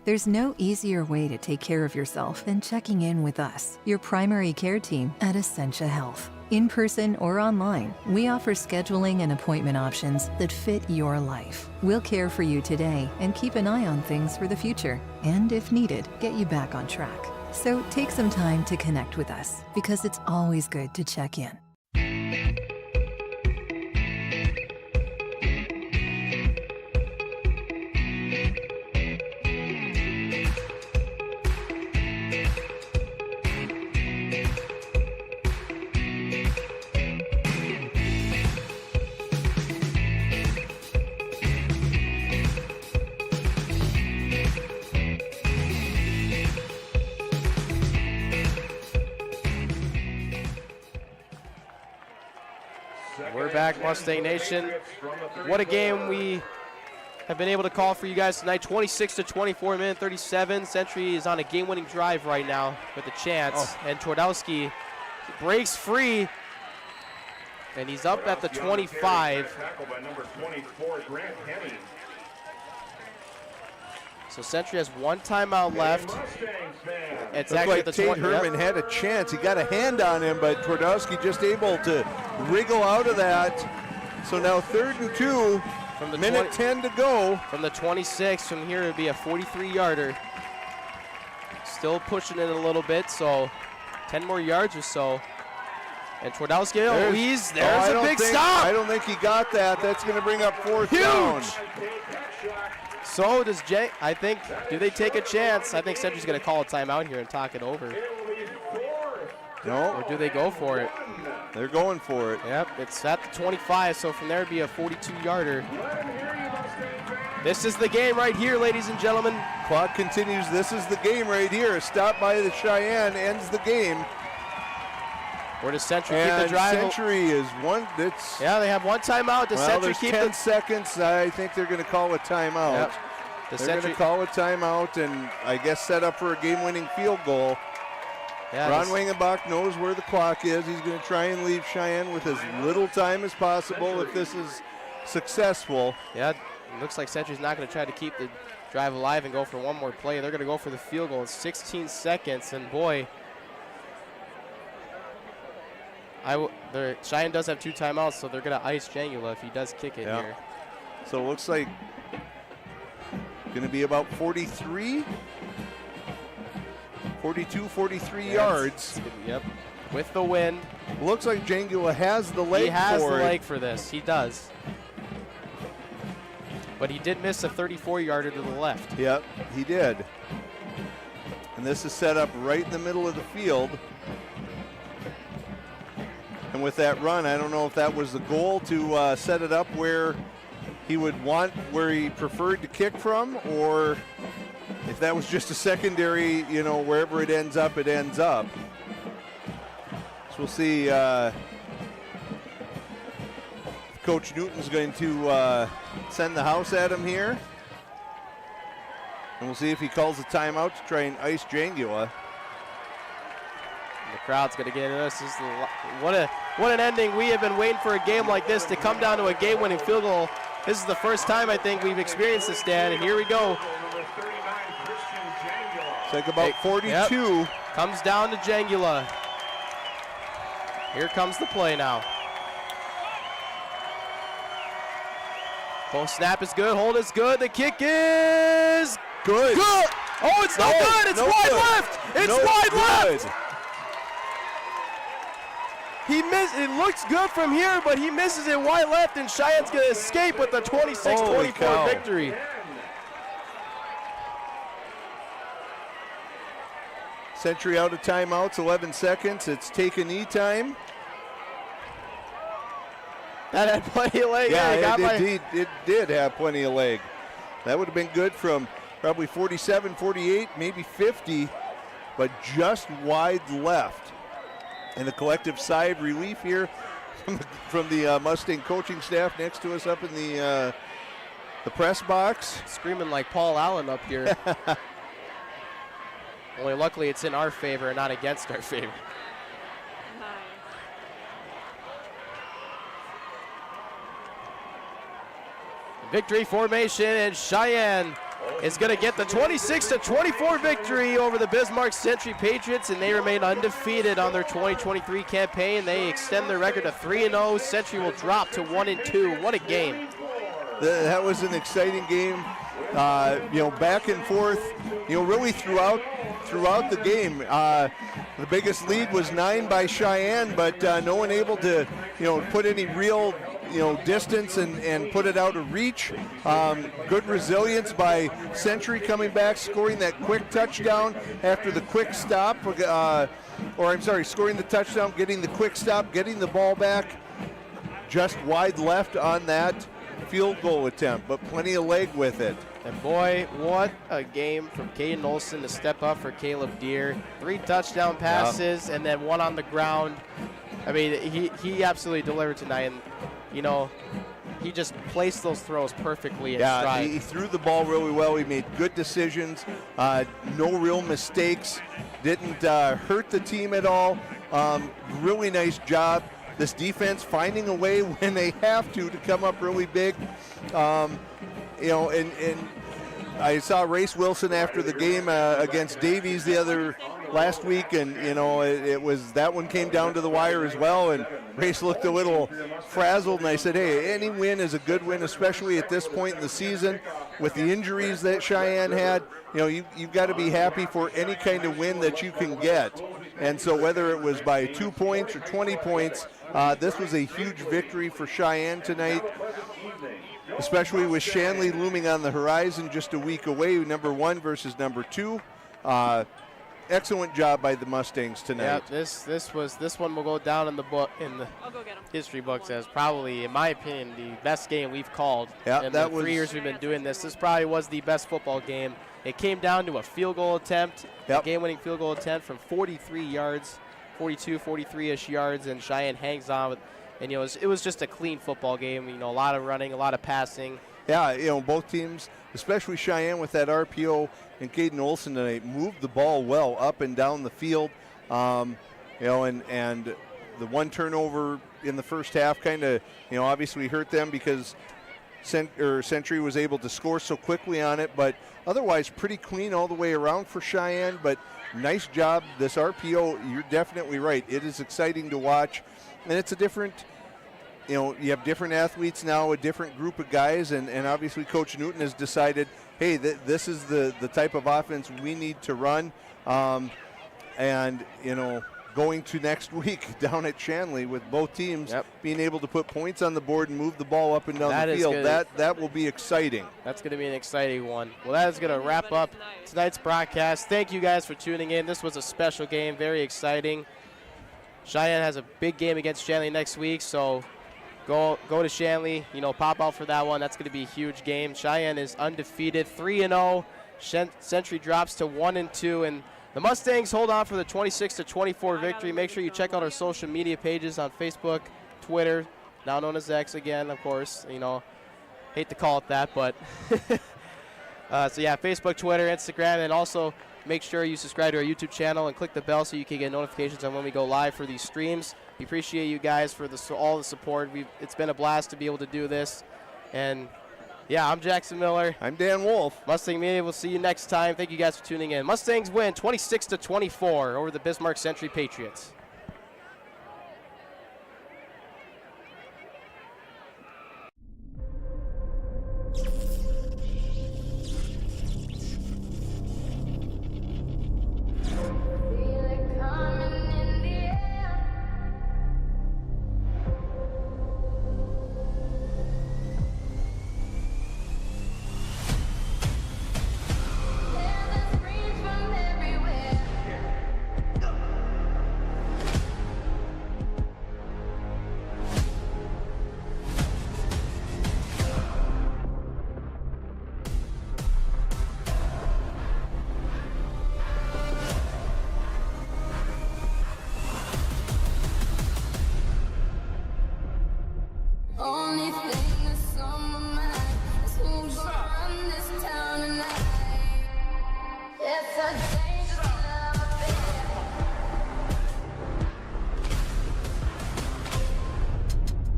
There's no easier way to take care of yourself than checking in with us, your primary care team at Essentia Health. In person or online, we offer scheduling and appointment options that fit your life. We'll care for you today and keep an eye on things for the future. And if needed, get you back on track. So take some time to connect with us, because it's always good to check in. We're back, Mustang Nation. What a game we have been able to call for you guys tonight. 26-24, minute 37. Century is on a game-winning drive right now with a chance. And Twardowski breaks free, and he's up at the 25. Tackled by number 24, Grant Henning. So Century has one timeout left. It's Looked actually like the Tate 20. Herman had a chance. He got a hand on him, but Twardowski just able to wriggle out of that. So now 3rd and 2, From the minute 10 to go. From the 26, from here it would be a 43-yarder. Still pushing it a little bit, so 10 more yards or so. And Twardowski, there's a big stop. I don't think he got that. That's going to bring up 4th down. So does Jay. I think, do they take a chance? I think Century's going to call a timeout here and talk it over. No. Or do they go for it? They're going for it. Yep, it's at the 25, so from there it'd be a 42-yarder. This is the game right here, ladies and gentlemen. Clock continues. This is the game right here. A stop by the Cheyenne ends the game. Where does Century keep And the drive? Century is one. It's Yeah, they have one timeout. Does Century there's keep 10 seconds. I think they're going to call a timeout. Yep. They're going to call a timeout and I guess set up for a game-winning field goal. Yeah, Ron Wangenbach knows where the clock is. He's going to try and leave Cheyenne with as little time as possible if this is successful. Yeah, it looks like Century's not going to try to keep the drive alive and go for one more play. They're going to go for the field goal in 16 seconds, and boy, Cheyenne does have 2 timeouts, so they're going to ice Jangula if he does kick it here. So it looks like going to be about 42, 43 yards. Yep, with the wind. Looks like Jangula has the leg for it. He has the leg for this. He does. But he did miss a 34-yarder to the left. Yep, he did. And this is set up right in the middle of the field. And with that run, I don't know if that was the goal to set it up where he would want, where he preferred to kick from, or if that was just a secondary, you know, wherever it ends up, it ends up. So we'll see Coach Newton's going to send the house at him here. And we'll see if he calls a timeout to try and ice Jangula. The crowd's going to get into this. What an ending. We have been waiting for a game like this to come down to a game-winning field goal. This is the first time I think we've experienced this, Dan, and here we go. It's like about 42. Yep. Comes down to Jangula. Here comes the play now. Full snap is good, hold is good, the kick is good. Oh, it's no good, it's wide left. It's wide left. He missed, it looks good from here, but he misses it wide left, and Cheyenne's gonna escape with a 26-24 victory. Century out of timeouts, 11 seconds. It's take a knee time. That had plenty of leg. Yeah, it did have plenty of leg. That would have been good from probably 47, 48, maybe 50, but just wide left. And a collective sigh of relief here from the Mustang coaching staff next to us up in the press box. Screaming like Paul Allen up here. Only luckily it's in our favor and not against our favor. Victory formation, and Cheyenne is going to get the 26-24 victory over the Bismarck Century Patriots, and they remain undefeated on their 2023 campaign. They extend their record to 3-0. Century will drop to 1-2. What a game. That was an exciting game. Back and forth, really throughout the game. The biggest lead was 9 by Cheyenne, but no one able to, put any real, distance and put it out of reach. Good resilience by Century coming back, scoring that quick touchdown after the quick stop, scoring the touchdown, getting the quick stop, getting the ball back. Just wide left on that field goal attempt, but plenty of leg with it. And boy, what a game from Caden Olson to step up for Caleb Deere. 3 touchdown passes and then 1 on the ground. I mean, he absolutely delivered tonight, and he just placed those throws perfectly in stride. He threw the ball really well. He made good decisions, no real mistakes, didn't hurt the team at all. Really nice job. This defense finding a way when they have to come up really big. And I saw Race Wilson after the game against Davies last week, and that one came down to the wire as well, and Race looked a little frazzled, and I said, hey, any win is a good win, especially at this point in the season with the injuries that Cheyenne had. You've got to be happy for any kind of win that you can get. And so whether it was by 2 points or 20 points, this was a huge victory for Cheyenne tonight, especially with Shanley looming on the horizon just a week away, number 1 versus number 2. Excellent job by the Mustangs tonight. Yeah, this one will go down in the history books as probably, in my opinion, the best game we've called in the 3 years we've been doing this. This probably was the best football game. It came down to a field goal attempt, a game-winning field goal attempt from 43 yards, 42, 43-ish yards, and Cheyenne hangs on with. And it was just a clean football game. A lot of running, a lot of passing. Yeah, both teams, especially Cheyenne with that RPO and Caden Olson tonight, moved the ball well up and down the field. And the one turnover in the first half kind of, obviously hurt them because Century was able to score so quickly on it. But otherwise, pretty clean all the way around for Cheyenne. But nice job. This RPO, you're definitely right. It is exciting to watch. And it's a different, you have different athletes now, a different group of guys, and obviously Coach Newton has decided, hey, this is the type of offense we need to run. Going to next week down at Shanley with both teams being able to put points on the board and move the ball up and down the field, that will be exciting. That's going to be an exciting one. Well, that is going to wrap up tonight's broadcast. Thank you guys for tuning in. This was a special game, very exciting. Cheyenne has a big game against Shanley next week, so go to Shanley, pop out for that one. That's going to be a huge game. Cheyenne is undefeated, 3-0. Century drops to 1-2, and the Mustangs hold on for the 26-24 victory. Make sure you check out our social media pages on Facebook, Twitter, now known as X again, of course. Hate to call it that, but So yeah, Facebook, Twitter, Instagram, and also make sure you subscribe to our YouTube channel and click the bell so you can get notifications on when we go live for these streams. We appreciate you guys for all the support. It's been a blast to be able to do this. And yeah, I'm Jackson Miller. I'm Dan Wolf. Mustang Media, we'll see you next time. Thank you guys for tuning in. Mustangs win 26-24 over the Bismarck Century Patriots. Only thing that's on my mind is who's gonna run this town tonight. It's a dangerous love affair.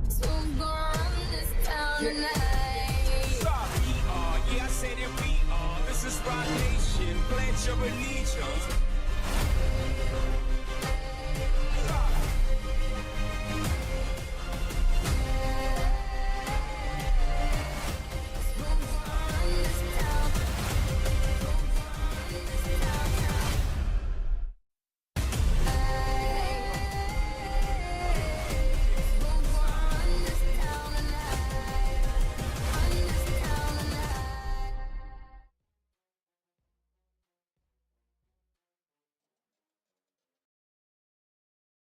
Who's gonna run this town tonight? Sorry, yeah, I say that we are. This is Rock Nation. Pledge your allegiance.